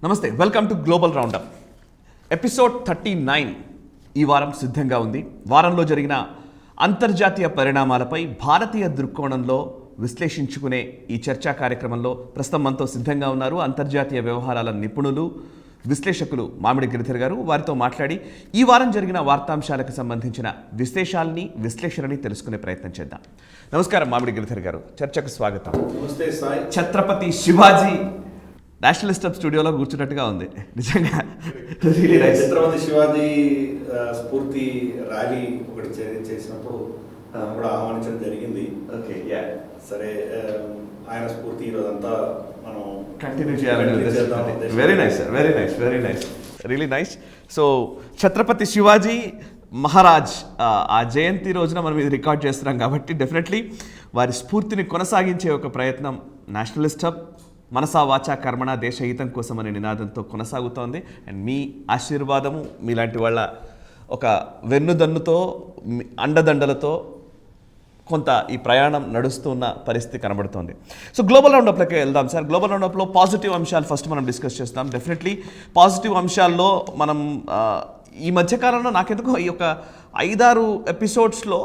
నమస్తే, welcome to global roundup. Episode 39 ఈ వారం సిద్ధంగా ఉంది. వారంలో జరిగిన అంతర్జాతీయ పరిణామాలపై భారతీయ దృక్కోణంలో విశ్లేషించుకునే ఈ చర్చా కార్యక్రమంలో ప్రస్తుతం మనతో సిద్ధంగా ఉన్నారు అంతర్జాతీయ వ్యవహారాల నిపుణులు, విశ్లేషకులు మామిడి గిరిధర్ గారు. వారితో మాట్లాడి ఈ వారం జరిగిన వార్తాంశాలకు సంబంధించిన విశ్లేషణని తెలుసుకునే ప్రయత్నం చేద్దాం. నమస్కారం మామిడి గిరిధర్ గారు, చర్చకు స్వాగతం. నమస్తే సాయి. ఛత్రపతి శివాజీ నేషనలిస్ట్ ఆఫ్ స్టూడియోలో కూర్చున్నట్టుగా ఉంది నిజంగా. ఛత్రపతి శివాజీ స్ఫూర్తి ర్యాలీ ఒకటి చేసినప్పుడు కూడా ఆహ్వానించడం జరిగింది. ఓకే, సరే, ఆయన స్ఫూర్తి ఈరోజంతా మనం కంటిన్యూ చేయాలని. Very nice sir, very nice, very nice, really nice. So Chhatrapati Shivaji Maharaj ఆ జయంతి రోజున మనం ఇది రికార్డ్ చేస్తున్నాం కాబట్టి డెఫినెట్లీ వారి స్ఫూర్తిని కొనసాగించే ఒక ప్రయత్నం నేషనలిస్ట్ హబ్ మనసా వాచా కర్మణ దేశ హితం కోసం అనే నినాదంతో కొనసాగుతోంది. అండ్ మీ ఆశీర్వాదము, మీలాంటి వాళ్ళ ఒక వెన్నుదన్నుతో, అండదండలతో కొంత ఈ ప్రయాణం నడుస్తున్న పరిస్థితి కనబడుతోంది. సో గ్లోబల్ రౌండప్లోకి వెళ్దాం సార్. గ్లోబల్ రౌండప్లో పాజిటివ్ అంశాలు ఫస్ట్ మనం డిస్కస్ చేస్తాం. డెఫినెట్లీ పాజిటివ్ అంశాల్లో మనం ఈ మధ్యకాలంలో నాకెందుకో ఈ యొక్క 5-6 ఎపిసోడ్స్లో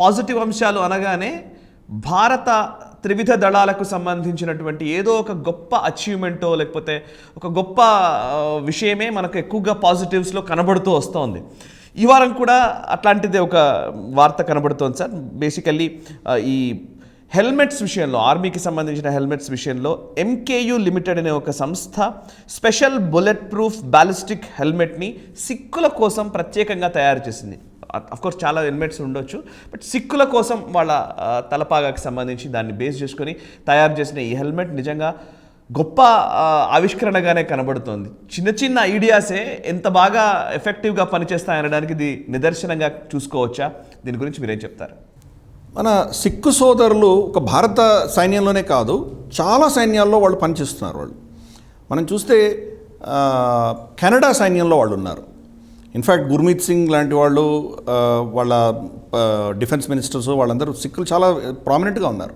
పాజిటివ్ అంశాలు అనగానే భారత త్రివిధ దళాలకు సంబంధించినటువంటి ఏదో ఒక గొప్ప అచీవ్మెంటో లేకపోతే ఒక గొప్ప విషయమే మనకు ఎక్కువగా పాజిటివ్స్లో కనబడుతూ వస్తోంది. ఈ వారం కూడా అట్లాంటిదే ఒక వార్త కనబడుతోంది సార్. బేసికల్లీ ఈ హెల్మెట్స్ విషయంలో, ఆర్మీకి సంబంధించిన హెల్మెట్స్ విషయంలో ఎంకేయు లిమిటెడ్ అనే ఒక సంస్థ స్పెషల్ బుల్లెట్ ప్రూఫ్ బ్యాలిస్టిక్ హెల్మెట్ని సిక్కుల కోసం ప్రత్యేకంగా తయారు చేసింది. అఫ్కోర్స్ చాలా హెల్మెట్స్ ఉండొచ్చు, బట్ సిక్కుల కోసం వాళ్ళ తలపాగాకి సంబంధించి దాన్ని బేస్ చేసుకొని తయారు చేసిన ఈ హెల్మెట్ నిజంగా గొప్ప ఆవిష్కరణగానే కనబడుతోంది. చిన్న చిన్న ఐడియాసే ఎంత బాగా ఎఫెక్టివ్గా పనిచేస్తాయనడానికి ఇది నిదర్శనంగా చూసుకోవచ్చా? దీని గురించి మీరేం చెప్తారు? మన సిక్కు సోదరులు ఒక భారత సైన్యంలోనే కాదు, చాలా సైన్యాల్లో వాళ్ళు పనిచేస్తున్నారు. వాళ్ళు మనం చూస్తే కెనడా సైన్యంలో వాళ్ళు ఉన్నారు. ఇన్ఫ్యాక్ట్ గుర్మీత్ సింగ్ లాంటి వాళ్ళు, వాళ్ళ డిఫెన్స్ మినిస్టర్స్, వాళ్ళందరూ సిక్కులు చాలా ప్రామినెంట్గా ఉన్నారు.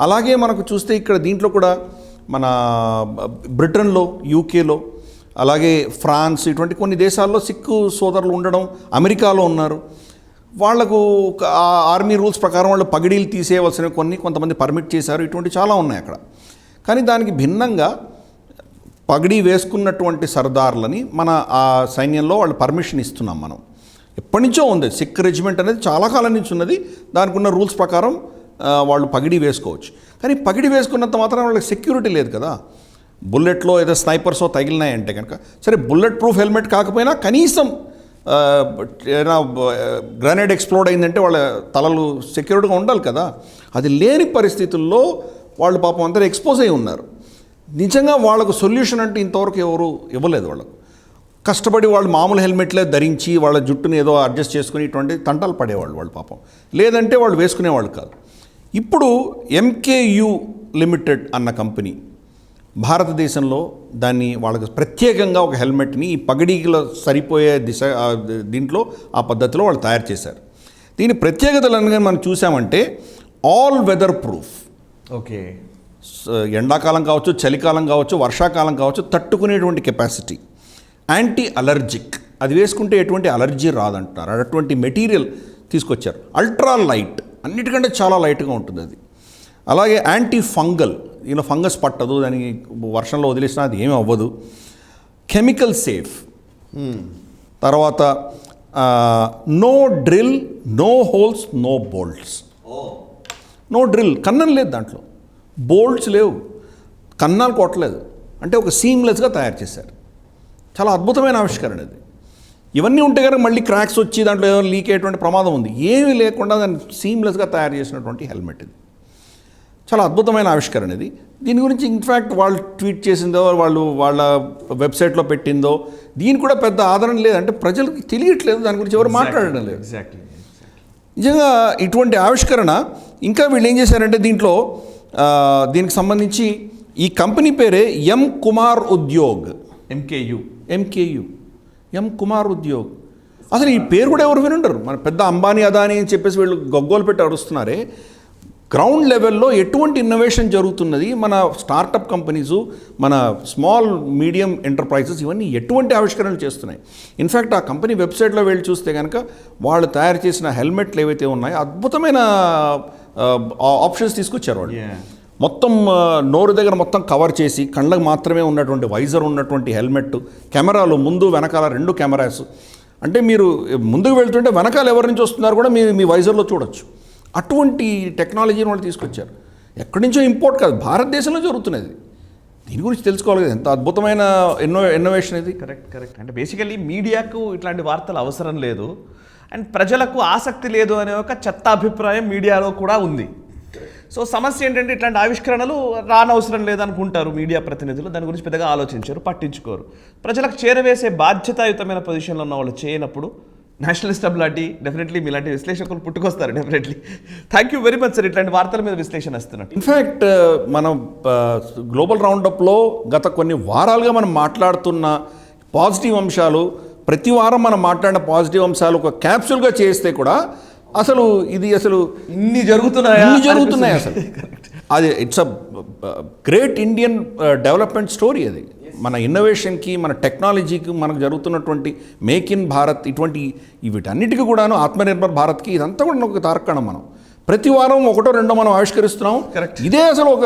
అలాగే మనకు చూస్తే ఇక్కడ దీంట్లో కూడా మన బ్రిటన్లో, యూకేలో, అలాగే ఫ్రాన్స్, ఇటువంటి కొన్ని దేశాల్లో సిక్కు సోదరులు ఉండడం, అమెరికాలో ఉన్నారు. వాళ్లకు ఆర్మీ రూల్స్ ప్రకారం వాళ్ళు పగిడీలు తీసేయవలసిన కొంతమంది పర్మిట్ చేశారు. ఇటువంటి చాలా ఉన్నాయి అక్కడ. కానీ దానికి భిన్నంగా పగిడీ వేసుకున్నటువంటి సర్దార్లని మన ఆ సైన్యంలో వాళ్ళు పర్మిషన్ ఇస్తున్నాం. మనం ఎప్పటి నుంచో ఉంది సిక్ రెజిమెంట్ అనేది, చాలా కాలం నుంచి ఉన్నది. దానికి ఉన్న రూల్స్ ప్రకారం వాళ్ళు పగిడీ వేసుకోవచ్చు. కానీ పగిడీ వేసుకున్నంత మాత్రం వాళ్ళకి సెక్యూరిటీ లేదు కదా. బుల్లెట్లో ఏదో స్నైపర్సో తగిలినాయంటే కనుక సరే, బుల్లెట్ ప్రూఫ్ హెల్మెట్ కాకపోయినా కనీసం ఏదైనా గ్రెనేడ్ ఎక్స్ప్లోడ్ అయిందంటే వాళ్ళ తలలు సెక్యూర్డ్గా ఉండాలి కదా. అది లేని పరిస్థితుల్లో వాళ్ళు పాపం అందరూ ఎక్స్పోజ్ అయి ఉన్నారు. నిజంగా వాళ్ళకు సొల్యూషన్ అంటే ఇంతవరకు ఎవరు ఇవ్వలేదు. వాళ్ళకు కష్టపడి వాళ్ళు మామూలు హెల్మెట్లే ధరించి వాళ్ళ జుట్టుని ఏదో అడ్జస్ట్ చేసుకుని ఇటువంటి తంటాలు పడేవాళ్ళు వాళ్ళు పాపం. లేదంటే వాళ్ళు వేసుకునేవాళ్ళు కాదు. ఇప్పుడు ఎంకేయు లిమిటెడ్ అన్న కంపెనీ భారతదేశంలో దాన్ని వాళ్ళకి ప్రత్యేకంగా ఒక హెల్మెట్ని ఈ పగిడీలో సరిపోయే దీంట్లో ఆ పద్ధతిలో వాళ్ళు తయారు చేశారు. దీని ప్రత్యేకతలు అనగా మనం చూసామంటే ఆల్ వెదర్ ప్రూఫ్. ఓకే, ఎండాకాలం కావచ్చు, చలికాలం కావచ్చు, వర్షాకాలం కావచ్చు, తట్టుకునేటువంటి కెపాసిటీ, యాంటీ అలర్జిక్, అది వేసుకుంటే ఎటువంటి అలర్జీ రాదంటున్నారు. అటువంటి మెటీరియల్ తీసుకొచ్చారు. అల్ట్రా లైట్, అన్నిటికంటే చాలా లైట్గా ఉంటుంది అది. అలాగే యాంటీ ఫంగల్, ఫంగస్ పట్టదు, దానికి వర్షంలో వదిలేసినా అది ఏమీ అవ్వదు. Chemical safe. తర్వాత no drill, no holes, no bolts. No drill, కన్నం లేదు దాంట్లో, బోల్ట్స్ లేవు, కన్నాలు కొట్టలేదు, అంటే ఒక సీమ్లెస్గా తయారు చేశారు. చాలా అద్భుతమైన ఆవిష్కరణ ఇది. ఇవన్నీ ఉంటే కనుక మళ్ళీ క్రాక్స్ వచ్చి దాంట్లో ఏదో లీక్ అయ్యేటువంటి ప్రమాదం ఉంది. ఏమీ లేకుండా దాన్ని సీమ్లెస్గా తయారు చేసినటువంటి హెల్మెట్ ఇది. చాలా అద్భుతమైన ఆవిష్కరణ ఇది. దీని గురించి ఇన్ఫ్యాక్ట్ వాళ్ళు ట్వీట్ చేసిందో, వాళ్ళు వాళ్ళ వెబ్సైట్లో పెట్టిందో, దీని కూడా పెద్ద ఆదరణ లేదు. అంటే ప్రజలకు తెలియట్లేదు, దాని గురించి ఎవరు మాట్లాడడం లేదు. నిజంగా ఇటువంటి ఆవిష్కరణ. ఇంకా వీళ్ళు ఏం చేశారంటే దీనికి సంబంధించి ఈ కంపెనీ పేరే ఎం కుమార్ ఉద్యోగ్. ఎంకేయు ఎం కుమార్ ఉద్యోగ్. అసలు ఈ పేరు కూడా ఎవరు వినుండరు. మన పెద్ద అంబానీ అదానీ అని చెప్పేసి వీళ్ళు గగ్గోలు పెట్టి అరుస్తున్నారే. గ్రౌండ్ లెవెల్లో ఎటువంటి ఇన్నోవేషన్ జరుగుతున్నది, మన స్టార్టప్ కంపెనీసు, మన స్మాల్ మీడియం ఎంటర్ప్రైజెస్ ఇవన్నీ ఎటువంటి ఆవిష్కరణలు చేస్తున్నాయి. ఇన్ఫ్యాక్ట్ ఆ కంపెనీ వెబ్సైట్లో వెళ్ళి చూస్తే కనుక వాళ్ళు తయారు చేసిన హెల్మెట్లు ఏవైతే ఉన్నాయో అద్భుతమైన ఆప్షన్స్ తీసుకొచ్చారు వాళ్ళు. మొత్తం నోరు దగ్గర మొత్తం కవర్ చేసి కళ్ళకు మాత్రమే ఉన్నటువంటి వైజర్ ఉన్నటువంటి హెల్మెట్, కెమెరాలు ముందు వెనకాల 2 కెమెరాస్. అంటే మీరు ముందుకు వెళ్తుంటే వెనకాల ఎవరి నుంచి వస్తున్నారు కూడా మీ వైజర్లో చూడొచ్చు. అటువంటి టెక్నాలజీని వాళ్ళు తీసుకొచ్చారు. ఎక్కడి నుంచో ఇంపోర్ట్ కాదు, భారతదేశంలో జరుగుతున్నది. దీని గురించి తెలుసుకోవాలి కదా, ఎంత అద్భుతమైన ఇన్నోవేషన్ ఇది. కరెక్ట్. అంటే బేసికలీ మీడియాకు ఇట్లాంటి వార్తలు అవసరం లేదు, అండ్ ప్రజలకు ఆసక్తి లేదు అనే ఒక చెత్త అభిప్రాయం మీడియాలో కూడా ఉంది. సో సమస్య ఏంటంటే ఇట్లాంటి ఆవిష్కరణలు రానవసరం లేదనుకుంటారు మీడియా ప్రతినిధులు, దాని గురించి పెద్దగా ఆలోచించారు, పట్టించుకోరు. ప్రజలకు చేరవేసే బాధ్యతాయుతమైన పొజిషన్లో ఉన్న వాళ్ళు చేయనప్పుడు నేషనల్ స్టెబిలిటీ డెఫినెట్లీ మీలాంటి విశ్లేషకులు పుట్టుకొస్తారు definitely. Thank you very much sir ఇట్లాంటి వార్తల మీద విశ్లేషణ ఇస్తున్నట్టు. ఇన్ఫ్యాక్ట్ మనం గ్లోబల్ రౌండప్లో గత కొన్ని వారాలుగా మనం మాట్లాడుతున్న పాజిటివ్ అంశాలు, ప్రతి వారం మనం మాట్లాడిన పాజిటివ్ అంశాలు ఒక క్యాప్సూల్గా చేస్తే కూడా అసలు ఇన్ని జరుగుతున్నాయి అసలు. అది it's a great Indian development story. అది మన ఇన్నోవేషన్కి, మన టెక్నాలజీకి, మనకు జరుగుతున్నటువంటి మేక్ ఇన్ భారత్, వీటన్నిటికీ కూడాను ఆత్మనిర్భర్ భారత్కి ఇదంతా కూడా ఒక తార్కాణం. మనం ప్రతి వారం 1-2 మనం ఆవిష్కరిస్తున్నాం. ఇదే అసలు ఒక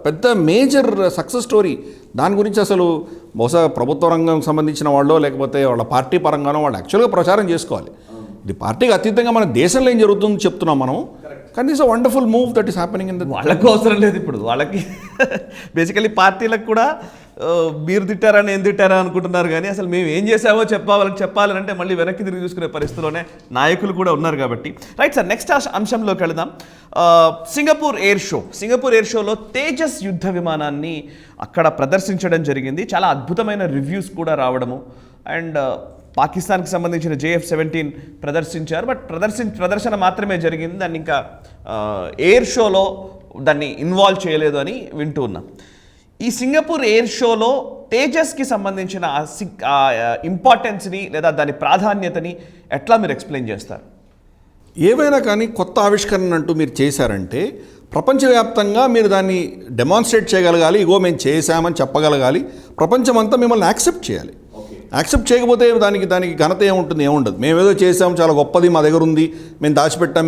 పెద్ద మేజర్ సక్సెస్ స్టోరీ. దాని గురించి అసలు బహుశా ప్రభుత్వ రంగం సంబంధించిన వాళ్ళు లేకపోతే వాళ్ళ పార్టీ పరంగానో వాళ్ళు యాక్చువల్గా ప్రచారం చేసుకోవాలి. ఇది పార్టీకి అతీతంగా మన దేశంలో ఏం జరుగుతుందో చెప్తున్నాం మనం. కానీ it's a wonderful move that is happening in the. వాళ్ళకు అవసరం లేదు ఇప్పుడు, వాళ్ళకి బేసికలీ పార్టీలకు కూడా మీరు తిట్టారా నేను తిట్టారా అనుకుంటున్నారు, కానీ అసలు మేము ఏం చేసామో చెప్పాలంటే మళ్ళీ వెనక్కి తిరిగి చూసుకునే పరిస్థితిలోనే నాయకులు కూడా ఉన్నారు కాబట్టి. రైట్ సార్, నెక్స్ట్ అంశంలోకి వెళదాం. సింగపూర్ ఎయిర్ షోలో తేజస్ యుద్ధ విమానాన్ని అక్కడ ప్రదర్శించడం జరిగింది. చాలా అద్భుతమైన రివ్యూస్ కూడా రావడము, అండ్ పాకిస్తాన్కి సంబంధించిన JF-17 ప్రదర్శించారు. బట్ ప్రదర్శన మాత్రమే జరిగింది, దాన్ని ఇంకా ఎయిర్ షోలో దాన్ని ఇన్వాల్వ్ చేయలేదు అని వింటూ ఉన్నాం. ఈ సింగపూర్ ఎయిర్ షోలో తేజస్కి సంబంధించిన ఇంపార్టెన్స్ని లేదా దాని ప్రాధాన్యతని ఎట్లా మీరు ఎక్స్ప్లెయిన్ చేస్తారు? ఏవైనా కానీ కొత్త ఆవిష్కరణ అంటూ మీరు చేశారంటే ప్రపంచవ్యాప్తంగా మీరు దాన్ని డెమాన్స్ట్రేట్ చేయగలగాలి. ఇగో మేము చేశామని చెప్పగలగాలి. ప్రపంచం అంతా మిమ్మల్ని యాక్సెప్ట్ చేయాలి. యాక్సెప్ట్ చేయకపోతే దానికి ఘనత ఏముండదు. మేము ఏదో చేసాం, చాలా గొప్పది, మా దగ్గర ఉంది, మేము దాచిపెట్టాం,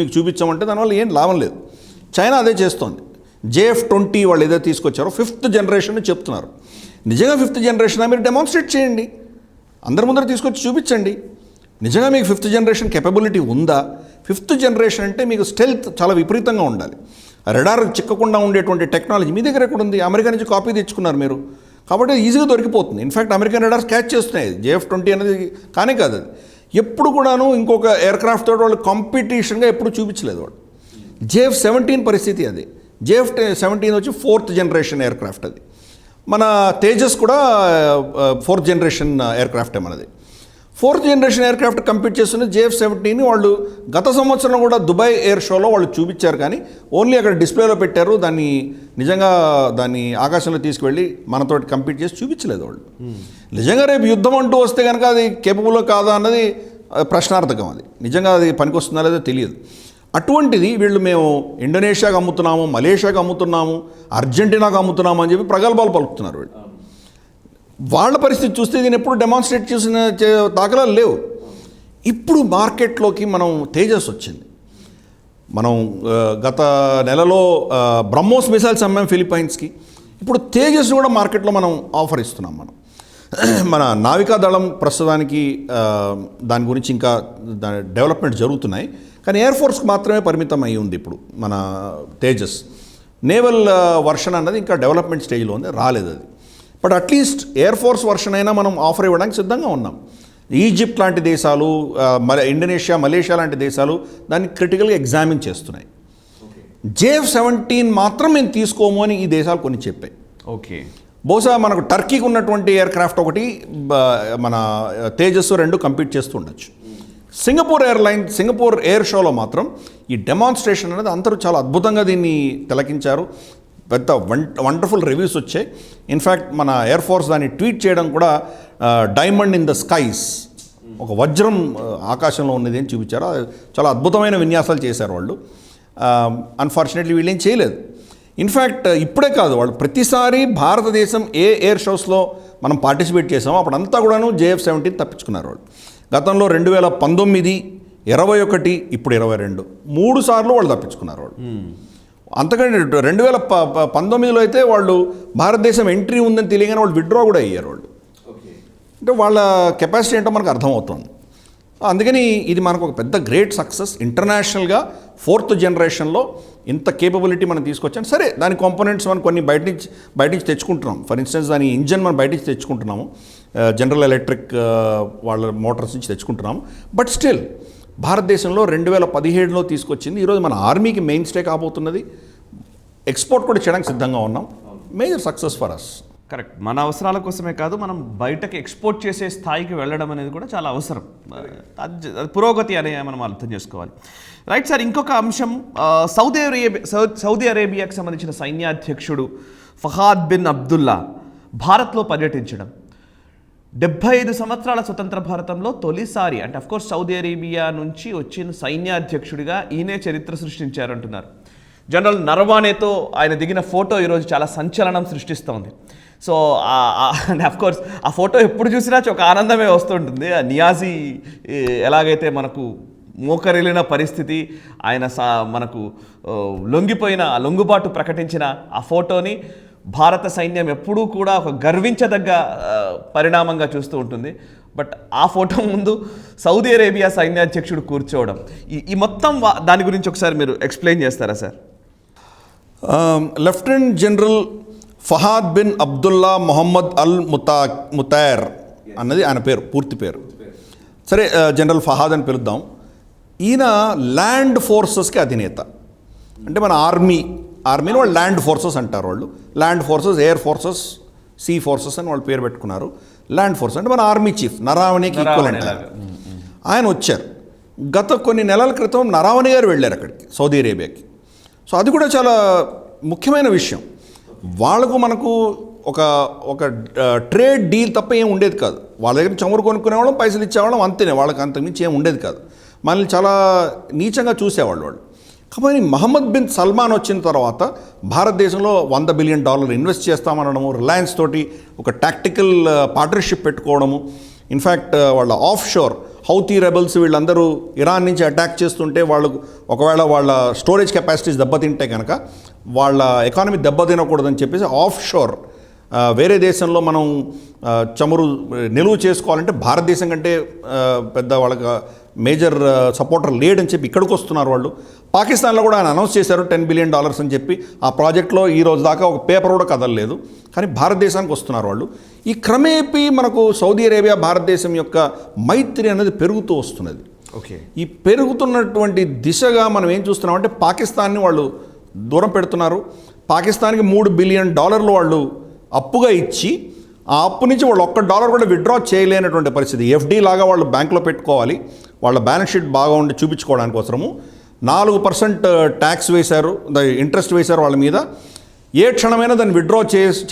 మీకు చూపించామంటే దానివల్ల ఏం లాభం లేదు. చైనా అదే చేస్తోంది. JF-20 వాళ్ళు ఏదో తీసుకొచ్చారో 5th జనరేషన్ చెప్తున్నారు. నిజంగా 5th జనరేషన్ మీరు డెమాన్స్ట్రేట్ చేయండి, అందరి ముందర తీసుకొచ్చి చూపించండి. నిజంగా మీకు 5th జనరేషన్ కెపబిలిటీ ఉందా? 5th జనరేషన్ అంటే మీకు స్టెల్త్ చాలా విపరీతంగా ఉండాలి. రెడార్ చిక్కకుండా ఉండేటువంటి టెక్నాలజీ మీ దగ్గర ఎక్కడ ఉంది? అమెరికా నుంచి కాపీ తెచ్చుకున్నారు మీరు, కాబట్టి ఈజీగా దొరికిపోతుంది. ఇన్ఫ్యాక్ట్ అమెరికన్ రెడార్స్ క్యాచ్ చేస్తున్నాయి. JF-20 అనేది కానే కాదు. అది ఎప్పుడు కూడాను ఇంకొక ఎయిర్క్రాఫ్ట్ తోటి వాళ్ళు కాంపిటీషన్గా ఎప్పుడు చూపించలేదు వాళ్ళు. JF-17 పరిస్థితి అది. JF-17 వచ్చి 4th జనరేషన్ ఎయిర్క్రాఫ్ట్. అది మన తేజస్ కూడా 4th జనరేషన్ ఎయిర్క్రాఫ్టే మనది. 4th జనరేషన్ ఎయిర్క్రాఫ్ట్ కంపీట్ చేస్తున్న JF-17 వాళ్ళు గత సంవత్సరం కూడా దుబాయ్ ఎయిర్ షోలో వాళ్ళు చూపించారు, కానీ ఓన్లీ అక్కడ డిస్ప్లేలో పెట్టారు. దాన్ని ఆకాశంలో తీసుకువెళ్ళి మనతోటి కంపీట్ చేసి చూపించలేదు వాళ్ళు. నిజంగా రేపు యుద్ధం అంటూ వస్తే కనుక అది కేపబుల్ కాదా అన్నది ప్రశ్నార్థకం. అది నిజంగా అది పనికొస్తుందా లేదో తెలియదు. అటువంటిది వీళ్ళు మేము ఇండోనేషియాకి అమ్ముతున్నాము, మలేషియాకి అమ్ముతున్నాము, అర్జెంటీనాకు అమ్ముతున్నాము అని చెప్పి ప్రగల్భాలు పలుకుతున్నారు వీళ్ళు. వాళ్ళ పరిస్థితి చూస్తే దీన్ని ఎప్పుడు డెమాన్స్ట్రేట్ చేసిన దాఖలాలు లేవు. ఇప్పుడు మార్కెట్లోకి మనం తేజస్ వచ్చింది. మనం గత నెలలో బ్రహ్మోస్ మిసైల్స్ అమ్మాం ఫిలిప్పైన్స్కి. ఇప్పుడు తేజస్ కూడా మార్కెట్లో మనం ఆఫర్ ఇస్తున్నాం. మన నావికాదళం ప్రస్తుతానికి దాని గురించి ఇంకా డెవలప్మెంట్ జరుగుతున్నాయి, కానీ ఎయిర్ ఫోర్స్కి మాత్రమే పరిమితం అయి ఉంది ఇప్పుడు మన తేజస్. నేవల్ వర్షన్ అన్నది ఇంకా డెవలప్మెంట్ స్టేజ్లో ఉంది, రాలేదు అది. But at least air force version అయినా మనం ఆఫర్ ఇవ్వడానికి సిద్ధంగా ఉన్నాం. ఈజిప్ట్ లాంటి దేశాలు, ఇండోనేషియా, మలేషియా లాంటి దేశాలు దాన్ని క్రిటికల్గా ఎగ్జామిన్ చేస్తున్నాయి. JF-17 మాత్రం మేము తీసుకోము అని ఈ దేశాలు కొన్ని చెప్పాయి. ఓకే, బహుశా మనకు టర్కీకి ఉన్నటువంటి ఎయిర్క్రాఫ్ట్ ఒకటి, మన తేజస్ 2 కంపీట్ చేస్తూ ఉండొచ్చు. సింగపూర్ ఎయిర్ షోలో మాత్రం ఈ డెమాన్స్ట్రేషన్ అనేది అందరూ చాలా అద్భుతంగా దీన్ని తిలకించారు. పెద్ద వండర్ఫుల్ రివ్యూస్ వచ్చాయి. ఇన్ఫ్యాక్ట్ మన ఎయిర్ ఫోర్స్ దాన్ని ట్వీట్ చేయడం కూడా డైమండ్ ఇన్ ద స్కైస్, ఒక వజ్రం ఆకాశంలో ఉన్నది అని చూపించారు. చాలా అద్భుతమైన విన్యాసాలు చేశారు వాళ్ళు. అన్ఫార్చునేట్లీ వీళ్ళేం చేయలేదు. ఇన్ఫ్యాక్ట్ ఇప్పుడే కాదు, వాళ్ళు ప్రతిసారి భారతదేశం ఏ ఎయిర్ షోస్లో మనం పార్టిసిపేట్ చేసామో అప్పుడంతా కూడాను JF-17 తప్పించుకున్నారు వాళ్ళు. గతంలో 2019, 21, ఇప్పుడు 22 3 సార్లు వాళ్ళు తప్పించుకున్నారు వాళ్ళు. అంతకంటే 2019లో అయితే వాళ్ళు భారతదేశం ఎంట్రీ ఉందని తెలియగానే వాళ్ళు విత్డ్రా కూడా అయ్యారు వాళ్ళు. అంటే వాళ్ళ కెపాసిటీ ఏంటో మనకు అర్థమవుతుంది. అందుకని ఇది మనకు ఒక పెద్ద గ్రేట్ సక్సెస్. ఇంటర్నేషనల్గా 4th జనరేషన్లో ఇంత కేపబిలిటీ మనం తీసుకొచ్చాం. సరే, దాని కాంపోనెంట్స్ మనం కొన్ని బయట నుంచి తెచ్చుకుంటున్నాం. ఫర్ ఇన్స్టెన్స్ దాని ఇంజన్ మనం బయట నుంచి తెచ్చుకుంటున్నాము, జనరల్ ఎలక్ట్రిక్ వాళ్ళ మోటార్స్ నుంచి తెచ్చుకుంటున్నాము. బట్ స్టిల్ భారతదేశంలో 2017లో తీసుకొచ్చింది ఈరోజు మన ఆర్మీకి మెయిన్ స్టే కాబోతున్నది. ఎక్స్పోర్ట్ కూడా చేయడానికి సిద్ధంగా ఉన్నాం. Major success for us. Correct. మన అవసరాల కోసమే కాదు, మనం బయటకి ఎక్స్పోర్ట్ చేసే స్థాయికి వెళ్ళడం అనేది కూడా చాలా అవసరం. అది పురోగతి అనే మనం అర్థం చేసుకోవాలి. రైట్ సార్, ఇంకొక అంశం, సౌదీ అరేబియాకి సంబంధించిన సైన్యాధ్యక్షుడు ఫహాద్ బిన్ అబ్దుల్లా భారత్లో పర్యటించడం 75 సంవత్సరాల స్వతంత్ర భారతంలో తొలిసారి. అంటే అఫ్కోర్స్ సౌదీ అరేబియా నుంచి వచ్చిన సైన్యాధ్యక్షుడిగా ఈయనే చరిత్ర సృష్టించారంటున్నారు. జనరల్ నరవాణేతో ఆయన దిగిన ఫోటో ఈరోజు చాలా సంచలనం సృష్టిస్తోంది. సో అఫ్కోర్స్ ఆ ఫోటో ఎప్పుడు చూసినా ఒక ఆనందమే వస్తుంటుంది. ఆ నియాజీ ఎలాగైతే మనకు మోకరిల్లిన పరిస్థితి, ఆయన మనకు లొంగిపోయిన లొంగుబాటు ప్రకటించిన ఆ ఫోటోని భారత సైన్యం ఎప్పుడూ కూడా ఒక గర్వించదగ్గ పరిణామంగా చూస్తూ ఉంటుంది. బట్ ఆ ఫోటో ముందు సౌదీ అరేబియా సైన్యాధ్యక్షుడు కూర్చోవడం, ఈ మొత్తం దాని గురించి ఒకసారి మీరు ఎక్స్ప్లెయిన్ చేస్తారా sir? Lieutenant general Fahad bin Abdullah Mohammed al Mutair అన్నది ఆయన పేరు, పూర్తి పేరు. సరే, జనరల్ ఫహాద్ అని పిలుద్దాం. ఈయన ల్యాండ్ ఫోర్సెస్కి అధినేత. అంటే మన ఆర్మీని వాళ్ళు ల్యాండ్ ఫోర్సెస్ అంటారు. వాళ్ళు land forces, air forces, sea forces అని వాళ్ళు పేరు పెట్టుకున్నారు. ల్యాండ్ ఫోర్స్ అంటే మన ఆర్మీ చీఫ్, నరావణికి ఈక్వల్ అంటారు. ఆయన వచ్చారు. గత కొన్ని నెలల క్రితం నరావణి గారు వెళ్ళారు అక్కడికి, సౌదీ అరేబియాకి. సో అది కూడా చాలా ముఖ్యమైన విషయం. వాళ్ళకు మనకు ఒక ట్రేడ్ డీల్ తప్ప ఏం ఉండేది కాదు. వాళ్ళ దగ్గర చమురు కొనుక్కునేవాళ్ళం, పైసలు ఇచ్చేవాళ్ళం, అంతేనే. వాళ్ళకి అంతకుమించి ఏం ఉండేది కాదు. మనల్ని చాలా నీచంగా చూసేవాళ్ళు వాళ్ళు. కాబట్టి మహమ్మద్ బిన్ సల్మాన్ వచ్చిన తర్వాత భారతదేశంలో $100 బిలియన్ ఇన్వెస్ట్ చేస్తామనడము, రిలయన్స్ తోటి ఒక టాక్టికల్ పార్ట్నర్షిప్ పెట్టుకోవడము. ఇన్ఫ్యాక్ట్ వాళ్ళ ఆఫ్ షోర్ హౌతీ రెబల్స్ వీళ్ళందరూ ఇరాన్ నుంచి అటాక్ చేస్తుంటే వాళ్ళకు ఒకవేళ వాళ్ళ స్టోరేజ్ కెపాసిటీస్ దెబ్బతింటే కనుక వాళ్ళ ఎకానమీ దెబ్బతినకూడదని చెప్పేసి ఆఫ్ షోర్ వేరే దేశంలో మనం చమురు నిలువ చేసుకోవాలంటే భారతదేశం కంటే పెద్ద వాళ్ళకి మేజర్ సపోర్టర్ లేడని చెప్పి ఇక్కడికి వస్తున్నారు వాళ్ళు. పాకిస్తాన్లో కూడా ఆయన అనౌన్స్ చేశారు $10 బిలియన్ అని చెప్పి. ఆ ప్రాజెక్ట్లో ఈ రోజు దాకా ఒక పేపర్ కూడా కదలలేదు. కానీ భారతదేశానికి వస్తున్నారు వాళ్ళు. ఈ క్రమేపీ మనకు సౌదీ అరేబియా భారతదేశం యొక్క మైత్రి అనేది పెరుగుతూ వస్తున్నది. ఓకే, ఈ పెరుగుతున్నటువంటి దిశగా మనం ఏం చూస్తున్నామంటే పాకిస్తాన్ని వాళ్ళు దూరం పెడుతున్నారు. పాకిస్తాన్కి $3 బిలియన్ వాళ్ళు అప్పుగా ఇచ్చి ఆ అప్పు నుంచి వాళ్ళు $1 కూడా విత్డ్రా చేయలేనటువంటి పరిస్థితి. ఎఫ్డీ లాగా వాళ్ళు బ్యాంకులో పెట్టుకోవాలి. వాళ్ళ బ్యాలెన్స్ షీట్ బాగా ఉండి చూపించుకోవడానికి కోసము 4% ట్యాక్స్ వేశారు, ఇంట్రెస్ట్ వేశారు వాళ్ళ మీద. ఏ క్షణమైనా దాన్ని విత్డ్రా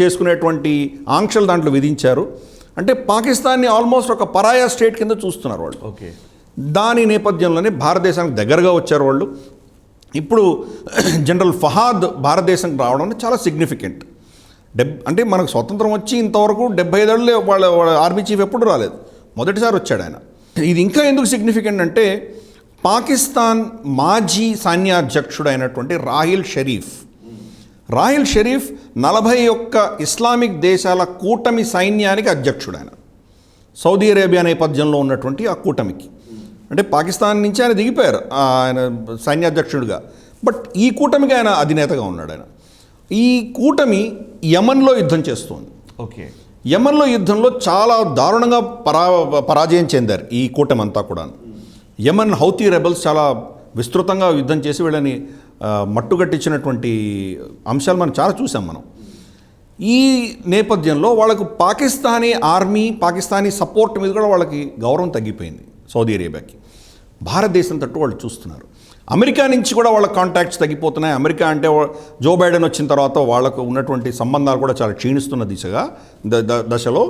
చేసుకునేటువంటి ఆంక్షలు దాంట్లో విధించారు. అంటే పాకిస్తాన్ని ఆల్మోస్ట్ ఒక పరాయా స్టేట్ కింద చూస్తున్నారు వాళ్ళు. ఓకే, దాని నేపథ్యంలోనే భారతదేశానికి దగ్గరగా వచ్చారు వాళ్ళు. ఇప్పుడు జనరల్ ఫహాద్ భారతదేశానికి రావడం చాలా సిగ్నిఫికెంట్. అంటే మనకు స్వతంత్రం వచ్చి ఇంతవరకు 75 ఏళ్ళే వాళ్ళ ఆర్మీ చీఫ్ ఎప్పుడు రాలేదు, మొదటిసారి వచ్చాడు ఆయన. ఇది ఇంకా ఎందుకు సిగ్నిఫికెంట్ అంటే పాకిస్తాన్ మాజీ సైన్యాధ్యక్షుడు అయినటువంటి రాహిల్ షరీఫ్ 41 ఇస్లామిక్ దేశాల కూటమి సైన్యానికి అధ్యక్షుడు ఆయన. సౌదీ అరేబియా నేపథ్యంలో ఉన్నటువంటి ఆ కూటమికి. అంటే పాకిస్తాన్ నుంచి ఆయన దిగిపోయారు ఆయన సైన్యాధ్యక్షుడిగా. బట్ ఈ కూటమికి ఆయన అధినేతగా ఉన్నాడు ఆయన. ఈ కూటమి యమన్లో యుద్ధం చేస్తోంది. ఓకే, యమన్లో యుద్ధంలో చాలా దారుణంగా పరాజయం చెందారు ఈ కూటమి అంతా కూడా. యమన్ హౌతీ రెబల్స్ చాలా విస్తృతంగా యుద్ధం చేసి వీళ్ళని మట్టుగట్టించినటువంటి అంశాలు మనం చాలా చూసాం మనం. ఈ నేపథ్యంలో వాళ్ళకు పాకిస్తానీ ఆర్మీ, పాకిస్తానీ సపోర్ట్ మీద కూడా వాళ్ళకి గౌరవం తగ్గిపోయింది సౌదీ అరేబియాకి. భారతదేశం తట్టు వాళ్ళు చూస్తున్నారు. అమెరికా నుంచి కూడా వాళ్ళ కాంటాక్ట్స్ తగ్గిపోతున్నాయి. అమెరికా అంటే జో బైడెన్ వచ్చిన తర్వాత వాళ్ళకు ఉన్నటువంటి సంబంధాలు కూడా చాలా క్షీణిస్తున్న దశలో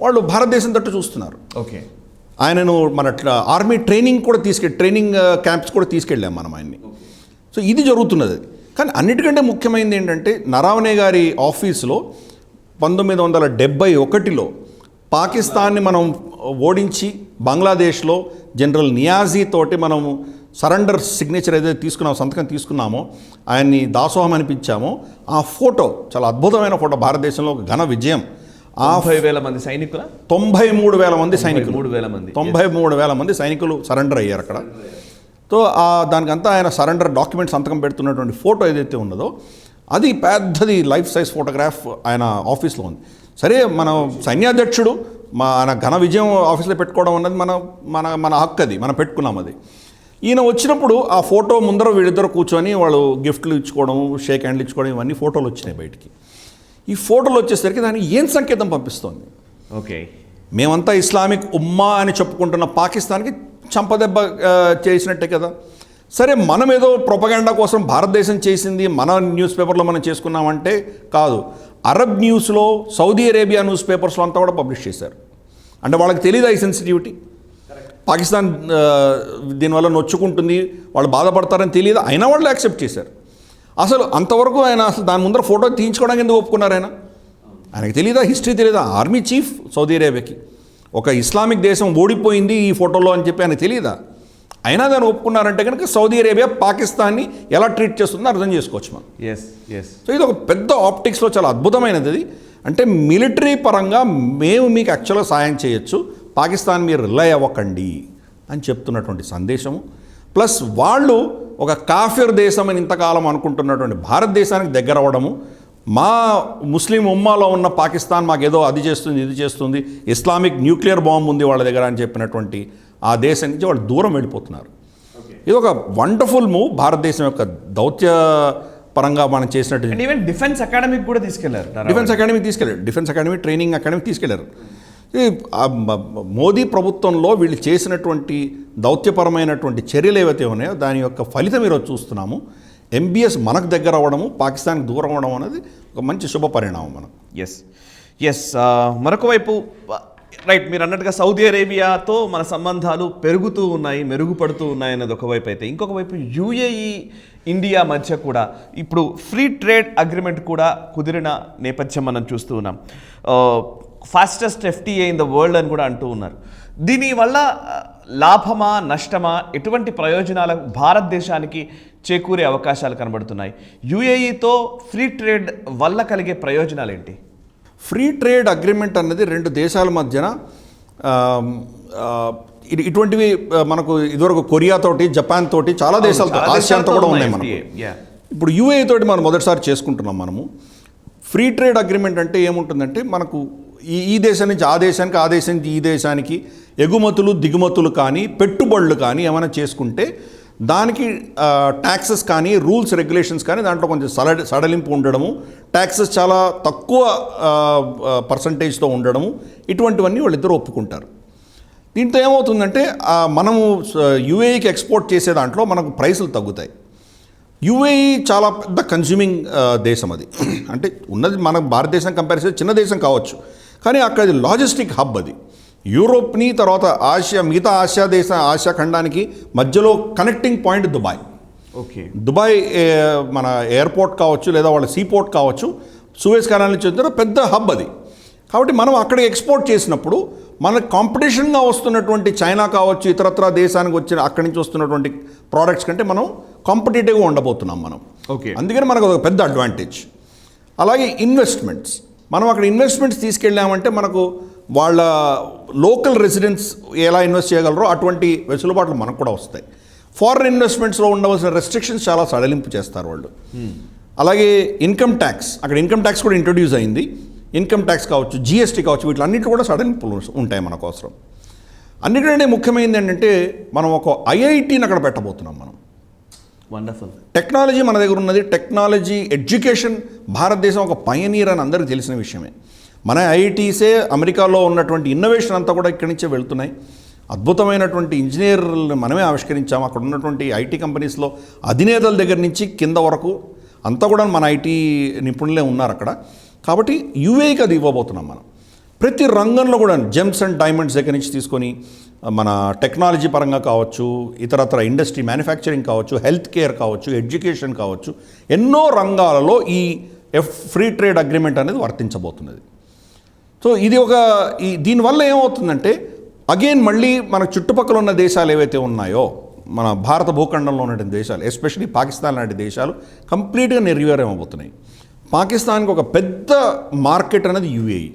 వాళ్ళు భారతదేశం తట్టు చూస్తున్నారు. ఓకే, ఆయనను మన ఆర్మీ ట్రైనింగ్ క్యాంప్స్ కూడా తీసుకెళ్ళాం మనం ఆయన్ని. సో ఇది జరుగుతున్నది. కానీ అన్నిటికంటే ముఖ్యమైనది ఏంటంటే నరావనే గారి ఆఫీసులో 1971లో పాకిస్తాన్ని మనం ఓడించి బంగ్లాదేశ్లో జనరల్ నియాజీ తోటి మనం సరెండర్ సిగ్నేచర్ ఏదైతే సంతకం తీసుకున్నామో, ఆయన్ని దాసోహం అనిపించామో, ఆ ఫోటో చాలా అద్భుతమైన ఫోటో, భారతదేశంలో ఒక ఘన విజయం. 90,000 మంది సైనికుల 93,000 మంది సైనికులు 93,000 మంది సైనికులు సరెండర్ అయ్యారు అక్కడ. సో దానికంతా ఆయన సరెండర్ డాక్యుమెంట్ సంతకం పెడుతున్నటువంటి ఫోటో ఏదైతే ఉన్నదో అది పెద్దది లైఫ్ సైజ్ ఫోటోగ్రాఫ్ ఆయన ఆఫీస్లో ఉంది. సరే, మన సైన్యాధ్యక్షుడు ఆయన ఘన విజయం ఆఫీస్లో పెట్టుకోవడం అన్నది మన హక్కు, అది మనం పెట్టుకున్నాం. అది ఈయన వచ్చినప్పుడు ఆ ఫోటో ముందర వీళ్ళిద్దరు కూర్చొని వాళ్ళు గిఫ్ట్లు ఇచ్చుకోవడం, షేక్ హ్యాండ్లు ఇచ్చుకోవడం, ఇవన్నీ ఫోటోలు వచ్చినాయి బయటికి. ఈ ఫోటోలు వచ్చేసరికి దానికి ఏం సంకేతం పంపిస్తోంది? ఓకే, మేమంతా ఇస్లామిక్ ఉమ్మా అని చెప్పుకుంటున్న పాకిస్తాన్కి చంపదెబ్బ చేసినట్టే కదా. సరే, మనం ఏదో ప్రొపగాండా కోసం భారతదేశం చేసింది మన న్యూస్ పేపర్లో మనం చేసుకున్నామంటే కాదు. అరబ్ న్యూస్లో, సౌదీ అరేబియా న్యూస్ పేపర్స్లో అంతా కూడా పబ్లిష్ చేశారు. అంటే వాళ్ళకి తెలియదా ఈ సెన్సిటివిటీ? పాకిస్తాన్ దీనివల్ల నొచ్చుకుంటుంది, వాళ్ళు బాధపడతారని తెలియదు, అయినా వాళ్ళు యాక్సెప్ట్ చేశారు. అసలు అంతవరకు ఆయన అసలు దాని ముందర ఫోటో తీయించుకోవడానికి ఎందుకు ఒప్పుకున్నారు? ఆయనకు తెలియదా? హిస్టరీ తెలియదా? ఆర్మీ చీఫ్ సౌదీ అరేబియాకి ఒక ఇస్లామిక్ దేశం ఓడిపోయింది ఈ ఫోటోలో అని చెప్పి ఆయనకు తెలియదా? అయినా దాన్ని ఒప్పుకున్నారంటే కనుక సౌదీ అరేబియా పాకిస్తాన్ని ఎలా ట్రీట్ చేస్తుందో అర్థం చేసుకోవచ్చు మనం. సో ఇది ఒక పెద్ద ఆప్టిక్స్లో చాలా అద్భుతమైనది. అది అంటే మిలిటరీ పరంగా మేము మీకు యాక్చువల్గా సాయం చేయొచ్చు, పాకిస్తాన్ మీరు రిలై అవ్వకండి అని చెప్తున్నటువంటి సందేశము. ప్లస్ వాళ్ళు ఒక కాఫిర్ దేశం అని ఇంతకాలం అనుకుంటున్నటువంటి భారతదేశానికి దగ్గర అవ్వడము, మా ముస్లిం ఉమ్మాలో ఉన్న పాకిస్తాన్ మాకేదో అది చేస్తుంది, ఇది చేస్తుంది, ఇస్లామిక్ న్యూక్లియర్ బాంబు ఉంది వాళ్ళ దగ్గర అని చెప్పినటువంటి ఆ దేశం నుంచి వాళ్ళు దూరం వెళ్ళిపోతున్నారు. ఇది ఒక వండర్ఫుల్ మూవ్ భారతదేశం యొక్క దౌత్య పరంగా మనం చేసినట్టు. ఈవెన్ డిఫెన్స్ అకాడమీకి కూడా తీసుకెళ్లారు. డిఫెన్స్ అకాడమీ ట్రైనింగ్ అకాడమీ తీసుకెళ్లారు. మోదీ ప్రభుత్వంలో వీళ్ళు చేసినటువంటి దౌత్యపరమైనటువంటి చర్యలు ఏవైతే ఉన్నాయో దాని యొక్క ఫలితం ఈరోజు చూస్తున్నాము. ఎంబీఎస్ మనకు దగ్గర అవ్వడము, పాకిస్తాన్కి దూరం అవ్వడం అనేది ఒక మంచి శుభ పరిణామం మనం. ఎస్ మరొక వైపు రైట్, మీరు అన్నట్టుగా సౌదీ అరేబియాతో మన సంబంధాలు పెరుగుతూ ఉన్నాయి, మెరుగుపడుతూ ఉన్నాయి అన్నది ఒకవైపు అయితే, ఇంకొక వైపు యుఏఈ ఇండియా మధ్య కూడా ఇప్పుడు ఫ్రీ ట్రేడ్ అగ్రిమెంట్ కూడా కుదిరిన నేపథ్యం మనం చూస్తూ ఉన్నాం. Fastest FTA in the world అని కూడా అంటూ ఉన్నారు. దీనివల్ల లాభమా నష్టమా, ఎటువంటి ప్రయోజనాలు భారతదేశానికి చేకూరే అవకాశాలు కనబడుతున్నాయి? యుఏఈతో ఫ్రీ ట్రేడ్ వల్ల కలిగే ప్రయోజనాలు ఏంటి? ఫ్రీ ట్రేడ్ అగ్రిమెంట్ అన్నది రెండు దేశాల మధ్యన ఇటువంటివి మనకు ఇదివరకు కొరియా తోటి, జపాన్ తోటి, చాలా దేశాలతో, ఆసియాతో కూడా ఉన్నాయి మనకు. ఇప్పుడు యుఏఈ తోటి మనం మొదటిసారి చేసుకుంటున్నాం మనము. ఫ్రీ ట్రేడ్ అగ్రిమెంట్ అంటే ఏముంటుందంటే మనకు ఈ దేశం నుంచి ఆ దేశానికి, ఆ దేశం నుంచి ఈ దేశానికి ఎగుమతులు దిగుమతులు కానీ పెట్టుబడులు కానీ ఏమైనా చేసుకుంటే దానికి ట్యాక్సెస్ కానీ రూల్స్ రెగ్యులేషన్స్ కానీ దాంట్లో కొంచెం సడలింపు ఉండడము, ట్యాక్సెస్ చాలా తక్కువ పర్సంటేజ్తో ఉండడము, ఇటువంటివన్నీ వాళ్ళిద్దరూ ఒప్పుకుంటారు. దీంతో ఏమవుతుందంటే మనము యుఏఈకి ఎక్స్పోర్ట్ చేసే దాంట్లో మనకు ప్రైసులు తగ్గుతాయి. యుఏఈ చాలా పెద్ద కన్స్యూమింగ్ దేశం. అది అంటే ఉన్నది మన భారతదేశం కంపారిజన్ చిన్న దేశం కావచ్చు, కానీ అక్కడ అది లాజిస్టిక్ హబ్. అది యూరోప్ని తర్వాత మిగతా ఆసియా ఖండానికి మధ్యలో కనెక్టింగ్ పాయింట్ దుబాయ్. దుబాయ్ మన ఎయిర్పోర్ట్ కావచ్చు లేదా వాళ్ళ సీపోర్ట్ కావచ్చు, సూయజ్ కెనాల్ నుంచి వచ్చిన పెద్ద హబ్ అది. కాబట్టి మనం అక్కడికి ఎక్స్పోర్ట్ చేసినప్పుడు మన కాంపిటీషన్గా వస్తున్నటువంటి చైనా కావచ్చు, ఇతరత్ర దేశానికి వచ్చిన అక్కడి నుంచి వస్తున్నటువంటి ప్రోడక్ట్స్ కంటే మనం కాంపిటేటివ్గా ఉండబోతున్నాం మనం. అందుకని మనకు ఒక పెద్ద అడ్వాంటేజ్. అలాగే ఇన్వెస్ట్మెంట్స్, మనం అక్కడ ఇన్వెస్ట్మెంట్స్ తీసుకెళ్ళామంటే మనకు వాళ్ళ లోకల్ రెసిడెంట్స్ ఎలా ఇన్వెస్ట్ చేయగలరో అటువంటి వెసులుబాట్లు మనకు కూడా వస్తాయి. ఫారిన్ ఇన్వెస్ట్మెంట్స్లో ఉండవలసిన రెస్ట్రిక్షన్స్ చాలా సడలింపు చేస్తారు వాళ్ళు. అలాగే ఇన్కమ్ ట్యాక్స్, అక్కడ ఇన్కమ్ ట్యాక్స్ కూడా ఇంట్రొడ్యూస్ అయింది. ఇన్కమ్ ట్యాక్స్ కావచ్చు, జిఎస్టీ కావచ్చు, వీటిలన్నింటిలో కూడా సడలింపులు ఉంటాయి మనకు అవసరం. అన్నిటికంటే ముఖ్యమైనది ఏంటంటే మనం ఒక ఐఐటీని అక్కడ పెట్టబోతున్నాం మనం. వండర్ఫుల్. టెక్నాలజీ మన దగ్గర ఉన్నది. టెక్నాలజీ ఎడ్యుకేషన్ భారతదేశం ఒక పయనీర్ అని అందరికీ తెలిసిన విషయమే. మన ఐఐటీసే అమెరికాలో ఉన్నటువంటి ఇన్నోవేషన్ అంతా కూడా ఇక్కడి నుంచే వెళ్తున్నాయి. అద్భుతమైనటువంటి ఇంజనీర్లను మనమే ఆవిష్కరించాము. అక్కడ ఉన్నటువంటి ఐటీ కంపెనీస్లో అధినేతల దగ్గర నుంచి కింద వరకు అంతా కూడా మన ఐటీ నిపుణులే ఉన్నారు అక్కడ. కాబట్టి యుఏఈకి అది ఇవ్వబోతున్నాం మనం. ప్రతి రంగంలో కూడా జెమ్స్ అండ్ డైమండ్స్ దగ్గర నుంచి తీసుకొని మన టెక్నాలజీ పరంగా కావచ్చు, ఇతరత్ర ఇండస్ట్రీ మ్యానుఫ్యాక్చరింగ్ కావచ్చు, హెల్త్ కేర్ కావచ్చు, ఎడ్యుకేషన్ కావచ్చు, ఎన్నో రంగాలలో ఈ ఫ్రీ ట్రేడ్ అగ్రిమెంట్ అనేది వర్తించబోతున్నది. సో ఇది దీనివల్ల ఏమవుతుందంటే అగైన్ మళ్ళీ మన చుట్టుపక్కల ఉన్న దేశాలు ఏవైతే ఉన్నాయో, మన భారత భూఖండంలో ఉన్నటువంటి దేశాలు, ఎస్పెషలీ పాకిస్తాన్ లాంటి దేశాలు కంప్లీట్గా నిర్వీర్యమవుతున్నాయి. పాకిస్తాన్కి ఒక పెద్ద మార్కెట్ అనేది యూఏఈ.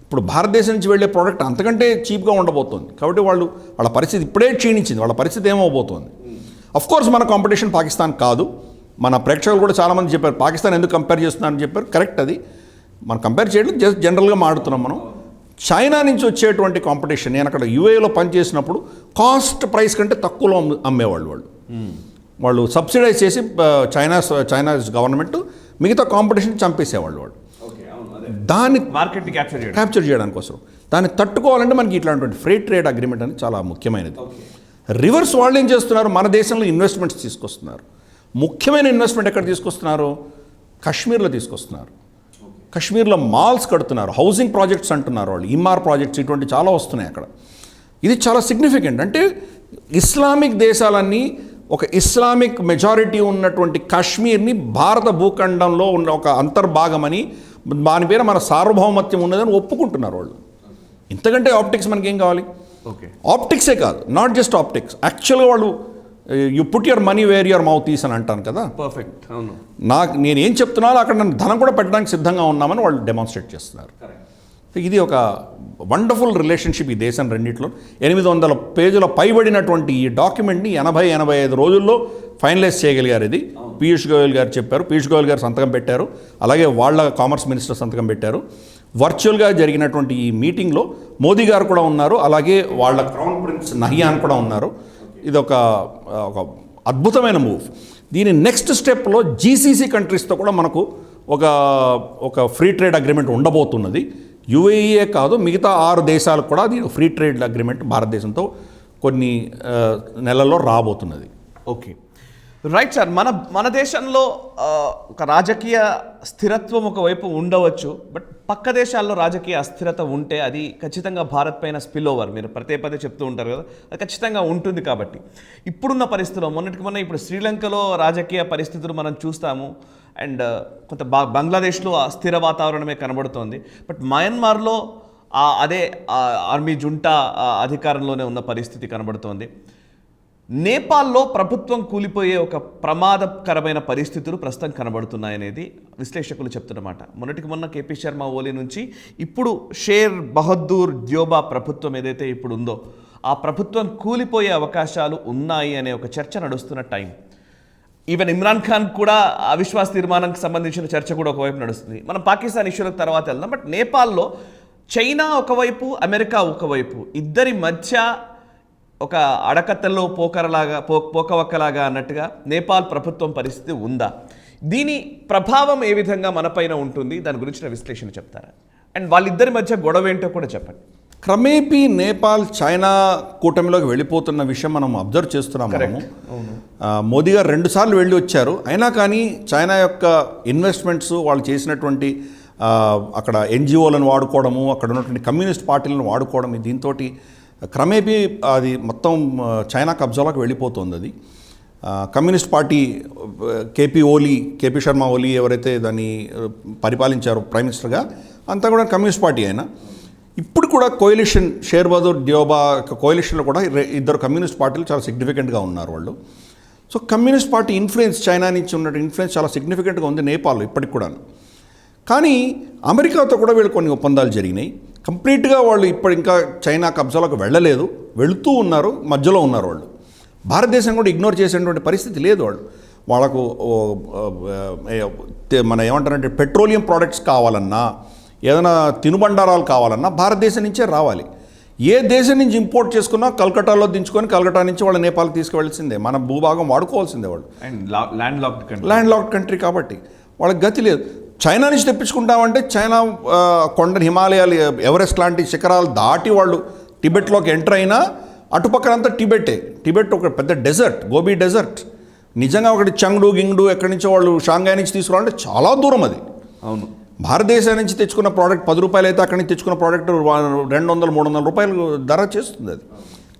ఇప్పుడు భారతదేశం నుంచి వెళ్ళే ప్రోడక్ట్ అంతకంటే చీప్గా ఉండబోతోంది. కాబట్టి వాళ్ళ పరిస్థితి ఇప్పుడే క్షీణించింది. వాళ్ళ పరిస్థితి ఏమవబోతోంది. అఫ్కోర్స్ మన కాంపిటీషన్ పాకిస్తాన్ కాదు. మన ప్రేక్షకులు కూడా చాలామంది చెప్పారు పాకిస్తాన్ ఎందుకు కంపేర్ చేస్తున్నారని చెప్పారు. కరెక్ట్, అది మనం కంపేర్ చేయడం జస్ట్ జనరల్గా మాడుతున్నాం మనం. చైనా నుంచి వచ్చేటువంటి కాంపిటీషన్, నేను అక్కడ యూఏలో పనిచేసినప్పుడు కాస్ట్ ప్రైస్ కంటే తక్కువలో అమ్మేవాళ్ళు వాళ్ళు సబ్సిడైజ్ చేసి చైనా గవర్నమెంట్ మిగతా కాంపిటీషన్ చంపేసేవాళ్ళు దాన్ని మార్కెట్ క్యాప్చర్ చేయడానికి కోసం. దాన్ని తట్టుకోవాలంటే మనకి ఇట్లాంటి ఫ్రీ ట్రేడ్ అగ్రిమెంట్ అనేది చాలా ముఖ్యమైనది. రివర్స్ వాళ్ళు ఏం చేస్తున్నారు, మన దేశంలో ఇన్వెస్ట్మెంట్స్ తీసుకొస్తున్నారు. ముఖ్యమైన ఇన్వెస్ట్మెంట్ ఎక్కడ తీసుకొస్తున్నారు, కాశ్మీర్లో తీసుకొస్తున్నారు. కాశ్మీర్లో మాల్స్ కడుతున్నారు, హౌసింగ్ ప్రాజెక్ట్స్ అంటున్నారు వాళ్ళు, ఇమార్ ప్రాజెక్ట్స్, ఇటువంటి చాలా వస్తున్నాయి అక్కడ. ఇది చాలా సిగ్నిఫికెంట్. అంటే ఇస్లామిక్ దేశాలన్నీ ఒక ఇస్లామిక్ మెజారిటీ ఉన్నటువంటి కాశ్మీర్ని భారత భూఖండంలో ఉన్న ఒక అంతర్భాగమని, దాని పేరు మన సార్వభౌమత్యం ఉన్నదని ఒప్పుకుంటున్నారు వాళ్ళు. ఇంతకంటే ఆప్టిక్స్ మనకేం కావాలి? ఆప్టిక్సే కాదు, నాట్ జస్ట్ ఆప్టిక్స్, యాక్చువల్గా వాళ్ళు you put your money where your mouth is అని అంటాను కదా. పర్ఫెక్ట్. అవును, నేను ఏం చెప్తున్నానో అక్కడ నన్ను ధనం కూడా పెట్టడానికి సిద్ధంగా ఉన్నామని వాళ్ళు డెమాన్స్ట్రేట్ చేస్తున్నారు. ఇది ఒక వండర్ఫుల్ రిలేషన్షిప్ ఈ దేశం రెండిట్లో. 800 పేజీల పైబడినటువంటి ఈ డాక్యుమెంట్ని 80-85 రోజుల్లో ఫైనలైజ్ చేయగలిగారు. ఇది పీయూష్ గోయల్ గారు చెప్పారు. పీయూష్ గోయల్ గారు సంతకం పెట్టారు, అలాగే వాళ్ళ కామర్స్ మినిస్టర్ సంతకం పెట్టారు. వర్చువల్గా జరిగినటువంటి ఈ మీటింగ్లో మోదీ గారు కూడా ఉన్నారు, అలాగే వాళ్ళ క్రౌన్ ప్రిన్స్ నహియాన్ కూడా ఉన్నారు. ఇది ఒక అద్భుతమైన మూవ్. దీని నెక్స్ట్ స్టెప్లో జీసీసీ కంట్రీస్తో కూడా మనకు ఒక ఫ్రీ ట్రేడ్ అగ్రిమెంట్ ఉండబోతున్నది. యుఏఈఏ కాదు, మిగతా 6 దేశాలకు కూడా దీని ఫ్రీ ట్రేడ్ అగ్రిమెంట్ భారతదేశంతో కొన్ని నెలల్లో రాబోతున్నది. Okay, right sir. మన దేశంలో ఒక రాజకీయ స్థిరత్వం ఒకవైపు ఉండవచ్చు, బట్ పక్క దేశాల్లో రాజకీయ అస్థిరత ఉంటే అది ఖచ్చితంగా భారత్ పైన స్పిల్ ఓవర్, మీరు పదే చెప్తూ ఉంటారు కదా, అది ఖచ్చితంగా ఉంటుంది. కాబట్టి ఇప్పుడున్న పరిస్థితుల్లో మొన్న ఇప్పుడు శ్రీలంకలో రాజకీయ పరిస్థితులు మనం చూస్తాము, అండ్ కొంత బంగ్లాదేశ్లో స్థిర వాతావరణమే కనబడుతోంది. బట్ మయన్మార్లో అదే ఆర్మీ జుంటా అధికారంలోనే ఉన్న పరిస్థితి కనబడుతోంది. నేపాల్లో ప్రభుత్వం కూలిపోయే ఒక ప్రమాదకరమైన పరిస్థితులు ప్రస్తుతం కనబడుతున్నాయనేది విశ్లేషకులు చెప్తున్నమాట. మొన్న కేపీ శర్మ ఓలీ నుంచి ఇప్పుడు షేర్ బహదూర్ ద్యోబా ప్రభుత్వం ఏదైతే ఇప్పుడు ఉందో ఆ ప్రభుత్వం కూలిపోయే అవకాశాలు ఉన్నాయి అనే ఒక చర్చ నడుస్తున్న టైం. ఈవెన్ ఇమ్రాన్ ఖాన్ కూడా అవిశ్వాస తీర్మానానికి సంబంధించిన చర్చ కూడా ఒకవైపు నడుస్తుంది. మనం పాకిస్తాన్ ఇష్యూలకు తర్వాత వెళ్దాం. బట్ నేపాల్లో చైనా ఒకవైపు, అమెరికా ఒకవైపు, ఇద్దరి మధ్య ఒక అడకత్తల్లో పోకవక్కలాగా అన్నట్టుగా నేపాల్ ప్రభుత్వం పరిస్థితి ఉందా? దీని ప్రభావం ఏ విధంగా మనపైన ఉంటుంది, దాని గురించిన విశ్లేషణ చెప్తారా? అండ్ వాళ్ళిద్దరి మధ్య గొడవ ఏంటో కూడా చెప్పండి. క్రమేపీ నేపాల్ చైనా కూటమిలోకి వెళ్ళిపోతున్న విషయం మనం అబ్జర్వ్ చేస్తున్నాము. మోదీ గారు 2 సార్లు వెళ్ళి వచ్చారు. అయినా కానీ చైనా యొక్క ఇన్వెస్ట్మెంట్స్, వాళ్ళు చేసినటువంటి అక్కడ ఎన్జిఓలను వాడుకోవడము, అక్కడ ఉన్నటువంటి కమ్యూనిస్ట్ పార్టీలను వాడుకోవడం, దీంతో క్రమేపీ అది మొత్తం చైనా కబ్జాలోకి వెళ్ళిపోతుంది. అది కమ్యూనిస్ట్ పార్టీ కేపీ శర్మ ఓలీ ఎవరైతే దాన్ని పరిపాలించారో ప్రైమ్ మినిస్టర్గా, అంతా కూడా కమ్యూనిస్ట్ పార్టీ అయినా. ఇప్పుడు కూడా కోయలిషన్, షేర్ బహదూర్ ద్యోబా కోయలిషన్లో కూడా 2 కమ్యూనిస్ట్ పార్టీలు చాలా సిగ్నిఫికెంట్గా ఉన్నారు వాళ్ళు. So communist party influence, China నుంచి ఉన్న ఇన్ఫ్లుయెన్స్ చాలా సిగ్నిఫికెంట్గా ఉంది నేపాల్లో ఇప్పటికి కూడా. కానీ అమెరికాతో కూడా వీళ్ళు కొన్ని ఒప్పందాలు జరిగినాయి. కంప్లీట్గా వాళ్ళు ఇప్పుడు ఇంకా చైనా కబ్జాలకు వెళ్ళలేదు, వెళుతూ ఉన్నారు, మధ్యలో ఉన్నారు వాళ్ళు. భారతదేశం కూడా ఇగ్నోర్ చేసేటువంటి పరిస్థితి లేదు. వాళ్ళకు మన ఏమంటారంటే పెట్రోలియం ప్రోడక్ట్స్ కావాలన్నా, ఏదైనా తినుబండారాలు కావాలన్నా భారతదేశం నుంచే రావాలి. ఏ దేశం నుంచి ఇంపోర్ట్ చేసుకున్నా కల్కటాలో దించుకొని కల్కటా నుంచి వాళ్ళ నేపాల్కి తీసుకువెళ్ళాల్సిందే. మన భూభాగం వాడుకోవాల్సిందే వాళ్ళు. ల్యాండ్ లాక్డ్ కంట్రీ కాబట్టి వాళ్ళకి గతి లేదు. చైనా నుంచి తెప్పించుకుంటామంటే చైనా కొండని, హిమాలయాలు, ఎవరెస్ట్ లాంటి శిఖరాలు దాటి వాళ్ళు టిబెట్లోకి ఎంటర్ అయినా అటుపక్కనంతా టిబెట్ ఒక పెద్ద డెజర్ట్, గోబీ డెజర్ట్. నిజంగా ఒకటి చంగ్డు గింగ్డు ఎక్కడి నుంచో వాళ్ళు షాంఘాయ్ నుంచి తీసుకురావాలంటే చాలా దూరం అది. అవును. భారతదేశం నుంచి తెచ్చుకున్న ప్రోడక్ట్ 10 రూపాయలు అయితే అక్కడి నుంచి తెచ్చుకున్న ప్రోడక్ట్ 200-300 రూపాయలు ధర చేస్తుంది అది.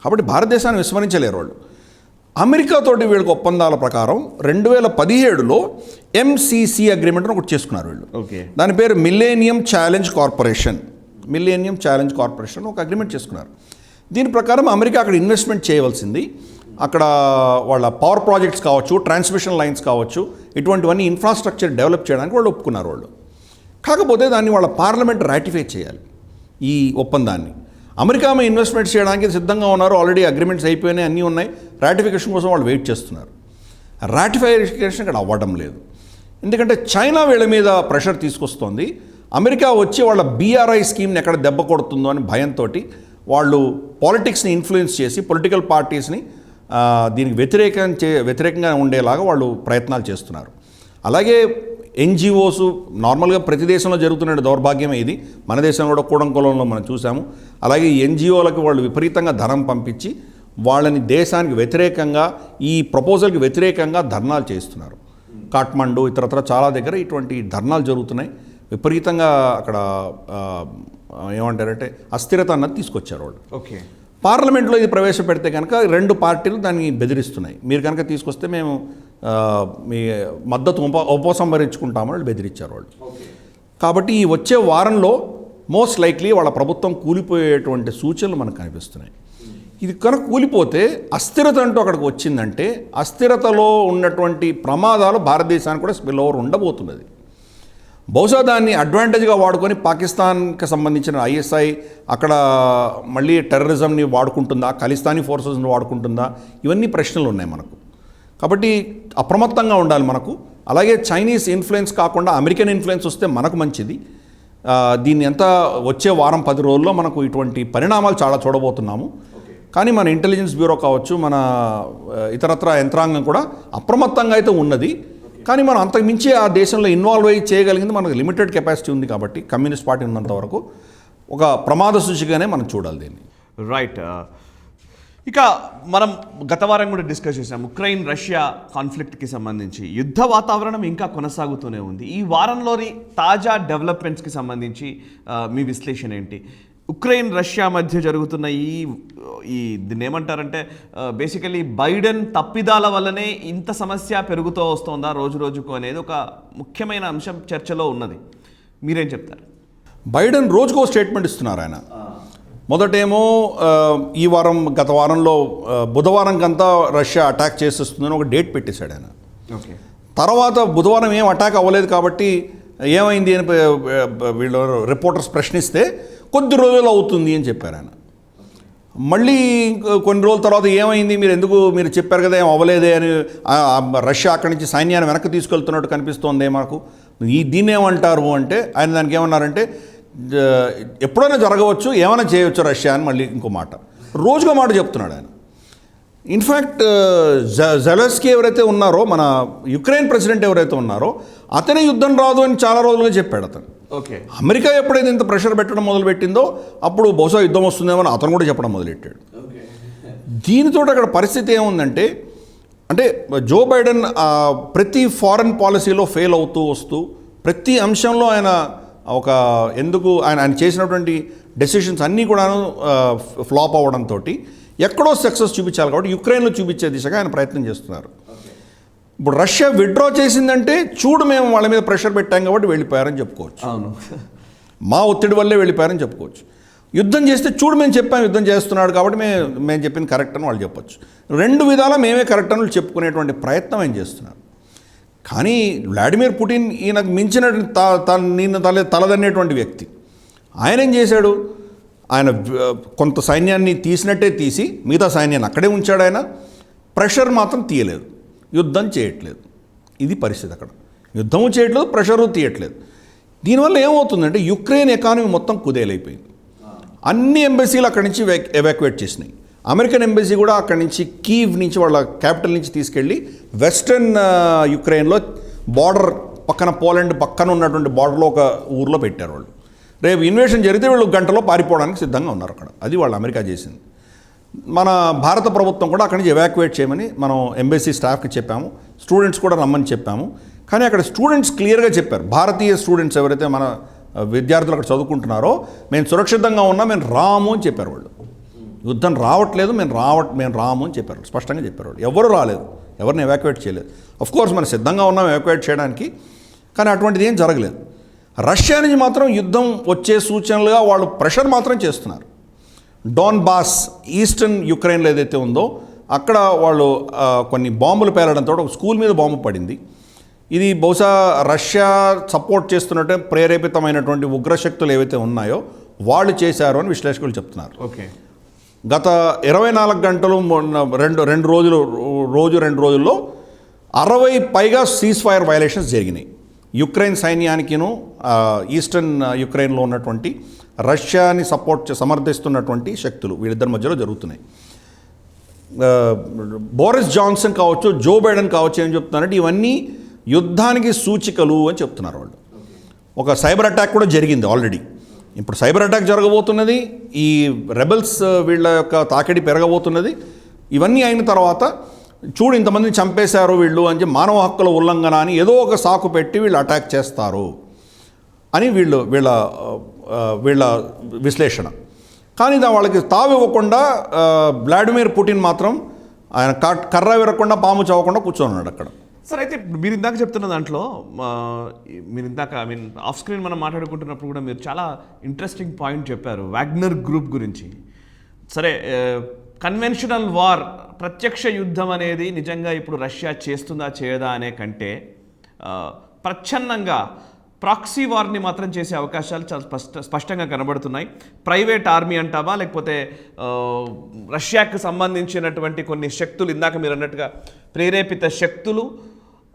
కాబట్టి భారతదేశాన్ని విస్మరించలేరు వాళ్ళు. అమెరికాతోటి వీళ్ళకి ఒప్పందాల ప్రకారం 2017లో MCC అగ్రిమెంట్ ఒకటి చేసుకున్నారు వీళ్ళు. ఓకే. దాని పేరు మిలేనియం ఛాలెంజ్ కార్పొరేషన్ ఒక అగ్రిమెంట్ చేసుకున్నారు. దీని ప్రకారం అమెరికా అక్కడ ఇన్వెస్ట్మెంట్ చేయవలసింది, అక్కడ వాళ్ళ పవర్ ప్రాజెక్ట్స్ కావచ్చు, ట్రాన్స్మిషన్ లైన్స్ కావచ్చు, ఇటువంటివన్నీ ఇన్ఫ్రాస్ట్రక్చర్ డెవలప్ చేయడానికి వాళ్ళు ఒప్పుకున్నారు వాళ్ళు. కాకపోతే దాన్ని వాళ్ళ పార్లమెంట్ రాటిఫై చేయాలి ఈ ఒప్పందాన్ని. అమెరికా మీద ఇన్వెస్ట్మెంట్ చేయడానికి సిద్ధంగా ఉన్నారు, ఆల్రెడీ అగ్రిమెంట్స్ అయిపోయినాయి, అన్నీ ఉన్నాయి. రాటిఫికేషన్ కోసం వాళ్ళు వెయిట్ చేస్తున్నారు. రాటిఫికేషన్ ఇక్కడ అవ్వడం లేదు. ఎందుకంటే చైనా వీళ్ళ మీద ప్రెషర్ తీసుకొస్తోంది. అమెరికా వచ్చి వాళ్ళ BRI స్కీమ్ని ఎక్కడ దెబ్బ కొడుతుందో అని భయంతో వాళ్ళు పాలిటిక్స్ని ఇన్ఫ్లుయెన్స్ చేసి పొలిటికల్ పార్టీస్ని దీనికి వ్యతిరేకంగా ఉండేలాగా వాళ్ళు ప్రయత్నాలు చేస్తున్నారు. అలాగే NGOs నార్మల్గా ప్రతి దేశంలో జరుగుతున్న దౌర్భాగ్యమే ఇది. మన దేశంలో కూడా కూడంకులంలో మనం చూసాము. అలాగే NGOలకు వాళ్ళు విపరీతంగా ధనం పంపించి వాళ్ళని దేశానికి వ్యతిరేకంగా, ఈ ప్రపోజల్కి వ్యతిరేకంగా ధర్నాలు చేస్తున్నారు. కాఠ్మండు ఇతరత్ర చాలా దగ్గర ఇటువంటి ధర్నాలు జరుగుతున్నాయి. విపరీతంగా అక్కడ ఏమంటారంటే అస్థిరత అన్నది తీసుకొచ్చారు వాళ్ళు. ఓకే. పార్లమెంట్లో ఇది ప్రవేశపెడితే కనుక 2 పార్టీలు దాన్ని బెదిరిస్తున్నాయి. మీరు కనుక తీసుకొస్తే మేము మీ మద్దతు ఉపసంహరించుకుంటామని వాళ్ళు బెదిరించారు వాళ్ళు. కాబట్టి ఈ వచ్చే వారంలో మోస్ట్ లైక్లీ వాళ్ళ ప్రభుత్వం కూలిపోయేటువంటి సూచనలు మనకు కనిపిస్తున్నాయి. ఇది కనుక కూలిపోతే అస్థిరత అంటూ అక్కడికి వచ్చిందంటే అస్థిరతలో ఉన్నటువంటి ప్రమాదాలు భారతదేశానికి కూడా స్పిల్ ఓవర్ ఉండబోతున్నది. బహుశా దాన్ని అడ్వాంటేజ్గా వాడుకొని పాకిస్తాన్కి సంబంధించిన ISI అక్కడ మళ్ళీ టెర్రరిజంని వాడుకుంటుందా, ఖలిస్తానీ ఫోర్సెస్ని వాడుకుంటుందా, ఇవన్నీ ప్రశ్నలు ఉన్నాయి మనకు. కాబట్టి అప్రమత్తంగా ఉండాలి మనకు. అలాగే చైనీస్ ఇన్ఫ్లుయెన్స్ కాకుండా అమెరికన్ ఇన్ఫ్లుయెన్స్ వస్తే మనకు మంచిది. దీన్ని ఎంత వచ్చే వారం 10 రోజుల్లో మనకు ఇటువంటి పరిణామాలు చాలా చూడబోతున్నాము. కానీ మన ఇంటెలిజెన్స్ బ్యూరో కావచ్చు, మన ఇతరత్ర యంత్రాంగం కూడా అప్రమత్తంగా అయితే ఉన్నది. కానీ మనం అంతకు మించి ఆ దేశంలో ఇన్వాల్వ్ అయ్యి చేయగలిగింది మనకు లిమిటెడ్ కెపాసిటీ ఉంది. కాబట్టి కమ్యూనిస్ట్ పార్టీ ఉన్నంత వరకు ఒక ప్రమాద సూచిగానే మనం చూడాలి దీన్ని. రైట్. ఇక మనం గత వారం కూడా డిస్కస్ చేసాం ఉక్రెయిన్ రష్యా కాన్ఫ్లిక్ట్కి సంబంధించి. యుద్ధ వాతావరణం ఇంకా కొనసాగుతూనే ఉంది. ఈ వారంలోని తాజా డెవలప్మెంట్స్కి సంబంధించి మీ విశ్లేషణ ఏంటి? ఉక్రెయిన్ రష్యా మధ్య జరుగుతున్న ఈ దీన్ని ఏమంటారంటే బేసికలీ బైడెన్ తప్పిదాల వల్లనే ఇంత సమస్య పెరుగుతూ వస్తుందా రోజు రోజుకు అనేది ఒక ముఖ్యమైన అంశం చర్చలో ఉన్నది. మీరేం చెప్తారు? బైడెన్ రోజుకో స్టేట్మెంట్ ఇస్తున్నారు ఆయన. మొదటేమో ఈ వారం గత వారంలో బుధవారంకంతా రష్యా అటాక్ చేసేస్తుందని ఒక డేట్ పెట్టేశాడు ఆయన. ఓకే. తర్వాత బుధవారం ఏం అటాక్ అవ్వలేదు కాబట్టి ఏమైంది అని వీళ్ళు రిపోర్టర్స్ ప్రశ్నిస్తే కొద్ది రోజులు అవుతుంది అని చెప్పారు ఆయన. మళ్ళీ కొన్ని రోజుల తర్వాత ఏమైంది, మీరు చెప్పారు కదా ఏం అవ్వలేదే అని రష్యా అక్కడి నుంచి సైన్యాన్ని వెనక్కి తీసుకెళ్తున్నట్టు కనిపిస్తోంది మాకు, దీన్ని ఏమంటారు అంటే ఆయన దానికి ఏమన్నారంటే ఎప్పుడైనా జరగవచ్చు, ఏమైనా చేయవచ్చు రష్యా అని మళ్ళీ ఇంకో మాట, రోజుగా మాట చెప్తున్నాడు ఆయన. ఇన్ఫ్యాక్ట్ జెలెన్స్కీ ఎవరైతే ఉన్నారో, మన యుక్రెయిన్ ప్రెసిడెంట్ ఎవరైతే ఉన్నారో అతనే యుద్ధం రాదు అని చాలా రోజులుగా చెప్పాడు అతను. ఓకే. అమెరికా ఎప్పుడైతే ఇంత ప్రెషర్ పెట్టడం మొదలుపెట్టిందో అప్పుడు బహుశా యుద్ధం వస్తుందేమో అని అతను కూడా చెప్పడం మొదలెట్టాడు. దీనితో అక్కడ పరిస్థితి ఏముందంటే, అంటే జో బైడెన్ ప్రతి ఫారెన్ పాలసీలో ఫెయిల్ అవుతూ వస్తూ ప్రతి అంశంలో ఆయన ఆయన చేసినటువంటి డెసిషన్స్ అన్నీ కూడాను ఫ్లాప్ అవ్వడంతో ఎక్కడో సక్సెస్ చూపించాలి కాబట్టి యుక్రెయిన్లో చూపించే దిశగా ఆయన ప్రయత్నం చేస్తున్నారు. ఇప్పుడు రష్యా విత్డ్రా చేసిందంటే చూడు మేము వాళ్ళ మీద ప్రెషర్ పెట్టాం కాబట్టి వెళ్ళిపోయారని చెప్పుకోవచ్చు. అవును, మా ఒత్తిడి వల్లే వెళ్ళిపోయారని చెప్పుకోవచ్చు. యుద్ధం చేస్తే చూడు మేము చెప్పాము యుద్ధం చేస్తున్నాడు కాబట్టి మేము చెప్పింది కరెక్ట్ అని వాళ్ళు చెప్పొచ్చు. 2 విధాలా మేమే కరెక్ట్ అని చెప్పుకునేటువంటి ప్రయత్నం ఆయన చేస్తున్నారు. కానీ వ్లాడిమిర్ పుటిన్ ఈయనకు మించిన తలదన్నేటువంటి వ్యక్తి. ఆయన ఏం చేశాడు, ఆయన కొంత సైన్యాన్ని తీసినట్టే తీసి మిగతా సైన్యాన్ని అక్కడే ఉంచాడు. ఆయన ప్రెషర్ మాత్రం తీయలేదు, యుద్ధం చేయట్లేదు. ఇది పరిస్థితి. అక్కడ యుద్ధము చేయట్లేదు, ప్రెషరు తీయట్లేదు. దీనివల్ల ఏమవుతుందంటే యుక్రెయిన్ ఎకానమీ మొత్తం కుదేలైపోయింది. అన్ని ఎంబసీలు అక్కడి నుంచి ఎవాక్యుయేట్ చేసినాయి. అమెరికన్ ఎంబసీ కూడా అక్కడి నుంచి కీవ్ నుంచి వాళ్ళ క్యాపిటల్ నుంచి తీసుకెళ్ళి వెస్టర్న్ యుక్రెయిన్లో బార్డర్ పక్కన, పోలాండ్ పక్కన ఉన్నటువంటి బార్డర్లో ఒక ఊర్లో పెట్టారు వాళ్ళు. రేపు ఇన్వేషన్ జరిగితే వీళ్ళు గంటలో పారిపోవడానికి సిద్ధంగా ఉన్నారు అక్కడ. అది వాళ్ళు అమెరికా చేసింది. మన భారత ప్రభుత్వం కూడా అక్కడి నుంచి ఎవాక్యుయేట్ చేయమని మనం ఎంబసీ స్టాఫ్కి చెప్పాము, స్టూడెంట్స్ కూడా రమ్మని చెప్పాము. కానీ అక్కడ స్టూడెంట్స్ క్లియర్గా చెప్పారు, భారతీయ స్టూడెంట్స్ ఎవరైతే మన విద్యార్థులు అక్కడ చదువుకుంటున్నారో మేము సురక్షితంగా ఉన్నాం, మేము రాము అని చెప్పారు వాళ్ళు. యుద్ధం రావట్లేదు, మేము రాము అని చెప్పారు, స్పష్టంగా చెప్పారు వాళ్ళు. ఎవరు రాలేదు, ఎవరిని ఎవాక్యుయేట్ చేయలేదు. కోర్స్ మనం సిద్ధంగా ఉన్నాం ఎవాక్యుయేట్ చేయడానికి, కానీ అటువంటిది ఏం జరగలేదు. రష్యా నుంచి మాత్రం యుద్ధం వచ్చే సూచనలుగా వాళ్ళు ప్రెషర్ మాత్రం చేస్తున్నారు. డాన్బాస్ ఈస్టర్న్ యుక్రెయిన్లో ఏదైతే ఉందో అక్కడ వాళ్ళు కొన్ని బాంబులు పేలడంతో ఒక స్కూల్ మీద బాంబు పడింది. ఇది బహుశా రష్యా సపోర్ట్ చేస్తున్నట్టే ప్రేరేపితమైనటువంటి ఉగ్రశక్తులు ఏవైతే ఉన్నాయో వాళ్ళు చేశారు అని విశ్లేషకులు చెప్తున్నారు. ఓకే, గత 24 గంటలు రెండు రోజుల్లో 60 పైగా సీజ్ ఫైర్ వైలేషన్స్ జరిగినాయి. యుక్రెయిన్ సైన్యానికిను ఈస్టర్న్ యుక్రెయిన్లో ఉన్నటువంటి రష్యాని సమర్థిస్తున్నటువంటి శక్తులు వీళ్ళిద్దరి మధ్యలో జరుగుతున్నాయి. బోరిస్ జాన్సన్ కావచ్చు, జో బైడెన్ కావచ్చు ఏం చెప్తున్నారంటే ఇవన్నీ యుద్ధానికి సూచికలు అని చెప్తున్నారు వాళ్ళు. ఒక సైబర్ అటాక్ కూడా జరిగింది ఆల్రెడీ. ఇప్పుడు సైబర్ అటాక్ జరగబోతున్నది, ఈ రెబెల్స్ వీళ్ళ యొక్క తాకిడి పెరగబోతున్నది. ఇవన్నీ అయిన తర్వాత చూడు ఇంతమందిని చంపేశారు వీళ్ళు అని చెప్పి మానవ హక్కుల ఉల్లంఘన అని ఏదో ఒక సాకు పెట్టి వీళ్ళు అటాక్ చేస్తారు అని వీళ్ళ విశ్లేషణ. కానీ వాళ్ళకి తావివ్వకుండా వ్లాడిమిర్ పుటిన్ మాత్రం ఆయన కర్ర విరగకుండా పాము చదవకుండా కూర్చొని అక్కడ. సార్ అయితే మీరు ఇందాక చెప్తున్న దాంట్లో మీరు ఇందాక ఆఫ్ స్క్రీన్ మనం మాట్లాడుకుంటున్నప్పుడు కూడా మీరు చాలా ఇంట్రెస్టింగ్ పాయింట్ చెప్పారు వాగ్నర్ గ్రూప్ గురించి. సరే, కన్వెన్షనల్ వార్, ప్రత్యక్ష యుద్ధం అనేది నిజంగా ఇప్పుడు రష్యా చేస్తుందా చేయదా అనే కంటే ప్రచ్ఛన్నంగా ప్రాక్సీ వార్ని మాత్రం చేసే అవకాశాలు చాలా స్పష్టంగా కనబడుతున్నాయి. ప్రైవేట్ ఆర్మీ అంటావా, లేకపోతే రష్యాకు సంబంధించినటువంటి కొన్ని శక్తులు, ఇందాక మీరు అన్నట్టుగా ప్రేరేపిత శక్తులు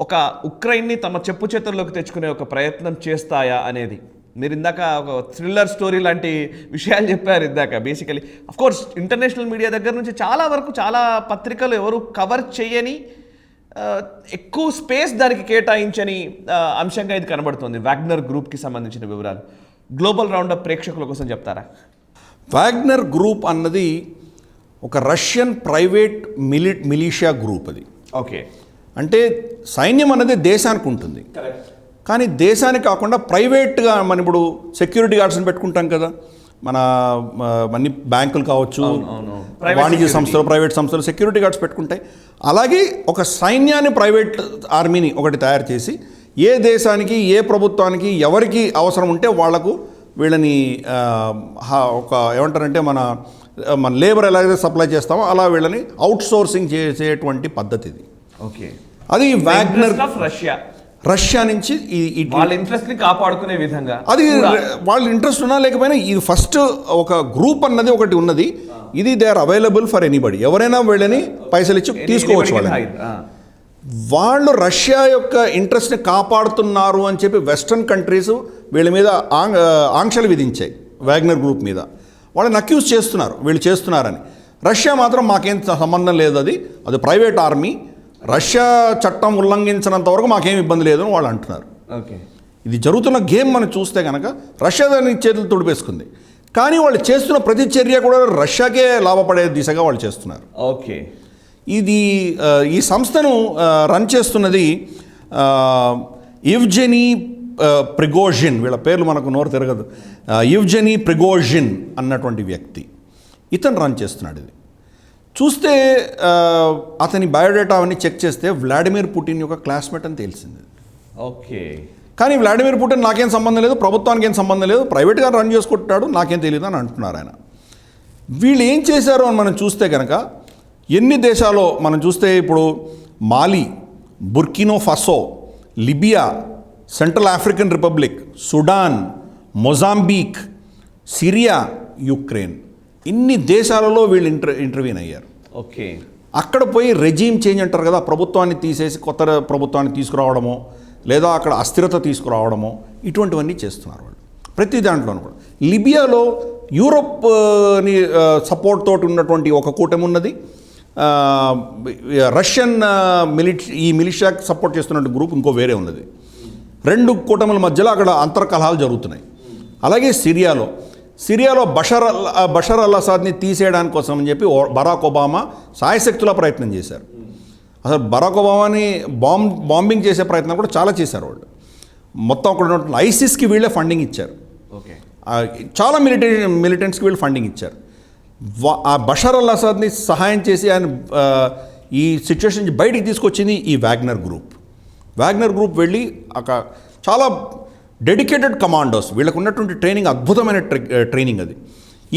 ఒక ఉక్రెయిన్ని తమ చెప్పు చేతుల్లోకి తెచ్చుకునే ఒక ప్రయత్నం చేస్తాయా అనేది. మీరు ఇందాక ఒక థ్రిల్లర్ స్టోరీ లాంటి విషయాలు చెప్పారు ఇందాక. బేసికలీ అఫ్కోర్స్ ఇంటర్నేషనల్ మీడియా దగ్గర నుంచి చాలా వరకు చాలా పత్రికలు ఎవరు కవర్ చేయని, ఎక్కువ స్పేస్ దానికి కేటాయించని అంశంగా ఇది కనబడుతుంది. వాగ్నర్ గ్రూప్కి సంబంధించిన వివరాలు గ్లోబల్ రౌండప్ ప్రేక్షకుల కోసం చెప్తారా? వాగ్నర్ గ్రూప్ అన్నది ఒక రష్యన్ ప్రైవేట్ మిలిషియా గ్రూప్. అది ఓకే, అంటే సైన్యం అన్నది దేశానికి ఉంటుంది, కానీ దేశానికి కాకుండా ప్రైవేట్గా మనం ఇప్పుడు సెక్యూరిటీ గార్డ్స్ని పెట్టుకుంటాం కదా, మన అన్ని బ్యాంకులు కావచ్చు, వాణిజ్య సంస్థలు, ప్రైవేట్ సంస్థలు సెక్యూరిటీ గార్డ్స్ పెట్టుకుంటాయి. అలాగే ఒక సైన్యాన్ని, ప్రైవేట్ ఆర్మీని ఒకటి తయారు చేసి ఏ దేశానికి, ఏ ప్రభుత్వానికి ఎవరికి అవసరం ఉంటే వాళ్లకు వీళ్ళని ఒక ఏమంటారంటే మన లేబర్ ఎలాగైతే సప్లై చేస్తామో అలా వీళ్ళని అవుట్ సోర్సింగ్ చేసేటువంటి పద్ధతి ఇది. ఓకే, అది వాగ్నర్ రష్యా నుంచి వాళ్ళ ఇంట్రెస్ట్ ని కాపాడుకునే విధంగా, అది వాళ్ళ ఇంట్రెస్ట్ ఉన్నా లేకపోయినా ఇది ఫస్ట్ ఒక గ్రూప్ అన్నది ఒకటి ఉన్నది. ఇది they are available for anybody, ఎవరైనా వీళ్ళని పైసలు ఇచ్చి తీసుకోవచ్చు. వాళ్ళు రష్యా యొక్క ఇంట్రెస్ట్ని కాపాడుతున్నారు అని చెప్పి వెస్ట్రన్ కంట్రీస్ వీళ్ళ మీద ఆంక్షలు విధించాయి వాగ్నర్ గ్రూప్ మీద. వాళ్ళని అక్యూజ్ చేస్తున్నారు, వీళ్ళు చేస్తున్నారని. రష్యా మాత్రం మాకేం సంబంధం లేదు, అది ప్రైవేట్ ఆర్మీ, రష్యా చట్టం ఉల్లంఘించినంత వరకు మాకేం ఇబ్బంది లేదు అని వాళ్ళు అంటున్నారు. ఓకే, ఇది జరుగుతున్న గేమ్ మనం చూస్తే కనుక రష్యా దాన్ని చేతులు తుడిపేసుకుంది, కానీ వాళ్ళు చేస్తున్న ప్రతి చర్య కూడా రష్యాకే లాభపడే దిశగా వాళ్ళు చేస్తున్నారు. ఓకే, ఈ సంస్థను రన్ చేస్తున్నది ఇవ్జెనీ ప్రిగోజిన్, వీళ్ళ పేర్లు మనకు నోరు తిరగదు, ఇవ్జెనీ ప్రిగోజిన్ అన్నటువంటి వ్యక్తి, ఇతను రన్ చేస్తున్నాడు. ఇది చూస్తే అతని బయోడేటా అవన్నీ చెక్ చేస్తే వ్లాడిమిర్ పుటిన్ యొక్క క్లాస్మేట్ అని తెలిసింది. ఓకే, కానీ వ్లాడిమిర్ పుటిన్ నాకేం సంబంధం లేదు, ప్రభుత్వానికి ఏం సంబంధం లేదు, ప్రైవేట్గా రన్ చేసుకుంటున్నాడు, నాకేం తెలియదు అని అంటున్నారు ఆయన. వీళ్ళు ఏం చేశారు అని మనం చూస్తే కనుక ఎన్ని దేశాల్లో మనం చూస్తే ఇప్పుడు Mali, Burkina Faso, Libya, Central African Republic, Sudan, Mozambique, Syria, Ukraine, ఇన్ని దేశాలలో వీళ్ళు ఇంటర్వ్యూన్ అయ్యారు. ఓకే, అక్కడ పోయి రెజీమ్ చేంజ్ అంటారు కదా, ప్రభుత్వాన్ని తీసేసి కొత్త ప్రభుత్వాన్ని తీసుకురావడమో లేదా అక్కడ అస్థిరత తీసుకురావడమో ఇటువంటివన్నీ చేస్తున్నారు వాళ్ళు ప్రతి దాంట్లోనూ కూడా. లిబియాలో యూరోప్ని సపోర్ట్ తోటి ఉన్నటువంటి ఒక కూటమి ఉన్నది, రష్యన్ ఈ మిలిషియాకి సపోర్ట్ చేస్తున్నటువంటి గ్రూప్ ఇంకో వేరే ఉన్నది. రెండు కూటముల మధ్యలో అక్కడ అంతర్కలహాలు జరుగుతున్నాయి. అలాగే సిరియాలో బషర్ అల్ అసాద్ని తీసేయడానికి కోసం అని చెప్పి బరాక్ ఒబామా సాయశక్తులా ప్రయత్నం చేశారు. అసలు బరాక్ ఒబామాని బాంబింగ్ చేసే ప్రయత్నం కూడా చాలా చేశారు వాళ్ళు. మొత్తం అక్కడ ఉన్న ఐసిస్కి వీళ్ళే ఫండింగ్ ఇచ్చారు. ఓకే. చాలా మిలిటెంట్స్కి వీళ్ళు ఫండింగ్ ఇచ్చారు. ఆ బషర్ అల్ అసాద్ని సహాయం చేసి ఆయన ఈ సిచ్యువేషన్ నుంచి బయటికి తీసుకొచ్చింది ఈ వాగ్నర్ గ్రూప్. వాగ్నర్ గ్రూప్ వెళ్ళి అక్కడ చాలా డెడికేటెడ్ కమాండోస్, వీళ్ళకు ఉన్నటువంటి ట్రైనింగ్ అద్భుతమైన ట్రైనింగ్ అది.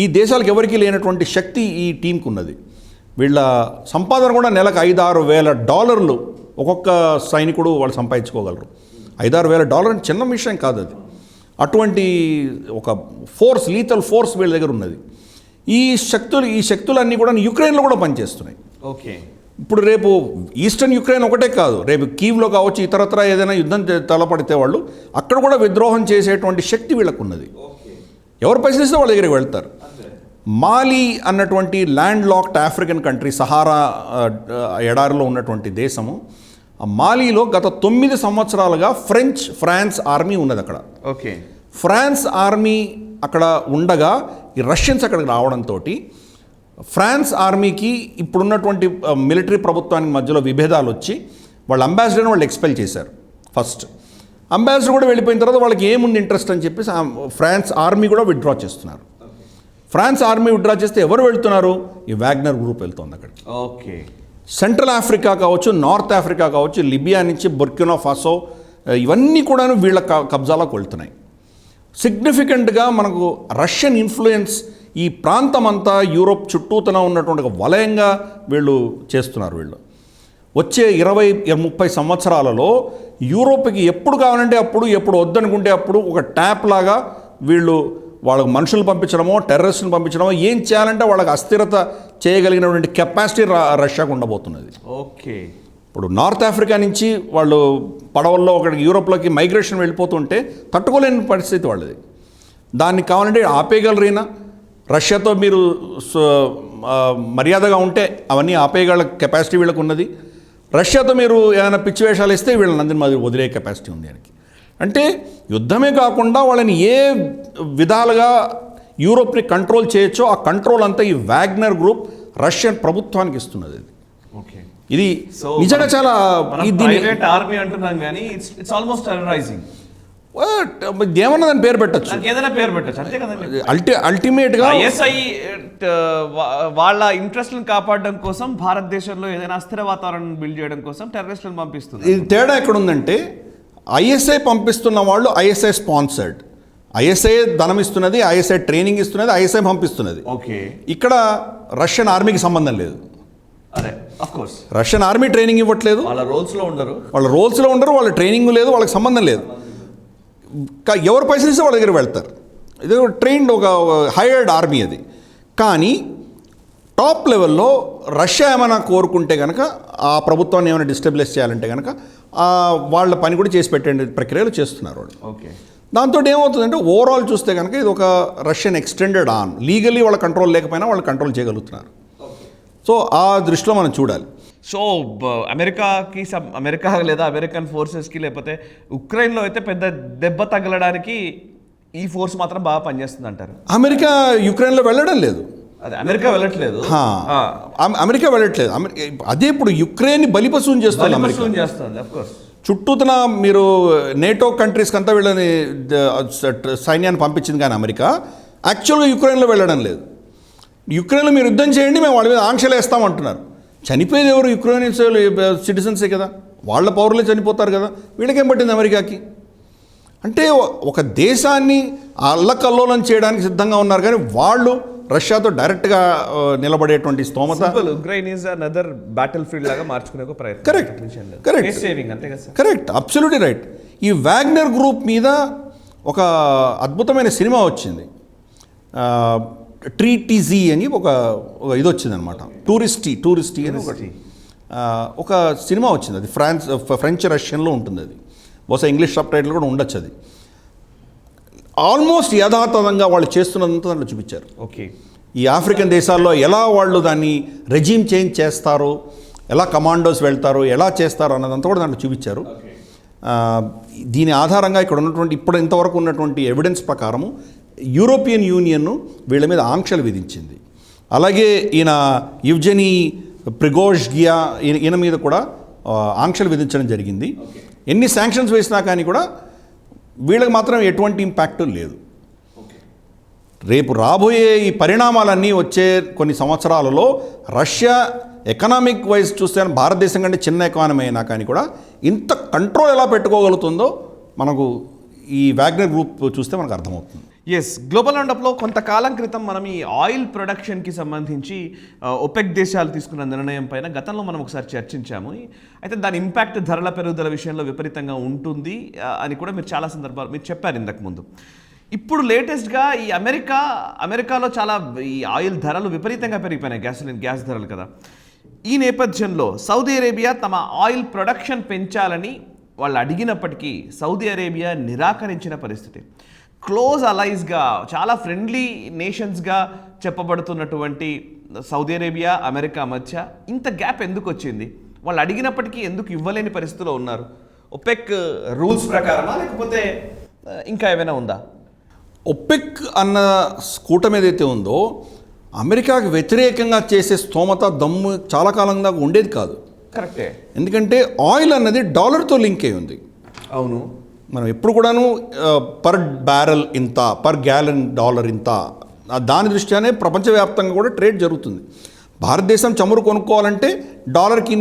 ఈ దేశాలకు ఎవరికీ లేనటువంటి శక్తి ఈ టీంకి ఉన్నది. వీళ్ళ సంపాదన కూడా నెలకు $5,000-6,000 ఒక్కొక్క సైనికుడు వాళ్ళు సంపాదించుకోగలరు. $5,000-6,000 అంటే చిన్న విషయం కాదు అది. అటువంటి ఒక ఫోర్స్, లీతల్ ఫోర్స్ వీళ్ళ దగ్గర ఉన్నది. ఈ శక్తులన్నీ కూడా యుక్రెయిన్లో కూడా పనిచేస్తున్నాయి. ఓకే. ఇప్పుడు రేపు ఈస్టర్న్ యుక్రెయిన్ ఒకటే కాదు, రేపు కీవ్లో కావచ్చు, ఇతరత్ర ఏదైనా యుద్ధం తలపడితే వాళ్ళు అక్కడ కూడా విద్రోహం చేసేటువంటి శక్తి వీళ్ళకు ఉన్నది. ఎవరు పరిశీలిస్తే వాళ్ళ దగ్గరికి వెళ్తారు. మాలి అన్నటువంటి land locked African country, Sahara ఎడారిలో ఉన్నటువంటి దేశము, ఆ మాలీలో గత 9 సంవత్సరాలుగా ఫ్రాన్స్ ఆర్మీ ఉన్నది అక్కడ. ఓకే. ఫ్రాన్స్ ఆర్మీ అక్కడ ఉండగా ఈ రష్యన్స్ అక్కడికి రావడంతో ఫ్రాన్స్ ఆర్మీకి ఇప్పుడున్నటువంటి మిలిటరీ ప్రభుత్వానికి మధ్యలో విభేదాలు వచ్చి వాళ్ళ అంబాసిడర్ని వాళ్ళు ఎక్స్పెల్ చేశారు. ఫస్ట్ అంబాసిడర్ కూడా వెళ్ళిపోయిన తర్వాత వాళ్ళకి ఏముంది ఇంట్రెస్ట్ అని చెప్పేసి ఫ్రాన్స్ ఆర్మీ కూడా విత్డ్రా చేస్తున్నారు. ఫ్రాన్స్ ఆర్మీ విత్డ్రా చేస్తే ఎవరు వెళ్తున్నారు? ఈ వాగ్నర్ గ్రూప్ వెళ్తుంది అక్కడికి. ఓకే. సెంట్రల్ ఆఫ్రికా కావచ్చు, నార్త్ ఆఫ్రికా కావచ్చు, లిబియా నుంచి బుర్కినా ఫాసో, ఇవన్నీ కూడాను వీళ్ళ కబ్జాలోకి వెళ్తున్నాయి. సిగ్నిఫికెంట్గా మనకు రష్యన్ ఇన్ఫ్లుయెన్స్ ఈ ప్రాంతం అంతా యూరోప్ చుట్టూతన ఉన్నటువంటి ఒక వలయంగా వీళ్ళు చేస్తున్నారు. వీళ్ళు వచ్చే 20-30 సంవత్సరాలలో యూరోప్కి ఎప్పుడు కావాలంటే అప్పుడు, ఎప్పుడు వద్దనుకుంటే అప్పుడు ఒక ట్యాప్ లాగా వీళ్ళు వాళ్ళకు మనుషులు పంపించడమో, టెర్రరిస్టులు పంపించడమో, ఏం చేయాలంటే వాళ్ళకి అస్థిరత చేయగలిగినటువంటి కెపాసిటీ రష్యాకు ఉండబోతున్నది. ఓకే. ఇప్పుడు నార్త్ ఆఫ్రికా నుంచి వాళ్ళు పడవల్లో ఒకటికి యూరోప్లోకి మైగ్రేషన్ వెళ్ళిపోతుంటే తట్టుకోలేని పరిస్థితి వాళ్ళది. దానికి కావాలంటే ఆపేయగలరైనా, రష్యాతో మీరు మర్యాదగా ఉంటే అవన్నీ ఆపేయగల కెపాసిటీ వీళ్ళకు ఉన్నది. రష్యాతో మీరు ఏమైనా పిచ్చి వేషాలు ఇస్తే వీళ్ళందరినీ మాది వదిలే కెపాసిటీ ఉంది దానికి. అంటే యుద్ధమే కాకుండా వాళ్ళని ఏ విధాలుగా యూరోప్ని కంట్రోల్ చేయొచ్చో ఆ కంట్రోల్ అంతా ఈ వాగ్నర్ గ్రూప్ రష్యన్ ప్రభుత్వానికి ఇస్తున్నది. ఓకే. ఇది నిజంగా చాలా ప్రైవేట్ ఆర్మీ అంటున్నాం కానీ ఇట్స్ ఆల్మోస్ట్ టెర్రరైజింగ్. ఏమన్నా దాని పేరు పెట్టచ్చు, ఏదైనా పేరు పెట్టచ్చు, అంతే కదండి. అల్టిమేట్గా ఐఎస్ఐ వాళ్ళ ఇంట్రెస్ట్లను కాపాడడం కోసం భారతదేశంలో ఏదైనా అస్థిర వాతావరణం బిల్డ్ చేయడం కోసం టెర్రరిస్టులను పంపిస్తుంది. ఇది తేడా ఎక్కడుందంటే ఐఎస్ఐ పంపిస్తున్న వాళ్ళు ఐఎస్ఐ స్పాన్సర్డ్, ఐఎస్ఐ ధనం ఇస్తున్నది, ఐఎస్ఐ ట్రైనింగ్ ఇస్తున్నది, ఐఎస్ఐ పంపిస్తున్నది. ఓకే. ఇక్కడ రష్యన్ ఆర్మీకి సంబంధం లేదు. అదే of course Russian army training ఇవ్వట్లేదు, వాళ్ళ రోల్స్లో ఉండరు, వాళ్ళ ట్రైనింగ్ లేదు, వాళ్ళకి సంబంధం లేదు. ఎవరు పైసలు ఇస్తే వాళ్ళ దగ్గర వెళ్తారు. ఇది ట్రైన్డ్ ఒక హైయర్డ్ ఆర్మీ అది. కానీ టాప్ లెవెల్లో రష్యా ఏమైనా కోరుకుంటే కనుక, ఆ ప్రభుత్వాన్ని ఏమైనా డిస్టెబిలైజ్ చేయాలంటే కనుక వాళ్ళ పని కూడా చేసి పెట్టే ప్రక్రియలు చేస్తున్నారు వాళ్ళు. ఓకే. దాంతో ఏమవుతుందంటే ఓవరాల్ చూస్తే కనుక ఇది ఒక రష్యన్ ఎక్స్టెండెడ్ ఆర్మ్. లీగల్లీ వాళ్ళ కంట్రోల్ లేకపోయినా వాళ్ళు కంట్రోల్ చేయగలుగుతున్నారు. సో ఆ దృష్టిలో మనం చూడాలి. సో అమెరికా లేదా అమెరికన్ ఫోర్సెస్కి లేకపోతే ఉక్రెయిన్లో అయితే పెద్ద దెబ్బ తగలడానికి ఈ ఫోర్స్ మాత్రం బాగా పనిచేస్తుంది అంటారు. అమెరికా యుక్రెయిన్లో వెళ్ళడం లేదు, అదే అమెరికా వెళ్ళట్లేదు, అమెరికా వెళ్ళట్లేదు. అదే ఇప్పుడు యుక్రెయిన్ బలిపశువుని చేస్తుంది అఫ్కోర్స్. చుట్టూతన మీరు నేటో కంట్రీస్కి అంతా వీళ్ళని సైన్యాన్ని పంపించింది, కానీ అమెరికా యాక్చువల్గా యుక్రెయిన్లో వెళ్ళడం లేదు. యుక్రెయిన్లో మీరు యుద్ధం చేయండి, మేము వాళ్ళ మీద ఆంక్షలు వేస్తామంటున్నారు. చనిపోయేది ఎవరు? యుక్రెయిన్ సిటిజన్సే కదా, వాళ్ళ పౌరులే చనిపోతారు కదా, వీళ్ళకేం పట్టింది అమెరికాకి? అంటే ఒక దేశాన్ని అల్లకల్లోలం చేయడానికి సిద్ధంగా ఉన్నారు, కానీ వాళ్ళు రష్యాతో డైరెక్ట్గా నిలబడేటువంటి స్తోమత. Ukraine is another battle field లాగా మార్చుకునే ఒక ప్రయత్నం. Correct, absolutely right. ఈ వాగ్నర్ గ్రూప్ మీద ఒక అద్భుతమైన సినిమా వచ్చింది, ట్రీటీజీ అని ఒక ఇది వచ్చిందనమాట, టూరిస్టీ అని ఒక సినిమా వచ్చింది. అది ఫ్రెంచ్ రష్యన్లో ఉంటుంది. అది బహుశా ఇంగ్లీష్ సబ్ టైటిల్ కూడా ఉండొచ్చు. అది ఆల్మోస్ట్ యథాతథంగా వాళ్ళు చేస్తున్నదంతా దాంట్లో చూపించారు. ఓకే. ఈ ఆఫ్రికన్ దేశాల్లో ఎలా వాళ్ళు దాన్ని రెజీమ్ చేంజ్ చేస్తారో, ఎలా కమాండోస్ వెళ్తారో, ఎలా చేస్తారో అన్నదంతా కూడా దాంట్లో చూపించారు. దీని ఆధారంగా ఇక్కడ ఉన్నటువంటి ఇంతవరకు ఉన్నటువంటి ఎవిడెన్స్ ప్రకారము యూరోపియన్ యూనియన్ వీళ్ళ మీద ఆంక్షలు విధించింది. అలాగే ఈయన యువ్జెనీ ప్రిగోజ్గియా ఈయన మీద కూడా ఆంక్షలు విధించడం జరిగింది. Okay. ఎన్ని శాంక్షన్స్ వేసినా కానీ కూడా వీళ్ళకి మాత్రం ఎటువంటి ఇంపాక్ట్ లేదు. రేపు రాబోయే ఈ పరిణామాలన్నీ వచ్చే కొన్ని సంవత్సరాలలో రష్యా ఎకనామిక్ వైజ్ చూస్తే భారతదేశం కంటే చిన్న ఎకానమీ అయినా కానీ కూడా ఇంత కంట్రోల్ ఎలా పెట్టుకోగలుగుతుందో మనకు ఈ వాగ్నర్ గ్రూప్ చూస్తే మనకు అర్థమవుతుంది. ఎస్, గ్లోబల్ రౌండప్లో కొంతకాలం క్రితం మనం ఈ ఆయిల్ ప్రొడక్షన్కి సంబంధించి ఒపెక్ దేశాలు తీసుకున్న నిర్ణయం పైన గతంలో మనం ఒకసారి చర్చించాము. అయితే దాని ఇంపాక్ట్ ధరల పెరుగుదల విషయంలో విపరీతంగా ఉంటుంది అని కూడా మీరు చాలా సందర్భాలు మీరు చెప్పారు ఇంతకుముందు. ఇప్పుడు లేటెస్ట్గా ఈ అమెరికాలో చాలా ఈ ఆయిల్ ధరలు విపరీతంగా పెరిగిపోయినాయి, గ్యాస్ ధరలు కదా. ఈ నేపథ్యంలో సౌదీ అరేబియా తమ ఆయిల్ ప్రొడక్షన్ పెంచాలని వాళ్ళు అడిగినప్పటికీ సౌదీ అరేబియా నిరాకరించిన పరిస్థితి. క్లోజ్ అలైస్గా చాలా ఫ్రెండ్లీ నేషన్స్గా చెప్పబడుతున్నటువంటి సౌదీ అరేబియా అమెరికా మధ్య ఇంత గ్యాప్ ఎందుకు వచ్చింది? వాళ్ళు అడిగినప్పటికీ ఎందుకు ఇవ్వలేని పరిస్థితిలో ఉన్నారు? ఒపెక్ రూల్స్ ప్రకారమా లేకపోతే ఇంకా ఏమైనా ఉందా? ఒపెక్ అన్న కూటమి ఏదైతే ఉందో అమెరికాకి వ్యతిరేకంగా చేసే స్తోమత దమ్ము చాలా కాలం దాకా ఉండేది కాదు. కరెక్టే, ఎందుకంటే ఆయిల్ అన్నది డాలర్తో లింక్ అయి ఉంది. అవును, మనం ఎప్పుడు కూడాను పర్ బ్యారెల్ ఇంత, పర్ గ్యాలన్ డాలర్ ఇంత, దాని దృష్ట్యానే ప్రపంచవ్యాప్తంగా కూడా ట్రేడ్ జరుగుతుంది. భారతదేశం చమురు కొనుక్కోవాలంటే డాలర్కి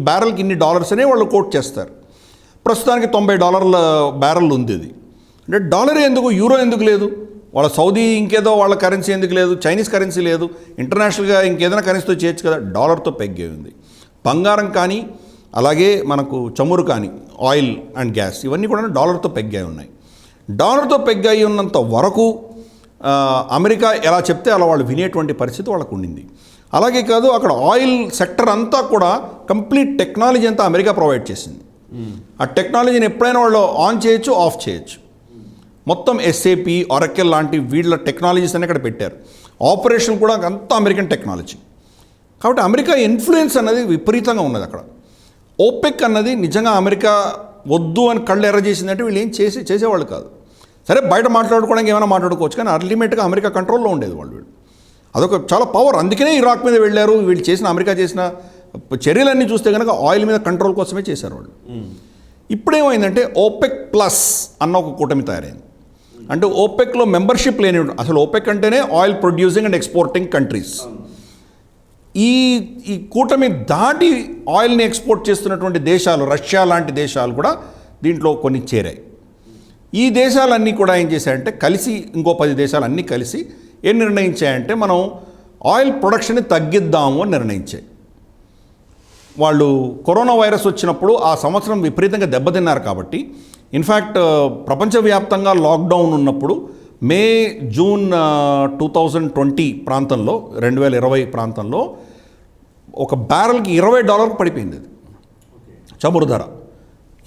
బ్యారెల్కి ఇన్ని డాలర్స్ అనే వాళ్ళు కోట్ చేస్తారు. ప్రస్తుతానికి $90 బ్యారెల్ ఉంది. అది అంటే డాలరే ఎందుకు, యూరో ఎందుకు లేదు? వాళ్ళ సౌదీ ఇంకేదో వాళ్ళ కరెన్సీ ఎందుకు లేదు? చైనీస్ కరెన్సీ లేదు, ఇంటర్నేషనల్గా ఇంకేదైనా కరెన్సీతో చేయొచ్చు కదా. డాలర్తో పెగ్గే ఉంది. బంగారం కానీ అలాగే మనకు చమురు కానీ ఆయిల్ అండ్ గ్యాస్ ఇవన్నీ కూడా డాలర్తో పెగ్గాయి ఉన్నాయి. డాలర్తో పెగ్గాయి ఉన్నంత వరకు అమెరికా ఎలా చెప్తే అలా వాళ్ళు వినేటువంటి పరిస్థితి వాళ్ళకు ఉండింది. అలాగే కాదు, అక్కడ ఆయిల్ సెక్టర్ అంతా కూడా కంప్లీట్ టెక్నాలజీ అంతా అమెరికా ప్రొవైడ్ చేసింది. ఆ టెక్నాలజీని ఎప్పుడైనా వాళ్ళు ఆన్ చేయొచ్చు, ఆఫ్ చేయొచ్చు. మొత్తం SAP, ఒరాకిల్ లాంటి వీళ్ళ టెక్నాలజీస్ అని అక్కడ పెట్టారు. ఆపరేషన్ కూడా అంతా అమెరికన్ టెక్నాలజీ. కాబట్టి అమెరికా ఇన్ఫ్లుయెన్స్ అన్నది విపరీతంగా ఉన్నది అక్కడ. ఓపెక్ అన్నది నిజంగా అమెరికా వద్దు అని కళ్ళు ఎర్ర చేసిందంటే వీళ్ళు ఏం చేసేవాళ్ళు కాదు. సరే, బయట మాట్లాడుకోవడానికి ఏమైనా మాట్లాడుకోవచ్చు, కానీ అల్టిమేట్గా అమెరికా కంట్రోల్లో ఉండేది వీళ్ళు. అదొక చాలా పవర్. అందుకనే ఇరాక్ మీద వెళ్ళారు. వీళ్ళు చేసిన అమెరికా చేసిన చర్యలన్నీ చూస్తే కనుక ఆయిల్ మీద కంట్రోల్ కోసమే చేశారు వాళ్ళు. ఇప్పుడేమైందంటే ఓపెక్ ప్లస్ అన్న ఒక కూటమి తయారైంది. అంటే ఓపెక్లో మెంబర్షిప్ లేని, అసలు ఓపెక్ అంటేనే oil producing and exporting countries. ఈ కూటమి దాటి ఆయిల్ని ఎక్స్పోర్ట్ చేస్తున్నటువంటి దేశాలు, రష్యా లాంటి దేశాలు కూడా దీంట్లో కొన్ని చేరాయి. ఈ దేశాలన్నీ కూడా ఏం చేశాయంటే కలిసి, ఇంకో 10 దేశాలు అన్నీ కలిసి ఏం నిర్ణయించాయంటే మనం ఆయిల్ ప్రొడక్షన్ని తగ్గిద్దాము అని నిర్ణయించాయి. వాళ్ళు కరోనా వైరస్ వచ్చినప్పుడు ఆ సంవత్సరం విపరీతంగా దెబ్బతిన్నారు కాబట్టి, ఇన్ఫ్యాక్ట్ ప్రపంచవ్యాప్తంగా లాక్డౌన్ ఉన్నప్పుడు మే జూన్ 2020 ప్రాంతంలో, 2020 ప్రాంతంలో ఒక బ్యారెల్కి $20 పడిపోయింది అది చమురు ధర.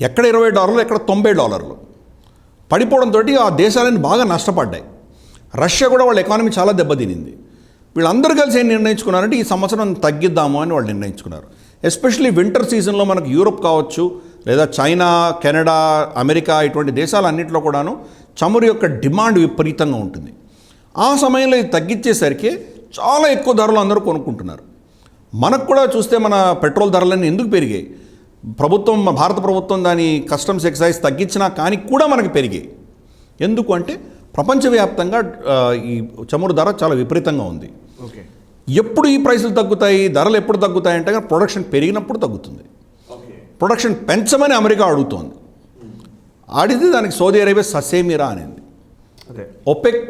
ఎక్కడ $20, ఎక్కడ $90 పడిపోవడంతో ఆ దేశాలన్నీ బాగా నష్టపడ్డాయి. రష్యా కూడా వాళ్ళ ఎకానమీ చాలా దెబ్బతినింది. వీళ్ళందరూ కలిసి ఏం నిర్ణయించుకున్నారంటే ఈ సంవత్సరం తగ్గిద్దాము అని వాళ్ళు నిర్ణయించుకున్నారు. ఎస్పెషల్లీ వింటర్ సీజన్లో మనకు యూరోప్ కావచ్చు, లేదా చైనా, కెనడా, అమెరికా ఇటువంటి దేశాలన్నింటిలో కూడాను చమురు యొక్క డిమాండ్ విపరీతంగా ఉంటుంది. ఆ సమయంలో ఇది తగ్గించేసరికి చాలా ఎక్కువ ధరలు అందరూ కొనుక్కుంటున్నారు. మనకు కూడా చూస్తే మన పెట్రోల్ ధరలన్నీ ఎందుకు పెరిగాయి? భారత ప్రభుత్వం దాని కస్టమ్స్ ఎక్సైజ్ తగ్గించినా కానీ కూడా మనకి పెరిగాయి. ఎందుకు అంటే ప్రపంచవ్యాప్తంగా ఈ చమురు ధర చాలా విపరీతంగా ఉంది. ఓకే, ఎప్పుడు ఈ ప్రైసులు తగ్గుతాయి, ధరలు ఎప్పుడు తగ్గుతాయి అంటే ప్రొడక్షన్ పెరిగినప్పుడు తగ్గుతుంది. ప్రొడక్షన్ పెంచమని అమెరికా అడుగుతోంది. ఆడితే దానికి సౌదీ అరేబియా ససేమిరా అనేది. ఒపెక్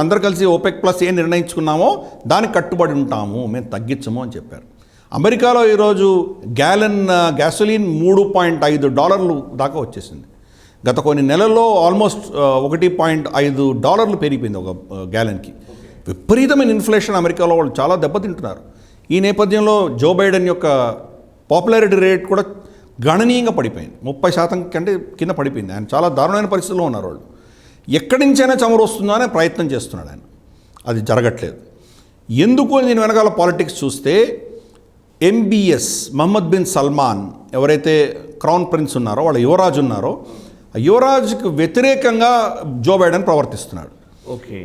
అందరు కలిసి ఓపెక్ ప్లస్ ఏ నిర్ణయించుకున్నామో దానికి కట్టుబడి ఉంటాము, మేము తగ్గించము అని చెప్పారు. అమెరికాలో ఈరోజు గ్యాసోలిన్ $3.5 దాకా వచ్చేసింది. గత కొన్ని నెలల్లో ఆల్మోస్ట్ $1.5 పెరిగిపోయింది ఒక గ్యాలన్కి. విపరీతమైన ఇన్ఫ్లేషన్ అమెరికాలో వాళ్ళు చాలా దెబ్బతింటున్నారు. ఈ నేపథ్యంలో జో బైడెన్ యొక్క పాపులారిటీ రేట్ కూడా గణనీయంగా పడిపోయింది. 30% కంటే కింద పడిపోయింది. ఆయన చాలా దారుణమైన పరిస్థితుల్లో ఉన్నారు. వాళ్ళు ఎక్కడి నుంచైనా చమురు వస్తుందో అనే ప్రయత్నం చేస్తున్నాడు ఆయన. అది జరగట్లేదు. ఎందుకు అని దీని వెనకాల పాలిటిక్స్ చూస్తే MBS మహమ్మద్ బిన్ సల్మాన్ ఎవరైతే క్రౌన్ ప్రిన్స్ ఉన్నారో, వాళ్ళ యువరాజు ఉన్నారో, ఆ యువరాజుకు వ్యతిరేకంగా జో బైడెన్ ప్రవర్తిస్తున్నాడు. ఓకే,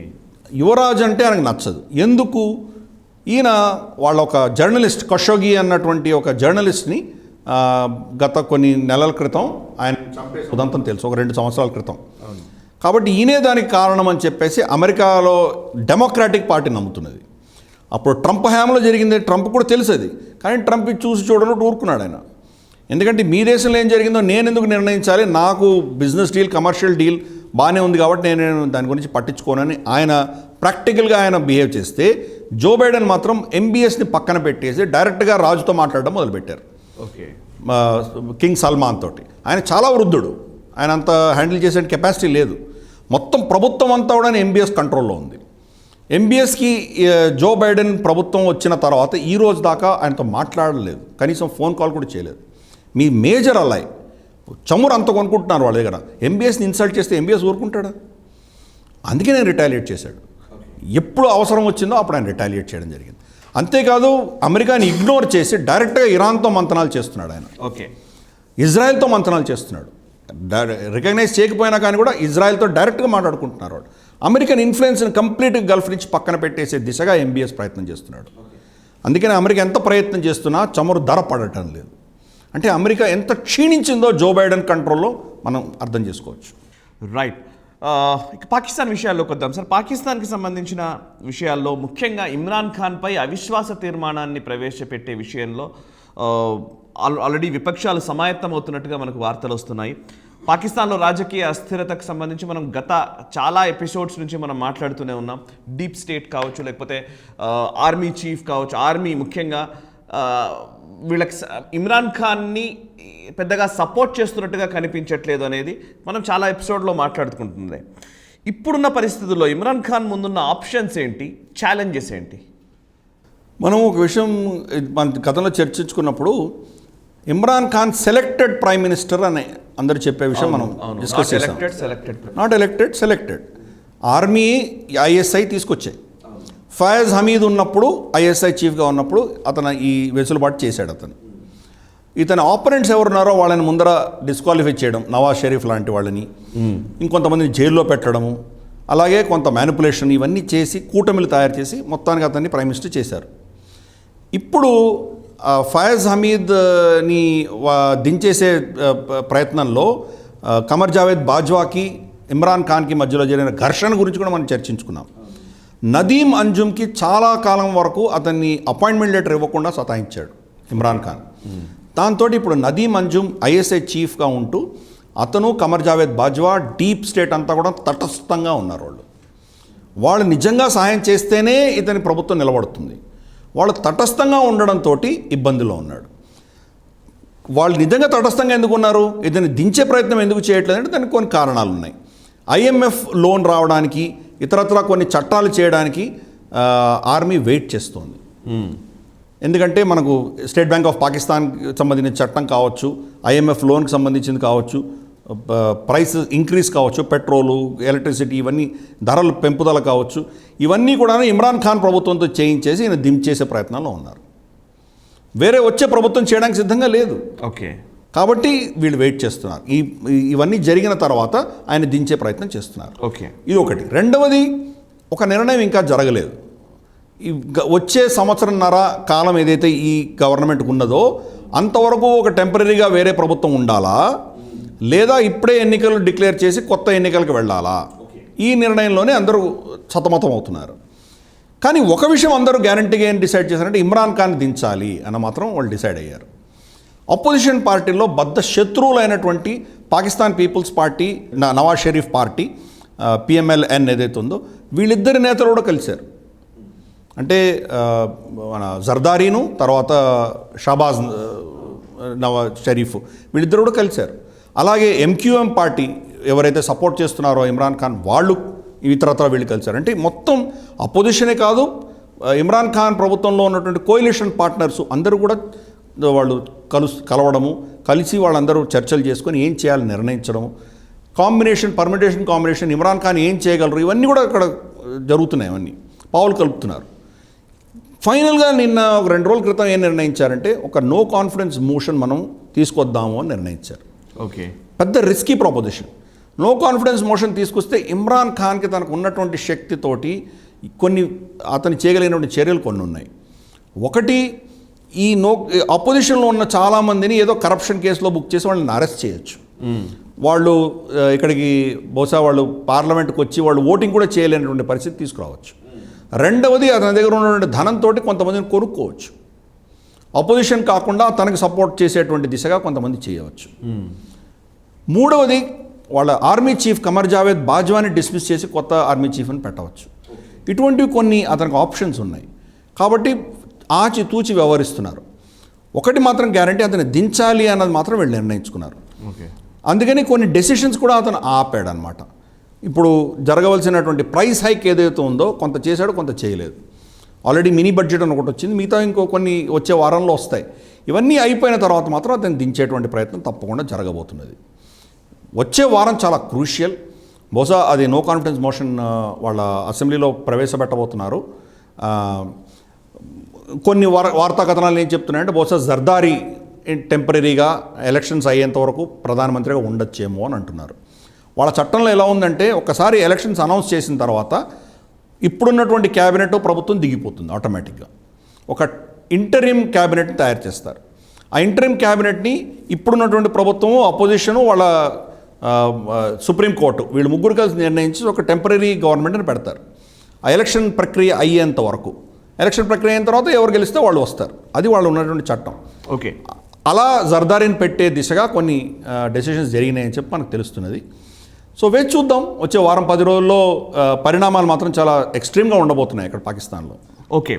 యువరాజు అంటే ఆయనకు నచ్చదు. ఎందుకు? ఈయన వాళ్ళ ఒక జర్నలిస్ట్ ఖషోగి అన్నటువంటి ఒక జర్నలిస్ట్ని గత కొన్ని నెలల క్రితం ఆయన చంపేసిన ఉదంతం తెలుసు, ఒక 2 సంవత్సరాల క్రితం. కాబట్టి ఈయనే దానికి కారణం అని చెప్పేసి అమెరికాలో డెమోక్రాటిక్ పార్టీ నమ్ముతున్నది. అప్పుడు ట్రంప్ హయాంలో జరిగింది, ట్రంప్ కూడా తెలుసు అది, కానీ ట్రంప్ చూసి చూడనట్టు ఊరుకున్నాడు ఆయన. ఎందుకంటే మీ దేశంలో ఏం జరిగిందో నేను ఎందుకు నిర్ణయించాలి, నాకు బిజినెస్ డీల్, కమర్షియల్ డీల్ బాగానే ఉంది కాబట్టి నేను దాని గురించి పట్టించుకోనని ఆయన ప్రాక్టికల్గా ఆయన బిహేవ్ చేస్తే, జో బైడెన్ మాత్రం ఎంబీఎస్ని పక్కన పెట్టేసి డైరెక్ట్గా రాజుతో మాట్లాడడం మొదలుపెట్టారు. ఓకే, కింగ్ సల్మాన్ తోటి. ఆయన చాలా వృద్ధుడు, ఆయన అంత హ్యాండిల్ చేసే కెపాసిటీ లేదు. మొత్తం ప్రభుత్వం అంతా కూడా ఎంబీఎస్ కంట్రోల్లో ఉంది. ఎంబీఎస్కి జో బైడెన్ ప్రభుత్వం వచ్చిన తర్వాత ఈ రోజు దాకా ఆయనతో మాట్లాడలేదు, కనీసం ఫోన్ కాల్ కూడా చేయలేదు. మీ మేజర్ అలై చమురు అంత కొనుక్కుంటున్నారు వాళ్ళ దగ్గర, ఎంబీఎస్ని ఇన్సల్ట్ చేస్తే ఎంబీఎస్ ఊరుకుంటాడా? అందుకే నేను రిటాలియేట్ చేశాడు. ఎప్పుడు అవసరం వచ్చిందో అప్పుడు ఆయన రిటాలియేట్ చేయడం జరిగింది. అంతేకాదు అమెరికాని ఇగ్నోర్ చేసి డైరెక్ట్గా ఇరాన్తో మంతనాలు చేస్తున్నాడు ఆయన. ఓకే, ఇజ్రాయెల్తో మంతనాలు చేస్తున్నాడు. రికగ్నైజ్ చేయకపోయినా కానీ కూడా ఇజ్రాయెల్తో డైరెక్ట్గా మాట్లాడుకుంటున్నారు వాడు. అమెరికన్ ఇన్ఫ్లుయెన్స్ని కంప్లీట్గా గల్ఫ్ నుంచి పక్కన పెట్టేసే దిశగా ఎంబీఎస్ ప్రయత్నం చేస్తున్నాడు. అందుకని అమెరికా ఎంత ప్రయత్నం చేస్తున్నా చమురు ధర పడటం లేదు. అంటే అమెరికా ఎంత క్షీణించిందో జో బైడెన్ కంట్రోల్లో మనం అర్థం చేసుకోవచ్చు. రైట్. ఇక పాకిస్తాన్ విషయాల్లోకి వద్దాం సార్. పాకిస్తాన్కి సంబంధించిన విషయాల్లో ముఖ్యంగా ఇమ్రాన్ ఖాన్పై అవిశ్వాస తీర్మానాన్ని ప్రవేశపెట్టే విషయంలో ఆల్రెడీ విపక్షాలు సమాయత్తమవుతున్నట్టుగా మనకు వార్తలు వస్తున్నాయి. పాకిస్తాన్లో రాజకీయ అస్థిరతకు సంబంధించి మనం గత చాలా ఎపిసోడ్స్ నుంచి మనం మాట్లాడుతూనే ఉన్నాం. డీప్ స్టేట్ కావచ్చు, లేకపోతే ఆర్మీ చీఫ్ కావచ్చు, ఆర్మీ ముఖ్యంగా వీళ్ళకి ఇమ్రాన్ ఖాన్ని పెద్దగా సపోర్ట్ చేస్తున్నట్టుగా కనిపించట్లేదు అనేది మనం చాలా ఎపిసోడ్లో మాట్లాడుకుంటుంది. ఇప్పుడున్న పరిస్థితుల్లో ఇమ్రాన్ ఖాన్ ముందున్న ఆప్షన్స్ ఏంటి, ఛాలెంజెస్ ఏంటి? మనం ఒక విషయం మన గతంలో చర్చించుకున్నప్పుడు Imran Khan selected prime minister అని అందరూ చెప్పే విషయం మనం డిస్కస్ చేసాం. Not elected, selected. Army ISI తీసుకొచ్చాయి. ఫయాజ్ హమీద్ ఉన్నప్పుడు ఐఎస్ఐ చీఫ్గా ఉన్నప్పుడు అతను ఈ వెసులుబాటు చేశాడు. ఇతని ఆపరెంట్స్ ఎవరున్నారో వాళ్ళని ముందర డిస్క్వాలిఫై చేయడం, నవాజ్ షరీఫ్ లాంటి వాళ్ళని, ఇంకొంతమందిని జైల్లో పెట్టడము, అలాగే కొంత మ్యానిపులేషన్, ఇవన్నీ చేసి కూటమిలు తయారు చేసి మొత్తానికి అతన్ని ప్రైమ్ మినిస్టర్ చేశారు. ఇప్పుడు ఫయాజ్ హమీద్ని దించేసే ప్రయత్నంలో కమర్ జావేద్ బాజ్వాకి ఇమ్రాన్ ఖాన్కి మధ్యలో జరిగిన ఘర్షణ గురించి కూడా మనం చర్చించుకున్నాం. నదీం అంజుమ్కి చాలా కాలం వరకు అతన్ని అపాయింట్మెంట్ లెటర్ ఇవ్వకుండా సతాయించాడు ఇమ్రాన్ ఖాన్. దాంతో ఇప్పుడు నదీం అంజుమ్ ఐఎస్ఐ చీఫ్గా ఉంటూ అతను కమర్ జావేద్ బాజ్వా డీప్ స్టేట్ అంతా కూడా తటస్థంగా ఉన్నారు. వాళ్ళు నిజంగా సహాయం చేస్తేనే ఇతని ప్రభుత్వం నిలబడుతుంది. వాళ్ళు తటస్థంగా ఉండడంతో ఇబ్బందిలో ఉన్నాడు. వాళ్ళు నిజంగా తటస్థంగా ఎందుకు ఉన్నారు, ఇతన్ని దించే ప్రయత్నం ఎందుకు చేయట్లేదంటే దానికి కొన్ని కారణాలు ఉన్నాయి. ఐఎంఎఫ్ లోన్ రావడానికి, ఇతరత్ర కొన్ని చట్టాలు చేయడానికి ఆర్మీ వెయిట్ చేస్తోంది. ఎందుకంటే మనకు స్టేట్ బ్యాంక్ ఆఫ్ పాకిస్తాన్కి సంబంధించిన చట్టం కావచ్చు, ఐఎంఎఫ్ లోన్కి సంబంధించింది కావచ్చు, ప్రైస్ ఇంక్రీజ్ కావచ్చు, పెట్రోలు, ఎలక్ట్రిసిటీ, ఇవన్నీ ధరలు పెంపుదల కావచ్చు, ఇవన్నీ కూడా ఇమ్రాన్ ఖాన్ ప్రభుత్వంతో చేయించేసి ఈయన దించేసే ప్రయత్నంలో ఉన్నారు. వేరే వచ్చే ప్రభుత్వం చేయడానికి సిద్ధంగా లేదు. ఓకే, కాబట్టి వీళ్ళు వెయిట్ చేస్తున్నారు. ఇవన్నీ జరిగిన తర్వాత ఆయన దించే ప్రయత్నం చేస్తున్నారు. ఓకే, ఇది ఒకటి. రెండవది, ఒక నిర్ణయం ఇంకా జరగలేదు. ఈ వచ్చే సంవత్సరంన్నర కాలం ఏదైతే ఈ గవర్నమెంట్కి ఉన్నదో అంతవరకు ఒక టెంపరీగా వేరే ప్రభుత్వం ఉండాలా, లేదా ఇప్పుడే ఎన్నికలు డిక్లేర్ చేసి కొత్త ఎన్నికలకు వెళ్ళాలా, ఈ నిర్ణయంలోనే అందరూ సతమతం అవుతున్నారు. కానీ ఒక విషయం అందరూ గ్యారంటీగా ఏం డిసైడ్ చేశారంటే ఇమ్రాన్ ఖాన్ దించాలి అని మాత్రం వాళ్ళు డిసైడ్ అయ్యారు. అపోజిషన్ పార్టీలో బద్ద శత్రువులైనటువంటి Pakistan peoples party, Nawaz Sharif party, PMLN ఏదైతే ఉందో, వీళ్ళిద్దరి నేతలు కూడా కలిశారు. అంటే మన జర్దారీను, తర్వాత షాబాజ్ నవాజ్ షరీఫ్, వీళ్ళిద్దరు కూడా కలిశారు. అలాగే ఎంక్యూఎం పార్టీ ఎవరైతే సపోర్ట్ చేస్తున్నారో ఇమ్రాన్ ఖాన్, వాళ్ళు ఇతరత్ర వీళ్ళు కలిశారు. అంటే మొత్తం అపోజిషనే కాదు, ఇమ్రాన్ ఖాన్ ప్రభుత్వంలో ఉన్నటువంటి కోయిలిషన్ పార్ట్నర్స్ అందరూ కూడా వాళ్ళు కలవడము, కలిసి వాళ్ళందరూ చర్చలు చేసుకొని ఏం చేయాలని నిర్ణయించడము, పర్మిటేషన్ కాంబినేషన్, ఇమ్రాన్ ఖాన్ ఏం చేయగలరు, ఇవన్నీ కూడా అక్కడ జరుగుతున్నాయి. అవన్నీ పావులు కలుపుతున్నారు. ఫైనల్గా నిన్న ఒక 2 రోజుల క్రితం ఏం నిర్ణయించారంటే ఒక నో కాన్ఫిడెన్స్ మోషన్ మనం తీసుకొద్దాము అని నిర్ణయించారు. ఓకే, పెద్ద risky proposition. No confidence motion తీసుకొస్తే ఇమ్రాన్ ఖాన్కి తనకు ఉన్నటువంటి శక్తితోటి కొన్ని అతను చేయగలిగినటువంటి చర్యలు కొన్ని ఉన్నాయి. ఒకటి, ఈ అపోజిషన్లో ఉన్న చాలామందిని ఏదో కరప్షన్ కేసులో బుక్ చేసి వాళ్ళని అరెస్ట్ చేయొచ్చు. వాళ్ళు ఇక్కడికి బహుశా వాళ్ళు పార్లమెంట్కి వచ్చి వాళ్ళు ఓటింగ్ కూడా చేయలేనటువంటి పరిస్థితి తీసుకురావచ్చు. రెండవది, అతని దగ్గర ఉన్నటువంటి ధనంతో కొంతమందిని కొనుక్కోవచ్చు. అపోజిషన్ కాకుండా తనకి సపోర్ట్ చేసేటువంటి దిశగా కొంతమంది చేయవచ్చు. మూడవది, వాళ్ళ ఆర్మీ చీఫ్ కమర్ జావేద్ బాజ్వాని డిస్మిస్ చేసి కొత్త ఆర్మీ చీఫ్ని పెట్టవచ్చు. ఇటువంటివి కొన్ని అతనికి ఆప్షన్స్ ఉన్నాయి. కాబట్టి ఆచితూచి వ్యవహరిస్తున్నారు. ఒకటి మాత్రం గ్యారంటీ, అతను దించాలి అన్నది మాత్రం వీళ్ళు నిర్ణయించుకున్నారు. అందుకని కొన్ని డెసిషన్స్ కూడా అతను ఆపాడు అనమాట. ఇప్పుడు జరగవలసినటువంటి ప్రైస్ హైక్ ఏదైతే ఉందో కొంత చేశాడు, కొంత చేయలేదు. ఆల్రెడీ మినీ బడ్జెట్ అని ఒకటి వచ్చింది, మిగతా ఇంకో కొన్ని వచ్చే వారంలో వస్తాయి. ఇవన్నీ అయిపోయిన తర్వాత మాత్రం అతను దించేటువంటి ప్రయత్నం తప్పకుండా జరగబోతున్నది. వచ్చే వారం చాలా క్రూషియల్. బహుశా అది నో కాన్ఫిడెన్స్ మోషన్ వాళ్ళ అసెంబ్లీలో ప్రవేశపెట్టబోతున్నారు. కొన్ని వార్తా కథనాలు ఏం చెప్తున్నాయంటే బహుశా జర్దారీ టెంపరీగా ఎలక్షన్స్ అయ్యేంత వరకు ప్రధానమంత్రిగా ఉండొచ్చేమో అని అంటున్నారు. వాళ్ళ చట్టంలో ఎలా ఉందంటే ఒక్కసారి ఎలక్షన్స్ అనౌన్స్ చేసిన తర్వాత ఇప్పుడున్నటువంటి క్యాబినెట్ ప్రభుత్వం దిగిపోతుంది ఆటోమేటిక్గా. ఒక ఇంటరిమ్ క్యాబినెట్ని తయారు చేస్తారు. ఆ ఇంటరిమ్ క్యాబినెట్ని ఇప్పుడున్నటువంటి ప్రభుత్వము, అపోజిషను, వాళ్ళ సుప్రీంకోర్టు వీళ్ళు ముగ్గురు కలిసి నిర్ణయించి ఒక టెంపరీ గవర్నమెంట్ని పెడతారు. ఆ ఎలక్షన్ ప్రక్రియ అయ్యేంత వరకు. ఎలక్షన్ ప్రక్రియ అయిన తర్వాత ఎవరు గెలిస్తే వాళ్ళు వస్తారు. అది వాళ్ళు ఉన్నటువంటి చట్టం. ఓకే, అలా జర్దారీని పెట్టే దిశగా కొన్ని డెసిషన్స్ జరిగినాయని చెప్పి మనకు తెలుస్తున్నది. సో వేచి చూద్దాం. వచ్చే వారం 10 రోజుల్లో పరిణామాలు మాత్రం చాలా ఎక్స్ట్రీమ్గా ఉండబోతున్నాయి ఇక్కడ పాకిస్తాన్లో. Okay,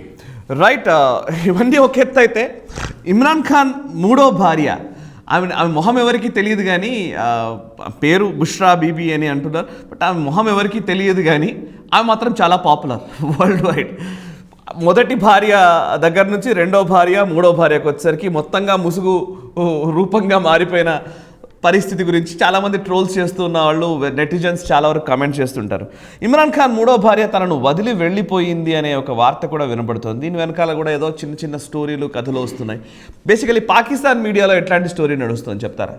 right. ఇవన్నీ ఒక ఎత్తు అయితే, ఇమ్రాన్ ఖాన్ మూడో భార్య, ఆమె మొహం ఎవరికి తెలియదు కానీ పేరు బుష్రా బీబీ అని అంటున్నారు. బట్ ఆమె మొహం ఎవరికి తెలియదు కానీ ఆమె మాత్రం చాలా పాపులర్ వరల్డ్ వైడ్. మొదటి భార్య దగ్గర నుంచి రెండో భార్య, మూడో భార్యకు వచ్చేసరికి మొత్తంగా ముసుగు రూపంగా మారిపోయిన పరిస్థితి గురించి చాలామంది ట్రోల్స్ చేస్తున్న వాళ్ళు, నెటిజన్స్ చాలా వరకు కమెంట్ చేస్తుంటారు. ఇమ్రాన్ ఖాన్ మూడో భార్య తనను వదిలి వెళ్ళిపోయింది అనే ఒక వార్త కూడా వినబడుతుంది. దీని వెనకాల కూడా ఏదో చిన్న చిన్న స్టోరీలు, కథలు వస్తున్నాయి. బేసికలీ పాకిస్తాన్ మీడియాలో ఎట్లాంటి స్టోరీ నడుస్తుందని చెప్తారా?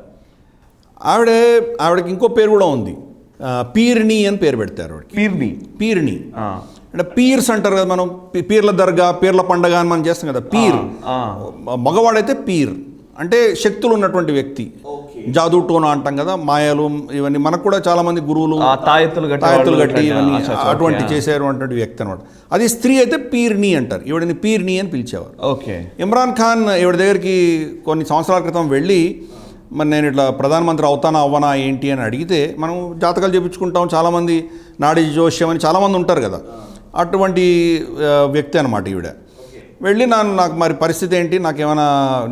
ఆవిడకి ఇంకో పేరు కూడా ఉంది, పీర్ని అని పేరు పెడతారు. పీర్ని అంటే పీర్స్ అంటారు కదా, మనం పీర్ల దర్గా, పీర్ల పండగ అని మనం చేస్తాం కదా. పీర్ మగవాడైతే పీర్ అంటే శక్తులు ఉన్నటువంటి వ్యక్తి. జాదూ టోనా అంటాం కదా, మాయలు ఇవన్నీ. మనకు కూడా చాలా మంది గురువులు తాయెత్తులు గట్టి ఇవన్నీ అటువంటి చేశారు అటువంటి వ్యక్తి అనమాట. అది స్త్రీ అయితే పీర్ని అంటారు. ఈవిడని పీర్ని అని పిలిచేవారు. ఓకే. ఇమ్రాన్ ఖాన్ ఈవిడ దగ్గరికి కొన్ని సంవత్సరాల క్రితం వెళ్ళి, మరి నేను ఇట్లా ప్రధానమంత్రి అవుతానా అవ్వనా ఏంటి అని అడిగితే, మనం జాతకాలు చెప్పించుకుంటాం, చాలామంది నాడి జోష్యం అని చాలామంది ఉంటారు కదా, అటువంటి వ్యక్తి అనమాట ఈవిడ. వెళ్ళి నాకు మరి పరిస్థితి ఏంటి, నాకేమైనా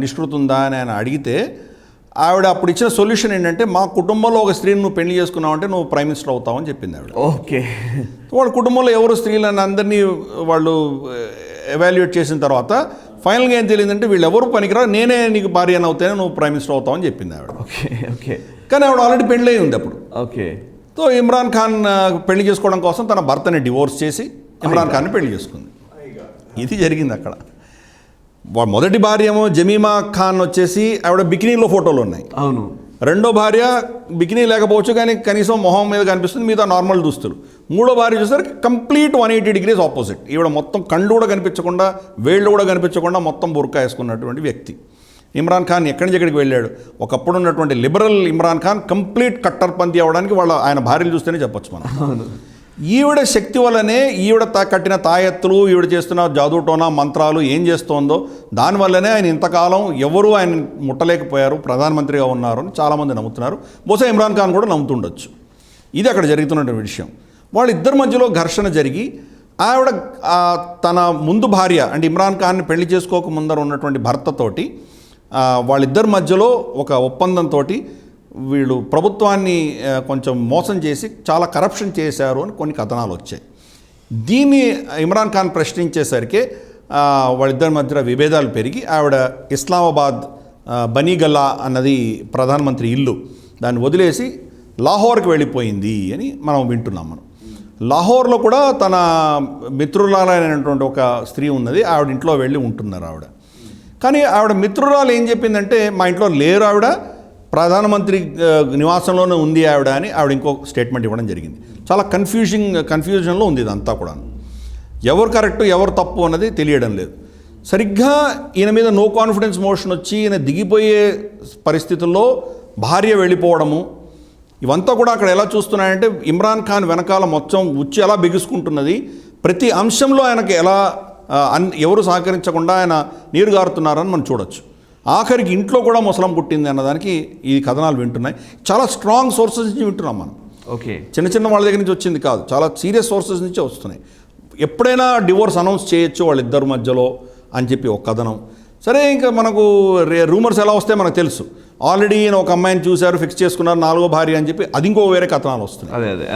నిష్కృతి ఉందా అని ఆయన అడిగితే, ఆవిడ అప్పుడు ఇచ్చిన సొల్యూషన్ ఏంటంటే, మా కుటుంబంలో ఒక స్త్రీని నువ్వు పెళ్లి చేసుకున్నావు అంటే నువ్వు ప్రైమ్ మినిస్టర్ అవుతావు అని చెప్పింది ఆవిడ. ఓకే. వాళ్ళ కుటుంబంలో ఎవరు స్త్రీలను అందరినీ వాళ్ళు ఎవాల్యుయేట్ చేసిన తర్వాత ఫైనల్గా ఏం తెలియదంటే, వీళ్ళు ఎవరు పనికిరా, నేనే నీకు భార్య అని అవుతానే నువ్వు ప్రైమ్ మినిస్టర్ అవుతావు అని చెప్పింది ఆవిడ. ఓకే. కానీ ఆవిడ ఆల్రెడీ పెళ్ళి అయి ఉంది అప్పుడు. ఓకే. సో ఇమ్రాన్ ఖాన్ పెళ్లి చేసుకోవడం కోసం తన భర్తని డివోర్స్ చేసి ఇమ్రాన్ ఖాన్ని పెళ్లి చేసుకుంది. ఇది జరిగింది అక్కడ. మొదటి భార్య ఏమో జమీమా ఖాన్ వచ్చేసి ఆవిడ బికినీలో ఫోటోలు ఉన్నాయి. అవును. రెండో భార్య బికినీ లేకపోవచ్చు కానీ కనీసం మొహం మీద కనిపిస్తుంది, మిగతా నార్మల్ దుస్తులు. మూడో భార్య చూసరికి కంప్లీట్ 180 degrees ఆపోజిట్. ఈవిడ మొత్తం కళ్ళు కూడా కనిపించకుండా, వేళ్ళు కూడా కనిపించకుండా మొత్తం బుర్కా వేసుకున్నటువంటి వ్యక్తి. ఇమ్రాన్ ఖాన్ ఎక్కడి నుంచి ఎక్కడికి వెళ్ళాడు. ఒకప్పుడు ఉన్నటువంటి లిబరల్ ఇమ్రాన్ ఖాన్ కంప్లీట్ కట్టర్పంతి అవ్వడానికి ఆయన భార్యలు చూస్తేనే చెప్పొచ్చు మనం. ఈవిడ శక్తి వల్లనే, ఈవిడ కట్టిన తాయెత్తులు, ఈవిడ చేస్తున్న జాదూటోనా మంత్రాలు ఏం చేస్తోందో దానివల్లనే ఆయన ఇంతకాలం ఎవరు ఆయన ముట్టలేకపోయారు, ప్రధానమంత్రిగా ఉన్నారు అని చాలామంది నమ్ముతున్నారు. బహుశా ఇమ్రాన్ ఖాన్ కూడా నమ్ముతుండొచ్చు. ఇది అక్కడ జరుగుతున్నటువంటి విషయం. వాళ్ళిద్దరి మధ్యలో ఘర్షణ జరిగి ఆవిడ తన ముందు భార్య అంటే ఇమ్రాన్ ఖాన్ని పెళ్లి చేసుకోక ముందర ఉన్నటువంటి భర్తతోటి వాళ్ళిద్దరి మధ్యలో ఒక ఒప్పందంతో వీళ్ళు ప్రభుత్వాన్ని కొంచెం మోసం చేసి చాలా కరప్షన్ చేశారు అని కొన్ని కథనాలు వచ్చాయి. దీన్ని ఇమ్రాన్ ఖాన్ ప్రశ్నించేసరికి వాళ్ళిద్దరి మధ్య విభేదాలు పెరిగి ఆవిడ ఇస్లామాబాద్ బనీగల్లా అన్నది ప్రధానమంత్రి ఇల్లు, దాన్ని వదిలేసి లాహోర్కి వెళ్ళిపోయింది అని మనం వింటున్నాం. లాహోర్లో కూడా తన మిత్రురాలైనటువంటి ఒక స్త్రీ ఉన్నది, ఆవిడ ఇంట్లో వెళ్ళి ఉంటున్నారు ఆవిడ. కానీ ఆవిడ మిత్రురాలు ఏం చెప్పిందంటే, మా ఇంట్లో లేరు ఆవిడ, ప్రధానమంత్రి నివాసంలోనే ఉంది ఆవిడ అని ఆవిడ ఇంకో స్టేట్మెంట్ ఇవ్వడం జరిగింది. చాలా కన్ఫ్యూజన్లో ఉంది ఇదంతా కూడా. ఎవరు కరెక్ట్ ఎవరు తప్పు అన్నది తెలియడం లేదు. సరిగ్గా ఈయన మీద నో కాన్ఫిడెన్స్ మోషన్ వచ్చి ఈయన దిగిపోయే పరిస్థితుల్లో భార్య వెళ్ళిపోవడము, ఇవంతా కూడా అక్కడ ఎలా చూస్తున్నాయంటే ఇమ్రాన్ ఖాన్ వెనకాల మొత్తం ఉచ్చి ఎలా బిగుసుకుంటున్నది, ప్రతి అంశంలో ఆయనకి ఎలా ఎవరు సహకరించకుండా ఆయన నీరు గారుతున్నారని మనం చూడొచ్చు. ఆఖరికి ఇంట్లో కూడా ముసలం పుట్టింది అన్నదానికి ఈ కథనాలు వింటున్నాయి. చాలా స్ట్రాంగ్ సోర్సెస్ నుంచి వింటున్నాం మనం. ఓకే, చిన్న చిన్న వాళ్ళ దగ్గర నుంచి వచ్చింది కాదు, చాలా సీరియస్ సోర్సెస్ నుంచే వస్తున్నాయి. ఎప్పుడైనా డివోర్స్ అనౌన్స్ చేయొచ్చు వాళ్ళిద్దరి మధ్యలో అని చెప్పి ఒక కథనం. సరే, ఇంకా మనకు రూమర్స్ ఎలా వస్తే మనకు తెలుసు. ఆల్రెడీ ఈయన ఒక అమ్మాయిని చూశారు, ఫిక్స్ చేసుకున్నారు, 4వ భార్య అని చెప్పి అది ఇంకో వేరే కథనాలు వస్తున్నాయి. అదే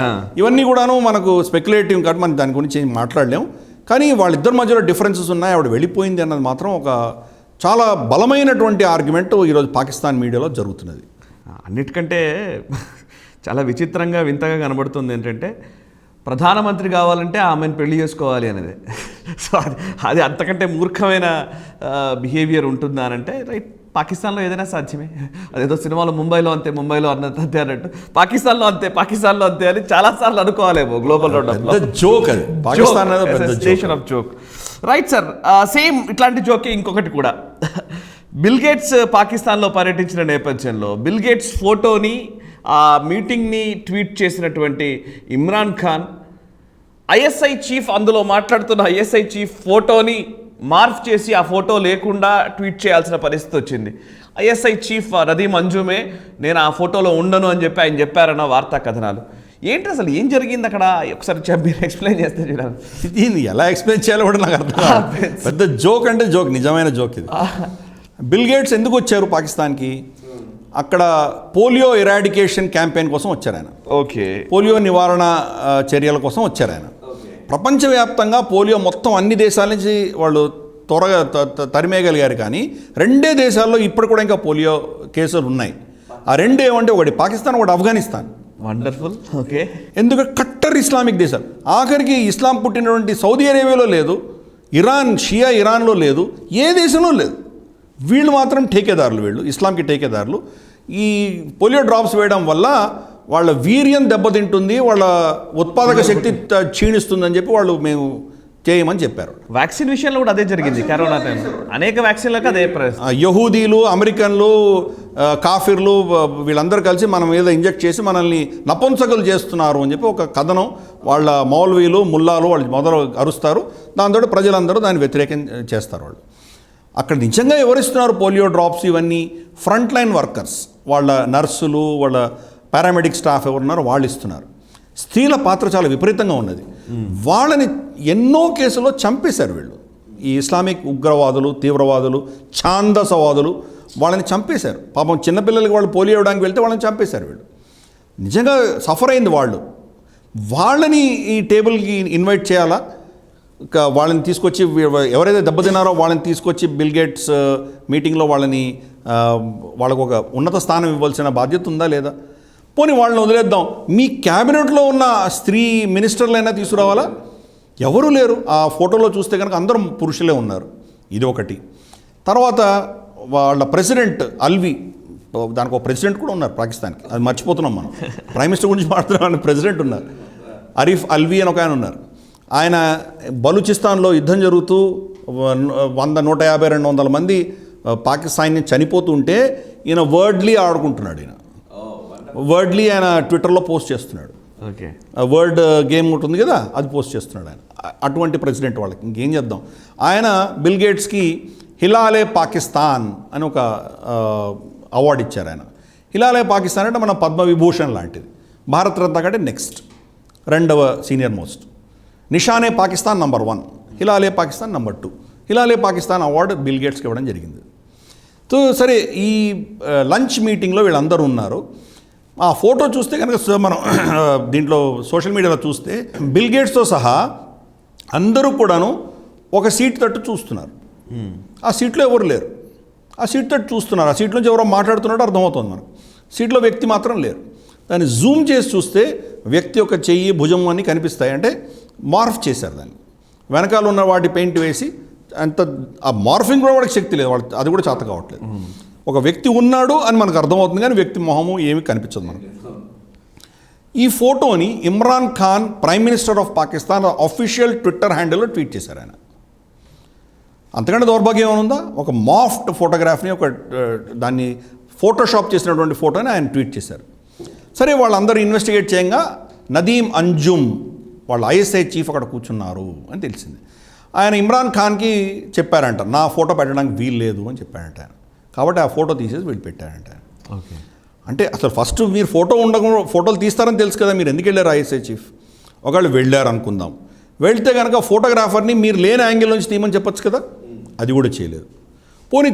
ఇవన్నీ కూడాను మనకు స్పెక్యులేటివ్ కాబట్టి మనం దాని గురించి ఏం మాట్లాడలేము. కానీ వాళ్ళిద్దరి మధ్యలో డిఫరెన్సెస్ ఉన్నాయి. ఆవిడ వెళ్ళిపోయింది అన్నది మాత్రం ఒక చాలా బలమైనటువంటి ఆర్గ్యుమెంట్ ఈరోజు పాకిస్తాన్ మీడియాలో జరుగుతున్నది. అన్నిటికంటే చాలా విచిత్రంగా వింతగా కనబడుతుంది ఏంటంటే ప్రధానమంత్రి కావాలంటే ఆమెను పెళ్లి చేసుకోవాలి అనేది. సో అది అంతకంటే మూర్ఖమైన బిహేవియర్ ఉంటుందా అంటే రైట్, పాకిస్తాన్లో ఏదైనా సాధ్యమే. అదేదో సినిమాలో ముంబైలో అంతే, ముంబైలో అంతే అన్నట్టు పాకిస్తాన్లో అంతే అని చాలాసార్లు అనుకోవాలేమో గ్లోబల్ రౌండ్ జోక్ అది. Pakistan station of joke. Right sir, same ఇట్లాంటి జోకే ఇంకొకటి కూడా. బిల్ గేట్స్ పాకిస్తాన్లో పర్యటించిన నేపథ్యంలో బిల్ గేట్స్ ఫోటోని ఆ మీటింగ్ని ట్వీట్ చేసినటువంటి ఇమ్రాన్ ఖాన్ ఐఎస్ఐ చీఫ్, అందులో మాట్లాడుతున్న ఐఎస్ఐ చీఫ్ ఫోటోని మార్ఫ్ చేసి ఆ ఫోటో లేకుండా ట్వీట్ చేయాల్సిన పరిస్థితి వచ్చింది. ఐఎస్ఐ చీఫ్ నదీమ్ అంజుమే నేను ఆ ఫోటోలో ఉండను అని చెప్పి ఆయన చెప్పారన్న వార్తా కథనాలు. ఏంటి అసలు ఏం జరిగింది అక్కడ? ఒకసారి మీరు ఎక్స్ప్లెయిన్ చేస్తే చూడాలి. దీన్ని ఎలా ఎక్స్ప్లెయిన్ చేయాలో కూడా నాకు అర్థం కాదు. పెద్ద జోక్ అంటే జోక్, నిజమైన జోక్ ఇది. బిల్ గేట్స్ ఎందుకు వచ్చారు పాకిస్తాన్కి? అక్కడ పోలియో ఎరాడికేషన్ క్యాంపెయిన్ కోసం వచ్చారు ఆయన. ఓకే, పోలియో నివారణ చర్యల కోసం వచ్చారు ఆయన. ప్రపంచవ్యాప్తంగా పోలియో మొత్తం అన్ని దేశాల నుంచి వాళ్ళు త్వరగా తరిమేయగలిగారు. కానీ 2 దేశాల్లో ఇప్పుడు కూడా ఇంకా పోలియో కేసులు ఉన్నాయి. ఆ 2 ఏమంటే ఒకటి పాకిస్తాన్, ఒకటి ఆఫ్ఘనిస్తాన్. వండర్ఫుల్. ఓకే, ఎందుకంటే కట్టర్ ఇస్లామిక్ దేశాలు. ఆఖరికి ఇస్లాం పుట్టినటువంటి సౌదీ అరేబియాలో లేదు, ఇరాన్ షియా ఇరాన్లో లేదు, ఏ దేశంలో లేదు. వీళ్ళు మాత్రం ఠేకేదారులు, వీళ్ళు ఇస్లాంకి ఠేకేదారులు. ఈ పోలియో డ్రాప్స్ వేయడం వల్ల వాళ్ళ వీర్యం దెబ్బతింటుంది, వాళ్ళ ఉత్పాదక శక్తి క్షీణిస్తుందని చెప్పి వాళ్ళు మేము చేయమని చెప్పారు. వ్యాక్సిన్ విషయంలో కూడా అదే జరిగింది. కరోనా టైంలో అనేక వ్యాక్సిన్లకు అదే యహూదీలు, అమెరికన్లు, కాఫిర్లు వీళ్ళందరూ కలిసి మన మీద ఇంజెక్ట్ చేసి మనల్ని నపుంసకులు చేస్తున్నారు అని చెప్పి ఒక కథనం వాళ్ళ మౌల్వీలు, ముల్లాలు వాళ్ళు మొదలు అరుస్తారు. దాంతో ప్రజలందరూ దాన్ని వ్యతిరేకం చేస్తారు. వాళ్ళు అక్కడ నిజంగా ఎవరిస్తున్నారు పోలియో డ్రాప్స్? ఇవన్నీ ఫ్రంట్ లైన్ వర్కర్స్, వాళ్ళ నర్సులు, వాళ్ళ పారామెడిక్ స్టాఫ్ ఎవరున్నారో వాళ్ళు ఇస్తున్నారు. స్త్రీల పాత్ర చాలా విపరీతంగా ఉన్నది. వాళ్ళని ఎన్నో కేసుల్లో చంపేశారు వీళ్ళు. ఈ ఇస్లామిక్ ఉగ్రవాదులు, తీవ్రవాదులు, ఛాందసవాదులు వాళ్ళని చంపేశారు. పాపం చిన్నపిల్లలకి వాళ్ళు పోలియో ఇవ్వడానికి వెళ్తే వాళ్ళని చంపేశారు వీళ్ళు. నిజంగా సఫర్ అయింది వాళ్ళు. వాళ్ళని ఈ టేబుల్కి ఇన్వైట్ చేయాలా? వాళ్ళని తీసుకొచ్చి ఎవరైతే దెబ్బతిన్నారో వాళ్ళని తీసుకొచ్చి బిల్ గేట్స్ మీటింగ్లో వాళ్ళకు ఒక ఉన్నత స్థానం ఇవ్వాల్సిన బాధ్యత ఉందా లేదా? పోనీ వాళ్ళని వదిలేద్దాం, మీ క్యాబినెట్లో ఉన్న స్త్రీ మినిస్టర్లైనా తీసుకురావాలా? ఎవరూ లేరు. ఆ ఫోటోలో చూస్తే కనుక అందరం పురుషులే ఉన్నారు. ఇది ఒకటి. తర్వాత వాళ్ళ ప్రెసిడెంట్ అల్వి, దానికి ఒక ప్రెసిడెంట్ కూడా ఉన్నారు పాకిస్తాన్కి, అది మర్చిపోతున్నాం మనం. ప్రైమ్ మినిస్టర్ గురించి మాట్లాడుతున్నాం, ప్రెసిడెంట్ ఉన్నారు. అరీఫ్ అల్వి అని ఒక ఆయన ఉన్నారు. ఆయన బలూచిస్తాన్లో యుద్ధం జరుగుతూ 100, 150, 200 మంది పాకిస్తాన్ని చనిపోతుంటే ఈయన వర్డ్లీ ఆడుకుంటున్నాడు. వర్డ్లీ ఆయన ట్విట్టర్లో పోస్ట్ చేస్తున్నాడు. ఓకే, వర్డ్ గేమ్ ఉంటుంది కదా, అది పోస్ట్ చేస్తున్నాడు ఆయన. అటువంటి ప్రెసిడెంట్ వాళ్ళకి ఇంకేం చేద్దాం. ఆయన బిల్ గేట్స్కి హిలాలే పాకిస్తాన్ అని ఒక అవార్డు ఇచ్చారు ఆయన. హిలాలే పాకిస్తాన్ అంటే మన పద్మవిభూషణ్ లాంటిది. భారతరత్న కంటే నెక్స్ట్ 2వ senior most. Nishane Pakistan number 1, Hilale Pakistan number 2. Hilale Pakistan award Bill గేట్స్కి ఇవ్వడం జరిగింది. సో సరే, ఈ లంచ్ మీటింగ్లో వీళ్ళందరూ ఉన్నారు. ఆ ఫోటో చూస్తే కనుక మనం దీంట్లో సోషల్ మీడియాలో చూస్తే బిల్ గేట్స్తో సహా అందరూ కూడాను ఒక సీట్ తట్టు చూస్తున్నారు. ఆ సీట్లో ఎవరు లేరు. ఆ సీట్ తట్టు చూస్తున్నారు. ఆ సీట్ నుంచి ఎవరో మాట్లాడుతున్నాడో అర్థమవుతుంది మనకు. సీట్లో వ్యక్తి మాత్రం లేరు. దాన్ని జూమ్ చేసి చూస్తే వ్యక్తి యొక్క చెయ్యి, భుజం అన్నీ కనిపిస్తాయి. అంటే మార్ఫ్ చేశారు దాన్ని. వెనకాల ఉన్న వాటి పెయింట్ వేసి అంత ఆ మార్ఫింగ్ కూడా వాడికి శక్తి లేదు, వాళ్ళకి అది కూడా చేత కావట్లేదు. ఒక వ్యక్తి ఉన్నాడు అని మనకు అర్థమవుతుంది, కానీ వ్యక్తి మొహము ఏమీ కనిపించదు మనకు. ఈ ఫోటోని Imran Khan prime minister of Pakistan official Twitter హ్యాండిల్లో ట్వీట్ చేశారు ఆయన. అంతకంటే దౌర్భాగ్యం ఏమైనా ఉందా? ఒక మాఫ్ట్ ఫోటోగ్రాఫ్ని దాన్ని ఫోటోషాప్ చేసినటువంటి ఫోటోని ఆయన ట్వీట్ చేశారు. సరే, వాళ్ళందరూ ఇన్వెస్టిగేట్ చేయంగా నదీం అంజుమ్ వాళ్ళ ఐఎస్ఐ చీఫ్ అక్కడ కూర్చున్నారు అని తెలిసింది. ఆయన ఇమ్రాన్ ఖాన్కి చెప్పారంట, నా ఫోటో పెట్టడానికి వీలు లేదు అని చెప్పారంట ఆయన. కాబట్టి ఆ ఫోటో తీసేసి వీళ్ళు పెట్టారంట. ఓకే, అంటే అసలు ఫస్ట్ మీరు ఫోటోలు తీస్తారని తెలుసు కదా, మీరు ఎందుకు వెళ్ళారు ఐఎస్ఐ చీఫ్? ఒకవేళ వెళ్ళారు అనుకుందాం, వెళ్తే కనుక ఫోటోగ్రాఫర్ని మీరు లేని యాంగిల్ నుంచి తీయమని చెప్పొచ్చు కదా, అది కూడా చేయలేదు. పోనీ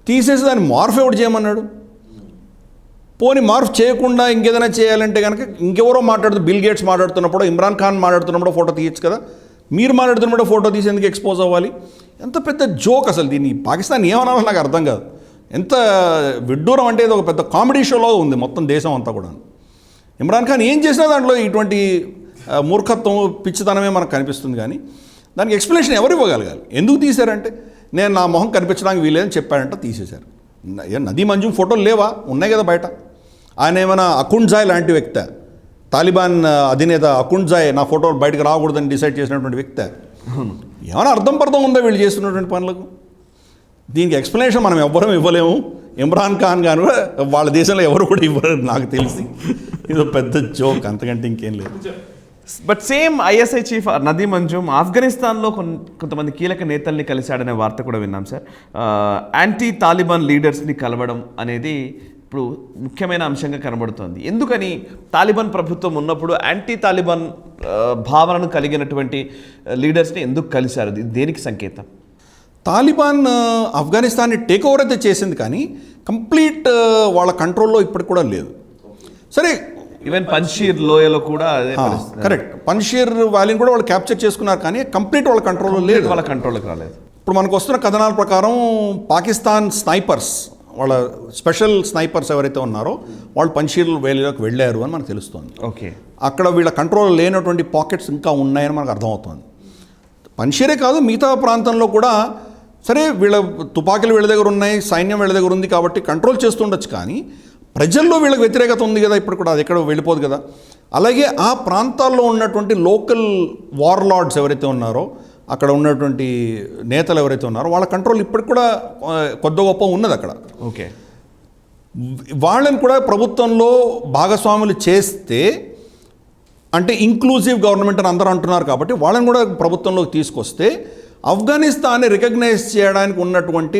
తీసేసి దాన్ని మార్ఫ్ ఎవడు చేయమన్నాడు? పోనీ మార్ఫ్ చేయకుండా ఇంకేదైనా చేయాలంటే కనుక ఇంకెవరో బిల్ గేట్స్ మాట్లాడుతున్నప్పుడు, ఇమ్రాన్ ఖాన్ మాట్లాడుతున్నప్పుడు ఫోటో తీయచ్చు కదా, మీరు మాట్లాడుతున్నప్పుడు ఫోటో తీసి ఎందుకు ఎక్స్పోజ్ అవ్వాలి? ఎంత పెద్ద జోక్ అసలు. దీన్ని పాకిస్తాన్ ఏమనాలో నాకు అర్థం కాదు. ఎంత విడ్డూరం అంటే ఇది ఒక పెద్ద కామెడీ షోలో ఉంది మొత్తం దేశం అంతా కూడా. ఇమ్రాన్ ఖాన్ ఏం చేసినా దాంట్లో ఇటువంటి మూర్ఖత్వం, పిచ్చితనమే మనకు కనిపిస్తుంది. కానీ దానికి ఎక్స్ప్లెనేషన్ ఎవరు ఇవ్వగలగాలి? ఎందుకు తీశారంటే, నేను నా మొహం కనిపించడానికి వీలేదని చెప్పాడంట, తీసేశారు. నదీం అంజుమ్ ఫోటోలు లేవా? ఉన్నాయి కదా బయట. ఆయన ఏమైనా అకుండ్జాయ్ లాంటి వ్యక్తి, తాలిబాన్ అధినేత అకుండ్జాయ్ నా ఫోటోలు బయటకు రాకూడదని డిసైడ్ చేసినటువంటి వ్యక్తి. ఏమైనా అర్థం ఉందా వీళ్ళు చేస్తున్నటువంటి పనులకు? దీనికి ఎక్స్ప్లెనేషన్ మనం ఎవ్వరం ఇవ్వలేము. ఇమ్రాన్ ఖాన్ గారు వాళ్ళ దేశంలో ఎవరు కూడా ఇవ్వరు నాకు తెలిసి. ఇది పెద్ద జోక్, అంతకంటే ఇంకేం లేదు. బట్ సేమ్ ఐఎస్ఐ చీఫ్ నదీం అంజుమ్ ఆఫ్ఘనిస్తాన్లో కొంతమంది కీలక నేతల్ని కలిశాడనే వార్త కూడా విన్నాం సార్. యాంటీ తాలిబాన్ లీడర్స్ని కలవడం అనేది ఇప్పుడు ముఖ్యమైన అంశంగా కనబడుతోంది. ఎందుకని తాలిబాన్ ప్రభుత్వం ఉన్నప్పుడు యాంటీ తాలిబాన్ భావనను కలిగినటువంటి లీడర్స్ని ఎందుకు కలిశారు? దేనికి సంకేతం? తాలిబాన్ ఆఫ్ఘనిస్తాన్ని టేక్ ఓవర్ అయితే చేసింది, కానీ కంప్లీట్ వాళ్ళ కంట్రోల్లో ఇప్పటికి కూడా లేదు. సరే, ఈవెన్ పంజీర్ లోయలో కూడా కరెక్ట్, పంజీర్ వ్యాలీని కూడా వాళ్ళు క్యాప్చర్ చేసుకున్నారు, కానీ కంప్లీట్ వాళ్ళ కంట్రోల్లో లేదు, వాళ్ళ కంట్రోల్కి రాలేదు. ఇప్పుడు మనకు వస్తున్న కథనాల ప్రకారం పాకిస్తాన్ స్నైపర్స్, వాళ్ళ స్పెషల్ స్నైపర్స్ ఎవరైతే ఉన్నారో వాళ్ళు పంజీర్ వ్యాలీలోకి వెళ్ళారు అని మనకు తెలుస్తుంది. ఓకే, అక్కడ వీళ్ళ కంట్రోల్ లేనటువంటి పాకెట్స్ ఇంకా ఉన్నాయని మనకు అర్థమవుతుంది. పంజీరే కాదు, మిగతా ప్రాంతంలో కూడా సరే వీళ్ళ తుపాకీలు వీళ్ళ దగ్గర ఉన్నాయి, సైన్యం వీళ్ళ దగ్గర ఉంది కాబట్టి కంట్రోల్ చేస్తుండొచ్చు, కానీ ప్రజల్లో వీళ్ళకి వ్యతిరేకత ఉంది కదా ఇప్పుడు కూడా, అది ఎక్కడ వెళ్ళిపోదు కదా. అలాగే ఆ ప్రాంతాల్లో ఉన్నటువంటి లోకల్ వార్లార్డ్స్ ఎవరైతే ఉన్నారో, అక్కడ ఉన్నటువంటి నేతలు ఎవరైతే ఉన్నారో వాళ్ళ కంట్రోల్ ఇప్పటికి కూడా కొద్ది గొప్ప ఉన్నది అక్కడ. ఓకే, వాళ్ళని కూడా ప్రభుత్వంలో భాగస్వాములు చేస్తే, అంటే ఇంక్లూజివ్ గవర్నమెంట్ అని అందరూ అంటున్నారు కాబట్టి వాళ్ళని కూడా ప్రభుత్వంలోకి తీసుకొస్తే ఆఫ్ఘనిస్తాన్ని రికగ్నైజ్ చేయడానికి ఉన్నటువంటి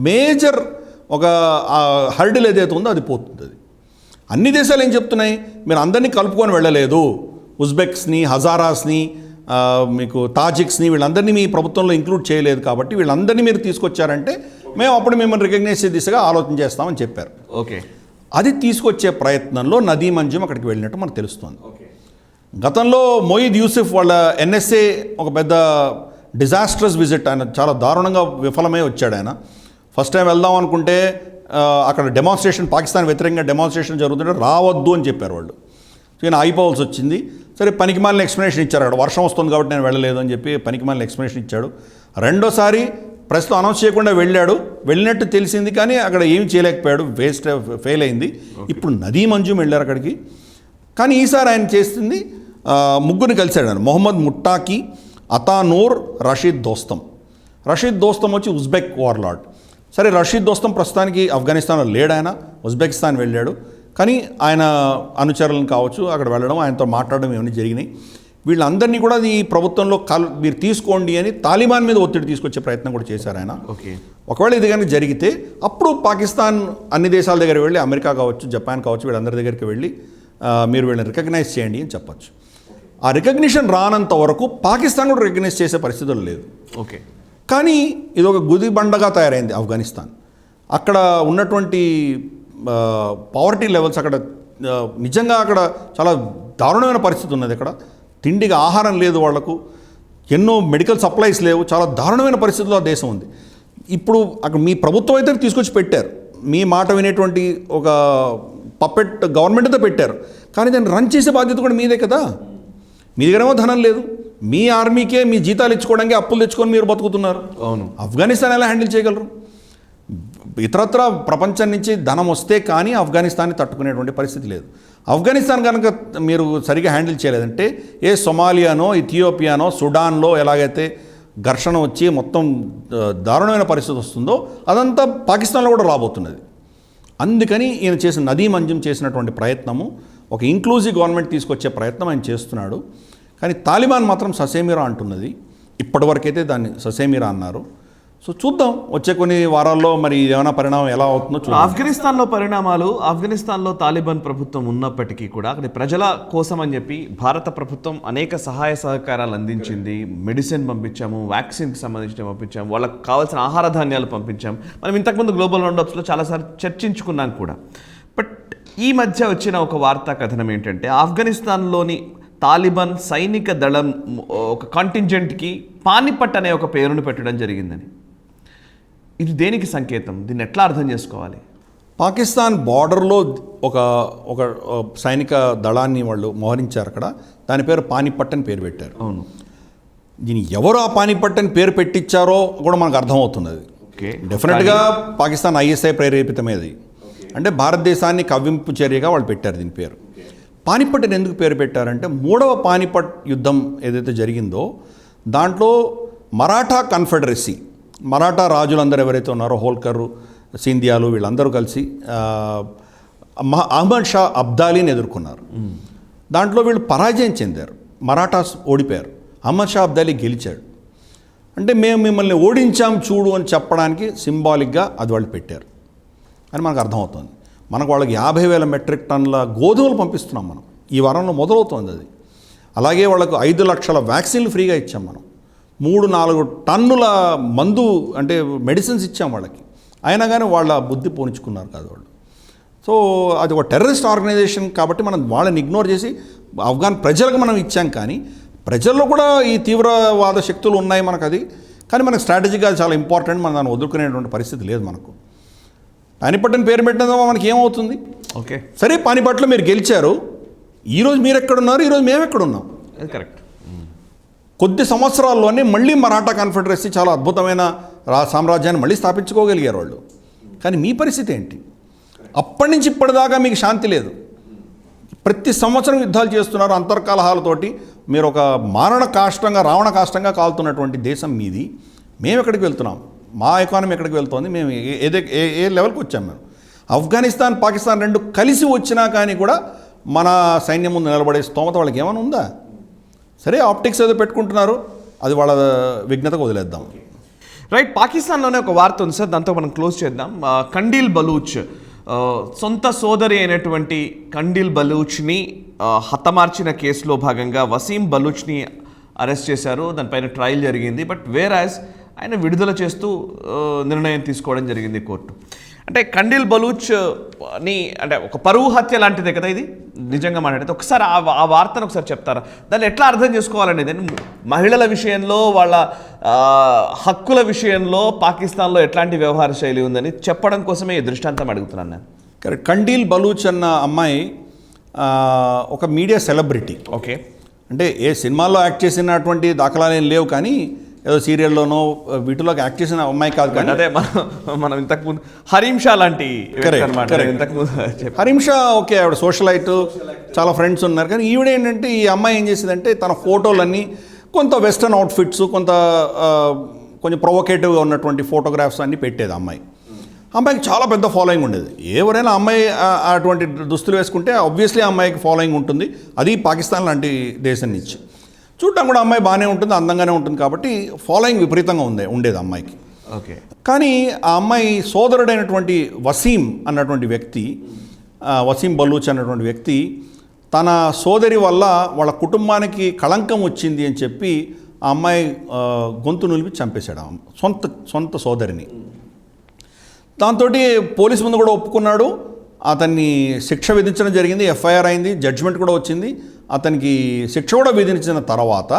మేజర్ ఒక హర్డిల్ ఏదైతే ఉందో అది పోతుంది. అన్ని దేశాలు ఏం చెప్తున్నాయి, మీరు అందరినీ కలుపుకొని వెళ్ళలేదు, ఉజ్బెక్స్ని, హజారాస్ని, మీకు తాజిక్స్ని, వీళ్ళందరినీ మీ ప్రభుత్వంలో ఇంక్లూడ్ చేయలేదు కాబట్టి వీళ్ళందరినీ మీరు తీసుకొచ్చారంటే మేము అప్పుడు మిమ్మల్ని రికగ్నైజ్ చేసే దిశగా ఆలోచన చేస్తామని చెప్పారు. ఓకే, అది తీసుకొచ్చే ప్రయత్నంలో నదీం అంజుమ్ అక్కడికి వెళ్ళినట్టు మనకు తెలుస్తుంది. గతంలో మొయిద్ యూసుఫ్ వాళ్ళ ఎన్ఎస్ఏ ఒక పెద్ద డిజాస్ట్రస్ విజిట్, ఆయన చాలా దారుణంగా విఫలమై వచ్చాడు. ఆయన ఫస్ట్ టైం వెళ్దాం అనుకుంటే అక్కడ డెమాన్స్ట్రేషన్, పాకిస్తాన్ వ్యతిరేకంగా డెమాన్స్ట్రేషన్ జరుగుతుంటే రావద్దు అని చెప్పారు వాళ్ళు. ఈయన ఆగిపోవాల్సి వచ్చింది. సరే, పనికిమాలిన ఎక్స్ప్లెనేషన్ ఇచ్చారు, అక్కడ వర్షం వస్తుంది కాబట్టి నేను వెళ్ళలేదు అని చెప్పి పనికిమాలిన ఎక్స్ప్లెనేషన్ ఇచ్చాడు. రెండోసారి ప్రస్తుతం అనౌన్స్ చేయకుండా వెళ్ళినట్టు తెలిసింది, కానీ అక్కడ ఏమి చేయలేకపోయాడు, ఫెయిల్ అయింది. ఇప్పుడు నదీం అంజుమ్ వెళ్ళారు అక్కడికి. కానీ ఈసారి ఆయన చేస్తుంది ముగ్గురిని కలిశాడు ఆయన, మొహమ్మద్ ముట్టాకి, అతానూర్, రషీద్ దోస్తం. రషీద్ దోస్తం వచ్చి ఉజ్బెక్ వార్లార్డ్. సరే, రషీద్ దోస్తం ప్రస్తుతానికి ఆఫ్ఘనిస్తాన్లో లేడు, ఆయన ఉజ్బెకిస్తాన్ వెళ్ళాడు. కానీ ఆయన అనుచరులను కావచ్చు అక్కడ వెళ్ళడం, ఆయనతో మాట్లాడడం ఏమైనా జరిగినాయి. వీళ్ళందరినీ కూడా ఈ ప్రభుత్వంలో మీరు తీసుకోండి అని తాలిబాన్ మీద ఒత్తిడి తీసుకొచ్చే ప్రయత్నం కూడా చేశారు ఆయన. ఓకే, ఒకవేళ ఇది కనుక జరిగితే అప్పుడు పాకిస్తాన్ అన్ని దేశాల దగ్గర వెళ్ళి, అమెరికా కావచ్చు, జపాన్ కావచ్చు, వీళ్ళందరి దగ్గరికి వెళ్ళి మీరు వీళ్ళని రికగ్నైజ్ చేయండి అని చెప్పచ్చు. ఆ రికగ్నిషన్ రానంత వరకు పాకిస్తాన్ కూడా రికగ్నైజ్ చేసే పరిస్థితులు లేదు. ఓకే, కానీ ఇది ఒక గుదిబండగా తయారైంది ఆఫ్ఘనిస్తాన్. అక్కడ ఉన్నటువంటి పవర్టీ లెవెల్స్ అక్కడ నిజంగా అక్కడ చాలా దారుణమైన పరిస్థితి ఉన్నది. అక్కడ తిండికి ఆహారం లేదు వాళ్లకు, ఎన్నో మెడికల్ సప్లైస్ లేవు, చాలా దారుణమైన పరిస్థితుల్లో ఆ దేశం ఉంది. ఇప్పుడు అక్కడ మీ ప్రభుత్వం అయితే తీసుకొచ్చి పెట్టారు, మీ మాట వినేటువంటి ఒక పప్పెట్ గవర్నమెంట్తో పెట్టారు, కానీ దాన్ని రన్ చేసే బాధ్యత కూడా మీదే కదా. మీ దగ్గరేమో ధనం లేదు, మీ ఆర్మీకే మీ జీతాలు ఇచ్చుకోవడానికి అప్పులు తెచ్చుకొని మీరు బతుకుతున్నారు. అవును, ఆఫ్ఘనిస్తాన్ ఎలా హ్యాండిల్ చేయగలరు? ఇతరత్ర ప్రపంచం నుంచి ధనం వస్తే కానీ ఆఫ్ఘనిస్తాన్ని తట్టుకునేటువంటి పరిస్థితి లేదు. ఆఫ్ఘనిస్తాన్ కనుక మీరు సరిగా హ్యాండిల్ చేయలేదంటే సొమాలియానో ఇథియోపియానో సుడాన్లో ఎలాగైతే ఘర్షణ వచ్చి మొత్తం దారుణమైన పరిస్థితి వస్తుందో అదంతా పాకిస్తాన్లో కూడా రాబోతున్నది. అందుకని ఈయన చేసిన నదీం అంజుమ్ చేసినటువంటి ప్రయత్నము ఒక ఇంక్లూజివ్ గవర్నమెంట్ తీసుకొచ్చే ప్రయత్నం ఆయన చేస్తున్నాడు. కానీ తాలిబాన్ మాత్రం ససేమిరా అంటున్నది. ఇప్పటివరకైతే దాన్ని ససేమిరా అన్నారు. సో చూద్దాం వచ్చే కొన్ని వారాల్లో మరి ఏమైనా పరిణామం ఎలా అవుతుందో చూద్దాం. ఆఫ్ఘనిస్తాన్లో పరిణామాలు, ఆఫ్ఘనిస్తాన్లో తాలిబాన్ ప్రభుత్వం ఉన్నప్పటికీ కూడా అక్కడ ప్రజల కోసం అని చెప్పి భారత ప్రభుత్వం అనేక సహాయ సహకారాలు అందించింది. మెడిసిన్ పంపించాము, వ్యాక్సిన్కి సంబంధించిన పంపించాము, వాళ్ళకి కావాల్సిన ఆహార ధాన్యాలు పంపించాము. మనం ఇంతకుముందు గ్లోబల్ రౌండప్స్లో చాలాసార్లు చర్చించుకున్నాం కూడా. బట్ ఈ మధ్య వచ్చిన ఒక వార్తా కథనం ఏంటంటే ఆఫ్ఘనిస్తాన్లోని తాలిబాన్ సైనిక దళం ఒక కాంటింజెంట్కి పానిపట్ అనే ఒక పేరును పెట్టడం జరిగిందని. ఇది దేనికి సంకేతం? దీన్ని ఎట్లా అర్థం చేసుకోవాలి? పాకిస్తాన్ బార్డర్లో ఒక ఒక సైనిక దళాన్ని వాళ్ళు మోహరించారు. అక్కడ దాని పేరు పానిపట్ అని పేరు పెట్టారు. అవును. దీన్ని ఎవరు ఆ పానిపట్ అని పేరు పెట్టించారో కూడా మనకు అర్థమవుతున్నది. డెఫినెట్గా పాకిస్తాన్ ఐఎస్ఐ ప్రేరేపితమేది. అంటే భారతదేశాన్ని కవ్వింపు చర్యగా వాళ్ళు పెట్టారు దీని పేరు. పానిపట్ని ఎందుకు పేరు పెట్టారంటే 3వ పానిపట్ యుద్ధం ఏదైతే జరిగిందో దాంట్లో మరాఠా కన్ఫెడరసీ, మరాఠా రాజులందరూ ఎవరైతే ఉన్నారో హోల్కర్, సింధియాలు వీళ్ళందరూ కలిసి అహ్మద్ షా అబ్దాలీని ఎదుర్కొన్నారు. దాంట్లో వీళ్ళు పరాజయం చెందారు, మరాఠాస్ ఓడిపోయారు. అహ్మద్ షా అబ్దాలీ గెలిచాడు. అంటే మేము మిమ్మల్ని ఓడించాం చూడు అని చెప్పడానికి సింబాలిక్గా అది వాళ్ళు పెట్టారు అని మనకు అర్థమవుతుంది. మనకు వాళ్ళకి 50,000 మెట్రిక్ టన్నుల గోధుమలు పంపిస్తున్నాం మనం. ఈ వారంలో మొదలవుతుంది అది. అలాగే వాళ్ళకు 5 లక్షల వ్యాక్సిన్లు ఫ్రీగా ఇచ్చాం మనం. 3-4 టన్నుల మందు అంటే మెడిసిన్స్ ఇచ్చాం వాళ్ళకి. అయినా కానీ వాళ్ళ బుద్ధి పోనించుకున్నారు కాదు వాళ్ళు. సో అది ఒక టెర్రరిస్ట్ ఆర్గనైజేషన్ కాబట్టి మనం వాళ్ళని ఇగ్నోర్ చేసి ఆఫ్ఘాన్ ప్రజలకు మనం ఇచ్చాం. కానీ ప్రజల్లో కూడా ఈ తీవ్రవాద శక్తులు ఉన్నాయి మనకు. అది కానీ మనకు స్ట్రాటజీగా చాలా ఇంపార్టెంట్. మనం దాన్ని వదులుకునేటువంటి పరిస్థితి లేదు మనకు. పానిపట్ని పేరు పెట్టిన మనకి ఏమవుతుంది? ఓకే సరే, పానిపట్లో మీరు గెలిచారు. ఈరోజు మీరు ఎక్కడున్నారు, ఈరోజు మేము ఎక్కడున్నాం? కరెక్ట్. కొద్ది సంవత్సరాల్లోనే మళ్ళీ మరాఠా కన్ఫెడరసీ చాలా అద్భుతమైన సామ్రాజ్యాన్ని మళ్ళీ స్థాపించుకోగలిగారు వాళ్ళు. కానీ మీ పరిస్థితి ఏంటి? అప్పటి నుంచి ఇప్పటిదాకా మీకు శాంతి లేదు. ప్రతి సంవత్సరం యుద్ధాలు చేస్తున్నారు అంతర్కలహాలతోటి. మీరు ఒక మారణ కాష్టంగా, రావణ కాష్టంగా కాలుతున్నటువంటి దేశం మీది. మేము ఎక్కడికి వెళ్తున్నాం? మా ఎకానమీ ఎక్కడికి వెళ్తోంది? మేము ఏ లెవెల్కి వచ్చాం? మేము ఆఫ్ఘనిస్తాన్, పాకిస్తాన్ రెండు కలిసి వచ్చినా కానీ కూడా మన సైన్యం ముందు నిలబడే స్తోమత వాళ్ళకి ఏమైనా ఉందా? సరే, ఆప్టిక్స్ ఏదో పెట్టుకుంటున్నారు, అది వాళ్ళ విఘ్నతకు వదిలేద్దాం. రైట్. పాకిస్తాన్లోనే ఒక వార్త ఉంది సార్, దాంతో మనం క్లోజ్ చేద్దాం. కండీల్ బలూచ్ సొంత సోదరి అయినటువంటి కండీల్ బలూచ్ని హతమార్చిన కేసులో భాగంగా వసీం బలూచ్ని అరెస్ట్ చేశారు. దానిపైన ట్రయల్ జరిగింది. బట్ వేరాజ్ ఆయన విడుదల చేస్తూ నిర్ణయం తీసుకోవడం జరిగింది కోర్టు. అంటే కండీల్ బలూచ్ని అంటే ఒక పరువు హత్య లాంటిదే కదా ఇది నిజంగా మాట్లాడితే. ఒకసారి ఆ వార్తను ఒకసారి చెప్తారా? దాన్ని ఎట్లా అర్థం చేసుకోవాలనేది, మహిళల విషయంలో, వాళ్ళ హక్కుల విషయంలో పాకిస్తాన్లో ఎట్లాంటి వ్యవహార శైలి ఉందని చెప్పడం కోసమే ఈ దృష్టాంతం అడుగుతున్నాను నేను. కరెక్ట్. కండీల్ బలూచ్ అన్న అమ్మాయి ఒక మీడియా సెలబ్రిటీ. ఓకే. అంటే ఏ సినిమాల్లో యాక్ట్ చేసినటువంటి దాఖలాలు ఏం లేవు, కానీ ఏదో సీరియల్లోనో వీటిలోకి యాక్ట్ చేసిన అమ్మాయి కాదు. కానీ అదే మనం ఇంతకుముందు హరీం షా లాంటి హరీం షా ఓకే, ఆవిడ సోషలైట్, చాలా ఫ్రెండ్స్ ఉన్నారు. కానీ ఈవిడ ఏంటంటే, ఈ అమ్మాయి ఏం చేసిందంటే తన ఫోటోలన్నీ కొంత వెస్టర్న్ అవుట్ఫిట్స్, కొంచెం ప్రొవోకేటివ్గా ఉన్నటువంటి ఫోటోగ్రాఫ్స్ అన్నీ పెట్టేది అమ్మాయి. అమ్మాయికి చాలా పెద్ద ఫాలోయింగ్ ఉండేది. ఎవరైనా అమ్మాయి అటువంటి దుస్తులు వేసుకుంటే ఆబ్వియస్లీ అమ్మాయికి ఫాలోయింగ్ ఉంటుంది. అది పాకిస్తాన్ లాంటి దేశం నుంచి. చూడటం కూడా అమ్మాయి బాగానే ఉంటుంది, అందంగానే ఉంటుంది. కాబట్టి ఫాలోయింగ్ విపరీతంగా ఉండేది అమ్మాయికి. ఓకే. కానీ ఆ అమ్మాయి సోదరుడైనటువంటి వసీం అన్నటువంటి వ్యక్తి, వసీం బలూచ్ అన్నటువంటి వ్యక్తి తన సోదరి వల్ల వాళ్ళ కుటుంబానికి కళంకం వచ్చింది అని చెప్పి ఆ అమ్మాయి గొంతు నిలిపి చంపేశాడు సొంత సోదరిని. దాంతో పోలీసు ముందు కూడా ఒప్పుకున్నాడు. అతన్ని శిక్ష విధించడం జరిగింది, ఎఫ్ఐఆర్ అయింది, జడ్జిమెంట్ కూడా వచ్చింది. అతనికి శిక్ష కూడా విధించిన తర్వాత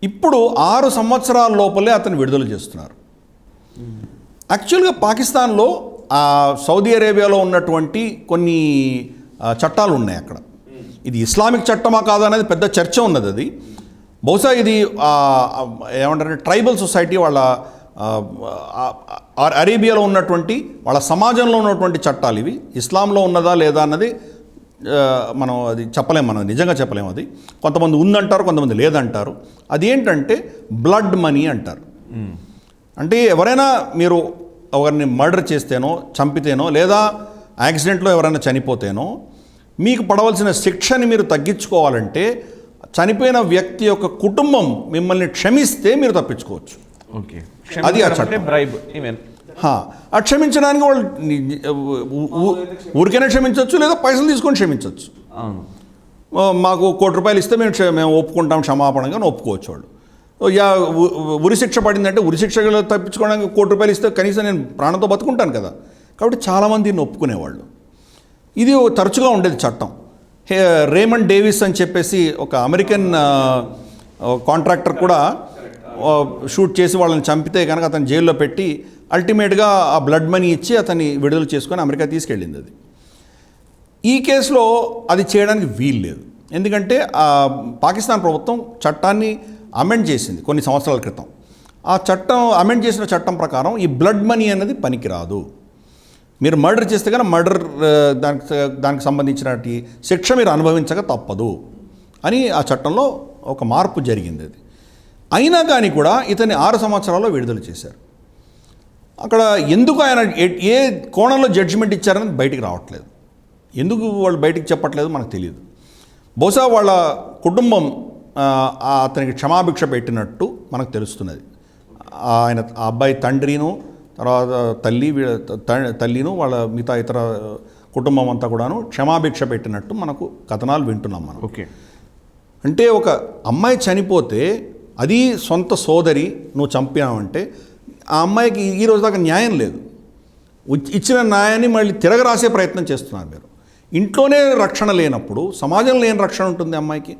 ఇప్పుడు 6 సంవత్సరాల లోపలే అతను విడుదల చేస్తున్నారు. యాక్చువల్గా పాకిస్తాన్లో సౌదీ అరేబియాలో ఉన్నటువంటి కొన్ని చట్టాలు ఉన్నాయి అక్కడ. ఇది ఇస్లామిక్ చట్టమా కాదా అనేది పెద్ద చర్చ ఉన్నది. అది బహుశా ఇది ఏమంటారంటే ట్రైబల్ సొసైటీ వాళ్ళ అరేబియాలో ఉన్నటువంటి వాళ్ళ సమాజంలో ఉన్నటువంటి చట్టాలు ఇవి. ఇస్లాంలో ఉన్నదా లేదా అన్నది మనం అది చెప్పలేము, మనం నిజంగా చెప్పలేము. అది కొంతమంది ఉందంటారు, కొంతమంది లేదంటారు. అది ఏంటంటే బ్లడ్ మనీ అంటారు. అంటే ఎవరైనా మీరు ఎవరిని మర్డర్ చేస్తేనో, చంపితేనో, లేదా యాక్సిడెంట్లో ఎవరైనా చనిపోతేనో మీకు పడవలసిన శిక్షని మీరు తగ్గించుకోవాలంటే చనిపోయిన వ్యక్తి యొక్క కుటుంబం మిమ్మల్ని క్షమిస్తే మీరు తప్పించుకోవచ్చు. ఓకే, అది ఆ చట్టం. బ్రైబ్ ఈవెన్ ఆ క్షమించడానికి వాళ్ళు ఊరికైనా క్షమించవచ్చు, లేదా పైసలు తీసుకొని క్షమించవచ్చు. మాకు ₹1,00,00,000 ఇస్తే మేము ఒప్పుకుంటాం క్షమాపణగా ఒప్పుకోవచ్చు వాళ్ళు. ఉరిశిక్ష పడిందంటే ఉరిశిక్ష తప్పించుకోవడానికి ₹1,00,00,000 ఇస్తే కనీసం నేను ప్రాణంతో బతుకుంటాను కదా. కాబట్టి చాలామంది దీన్ని ఒప్పుకునేవాళ్ళు. ఇది తరచుగా ఉండేది చట్టం. రేమండ్ డేవిస్ అని చెప్పేసి ఒక అమెరికన్ కాంట్రాక్టర్ కూడా షూట్ చేసి వాళ్ళని చంపితే కనుక అతను జైల్లో పెట్టి అల్టిమేట్గా ఆ బ్లడ్ మనీ ఇచ్చి అతన్ని విడుదల చేసుకొని అమెరికా తీసుకెళ్ళింది. అది ఈ కేసులో అది చేయడానికి వీలు లేదు. ఎందుకంటే పాకిస్తాన్ ప్రభుత్వం చట్టాన్ని అమెండ్ చేసింది కొన్ని సంవత్సరాల క్రితం. ఆ చట్టం అమెండ్ చేసిన చట్టం ప్రకారం ఈ బ్లడ్ మనీ అనేది పనికిరాదు. మీరు మర్డర్ చేస్తే కనుక మర్డర్ దానికి సంబంధించినటువంటి శిక్ష మీరు అనుభవించక తప్పదు అని ఆ చట్టంలో ఒక మార్పు జరిగింది. అది అయినా కానీ కూడా ఇతన్ని 6 సంవత్సరాల్లో విడుదల చేశారు. అక్కడ ఎందుకు ఆయన ఏ కోణంలో జడ్జిమెంట్ ఇచ్చారని బయటికి రావట్లేదు. ఎందుకు వాళ్ళు బయటికి చెప్పట్లేదు మనకు తెలియదు. బహుశా వాళ్ళ కుటుంబం అతనికి క్షమాభిక్ష పెట్టినట్టు మనకు తెలుస్తున్నది. ఆయన ఆ అబ్బాయి తండ్రిను, తర్వాత తల్లిను, వాళ్ళ మిగతా ఇతర కుటుంబం అంతా కూడాను క్షమాభిక్ష పెట్టినట్టు మనకు కథనాలు వింటున్నాం మనం. ఓకే, అంటే ఒక అమ్మాయి చనిపోతే అది సొంత సోదరి నువ్వు చంపావంటే ఆ అమ్మాయికి ఈ రోజు దాకా న్యాయం లేదు. ఇచ్చిన న్యాయాన్ని మళ్ళీ తిరగరాసే ప్రయత్నం చేస్తున్నారు మీరు. ఇంట్లోనే రక్షణ లేనప్పుడు సమాజంలో లేని రక్షణ ఉంటుంది అమ్మాయికి.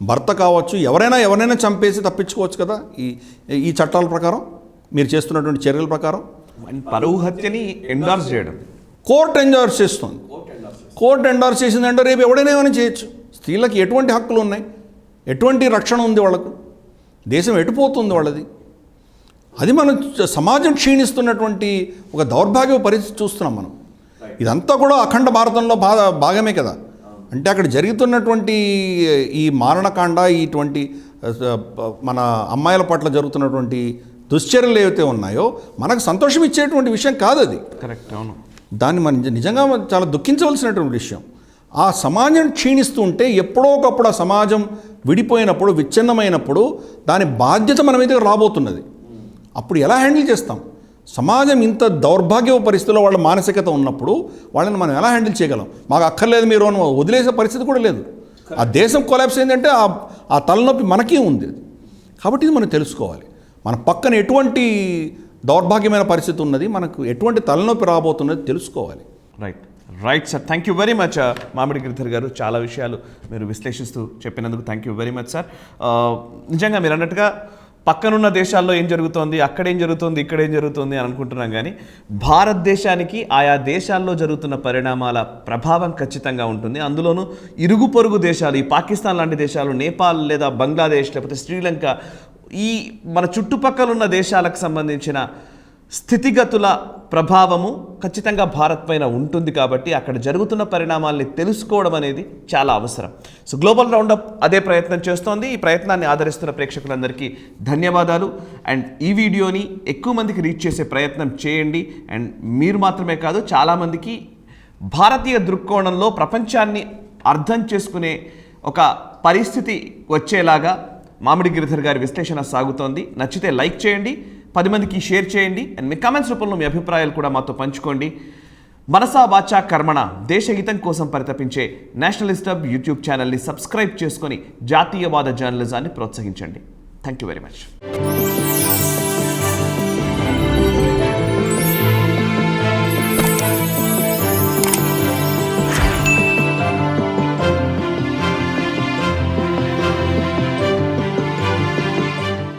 భర్త కావచ్చు, ఎవరైనా చంపేసి తప్పించుకోవచ్చు కదా ఈ చట్టాల ప్రకారం, మీరు చేస్తున్నటువంటి చర్యల ప్రకారం. పరువు హత్యని ఎండార్స్ చేయడం కోర్టు ఎండార్స్ చేస్తుంది. కోర్టు ఎండార్స్ చేసిందంటే రేపు ఎవడైనా ఏమైనా చేయొచ్చు. స్త్రీలకు ఎటువంటి హక్కులు ఉన్నాయి, ఎటువంటి రక్షణ ఉంది వాళ్ళకు, దేశం ఎటుపోతుంది వాళ్ళది. అది మనం సమాజం క్షీణిస్తున్నటువంటి ఒక దౌర్భాగ్య పరిస్థితి చూస్తున్నాం మనం. ఇదంతా కూడా అఖండ భారతంలో భాగమే కదా. అంటే అక్కడ జరుగుతున్నటువంటి ఈ మారణకాండ, ఇటువంటి మన అమ్మాయిల పట్ల జరుగుతున్నటువంటి దుశ్చర్యలు ఏవైతే ఉన్నాయో మనకు సంతోషం ఇచ్చేటువంటి విషయం కాదు అది. కరెక్ట్, అవును. దాన్ని మనం నిజంగా చాలా దుఃఖించవలసినటువంటి విషయం. ఆ సమాజం క్షీణిస్తూ ఉంటే ఎప్పుడో ఒకప్పుడు ఆ సమాజం విడిపోయినప్పుడు, విచ్ఛిన్నమైనప్పుడు దాని బాధ్యత మన మీద రాబోతున్నది. అప్పుడు ఎలా హ్యాండిల్ చేస్తాం? సమాజం ఇంత దౌర్భాగ్య పరిస్థితిలో వాళ్ళ మానసికత ఉన్నప్పుడు వాళ్ళని మనం ఎలా హ్యాండిల్ చేయగలం? మాకు అక్కర్లేదు మీరు అని వదిలేసే పరిస్థితి కూడా లేదు. ఆ దేశం కొలాప్స్ అయిందంటే ఆ తలనొప్పి మనకీ ఉంది. కాబట్టి ఇది మనం తెలుసుకోవాలి. మన పక్కన ఎటువంటి దౌర్భాగ్యమైన పరిస్థితి ఉన్నది, మనకు ఎటువంటి తలనొప్పి రాబోతున్నది తెలుసుకోవాలి. Right sir, thank you very much మామిడి గిరిధర్ గారు. చాలా విషయాలు మీరు విశ్లేషిస్తూ చెప్పినందుకు thank you very much sir. నిజంగా మీరు అన్నట్టుగా పక్కనున్న దేశాల్లో ఏం జరుగుతోంది, అక్కడేం జరుగుతుంది, ఇక్కడేం జరుగుతుంది అని అనుకుంటున్నాం, కానీ భారతదేశానికి ఆయా దేశాల్లో జరుగుతున్న పరిణామాల ప్రభావం ఖచ్చితంగా ఉంటుంది. అందులోనూ ఇరుగు పొరుగు దేశాలు, ఈ పాకిస్తాన్ లాంటి దేశాలు, నేపాల్ లేదా బంగ్లాదేశ్ లేకపోతే శ్రీలంక, ఈ మన చుట్టుపక్కల ఉన్న దేశాలకు సంబంధించిన స్థితిగతుల ప్రభావము ఖచ్చితంగా భారత్ పైన ఉంటుంది. కాబట్టి అక్కడ జరుగుతున్న పరిణామాల్ని తెలుసుకోవడం అనేది చాలా అవసరం. సో గ్లోబల్ రౌండప్ అదే ప్రయత్నం చేస్తోంది. ఈ ప్రయత్నాన్ని ఆదరిస్తున్న ప్రేక్షకులందరికీ ధన్యవాదాలు. అండ్ ఈ వీడియోని ఎక్కువ మందికి రీచ్ చేసే ప్రయత్నం చేయండి. అండ్ మీరు మాత్రమే కాదు, చాలామందికి భారతీయ దృక్కోణంలో ప్రపంచాన్ని అర్థం చేసుకునే ఒక పరిస్థితి వచ్చేలాగా మామిడి గిరిధర్ గారి విశ్లేషణ సాగుతోంది. నచ్చితే లైక్ చేయండి, 10 మందికి షేర్ చేయండి. అండ్ మీ కామెంట్స్ రూపంలో మీ అభిప్రాయాలు కూడా మాతో పంచుకోండి. మనసా వాచా కర్మణ దేశహితం కోసం పరితపించే నేషనలిస్ట్ హబ్ యూట్యూబ్ ఛానల్ని సబ్స్క్రైబ్ చేసుకొని జాతీయవాద జర్నలిజాన్ని ప్రోత్సహించండి. Thank you very much.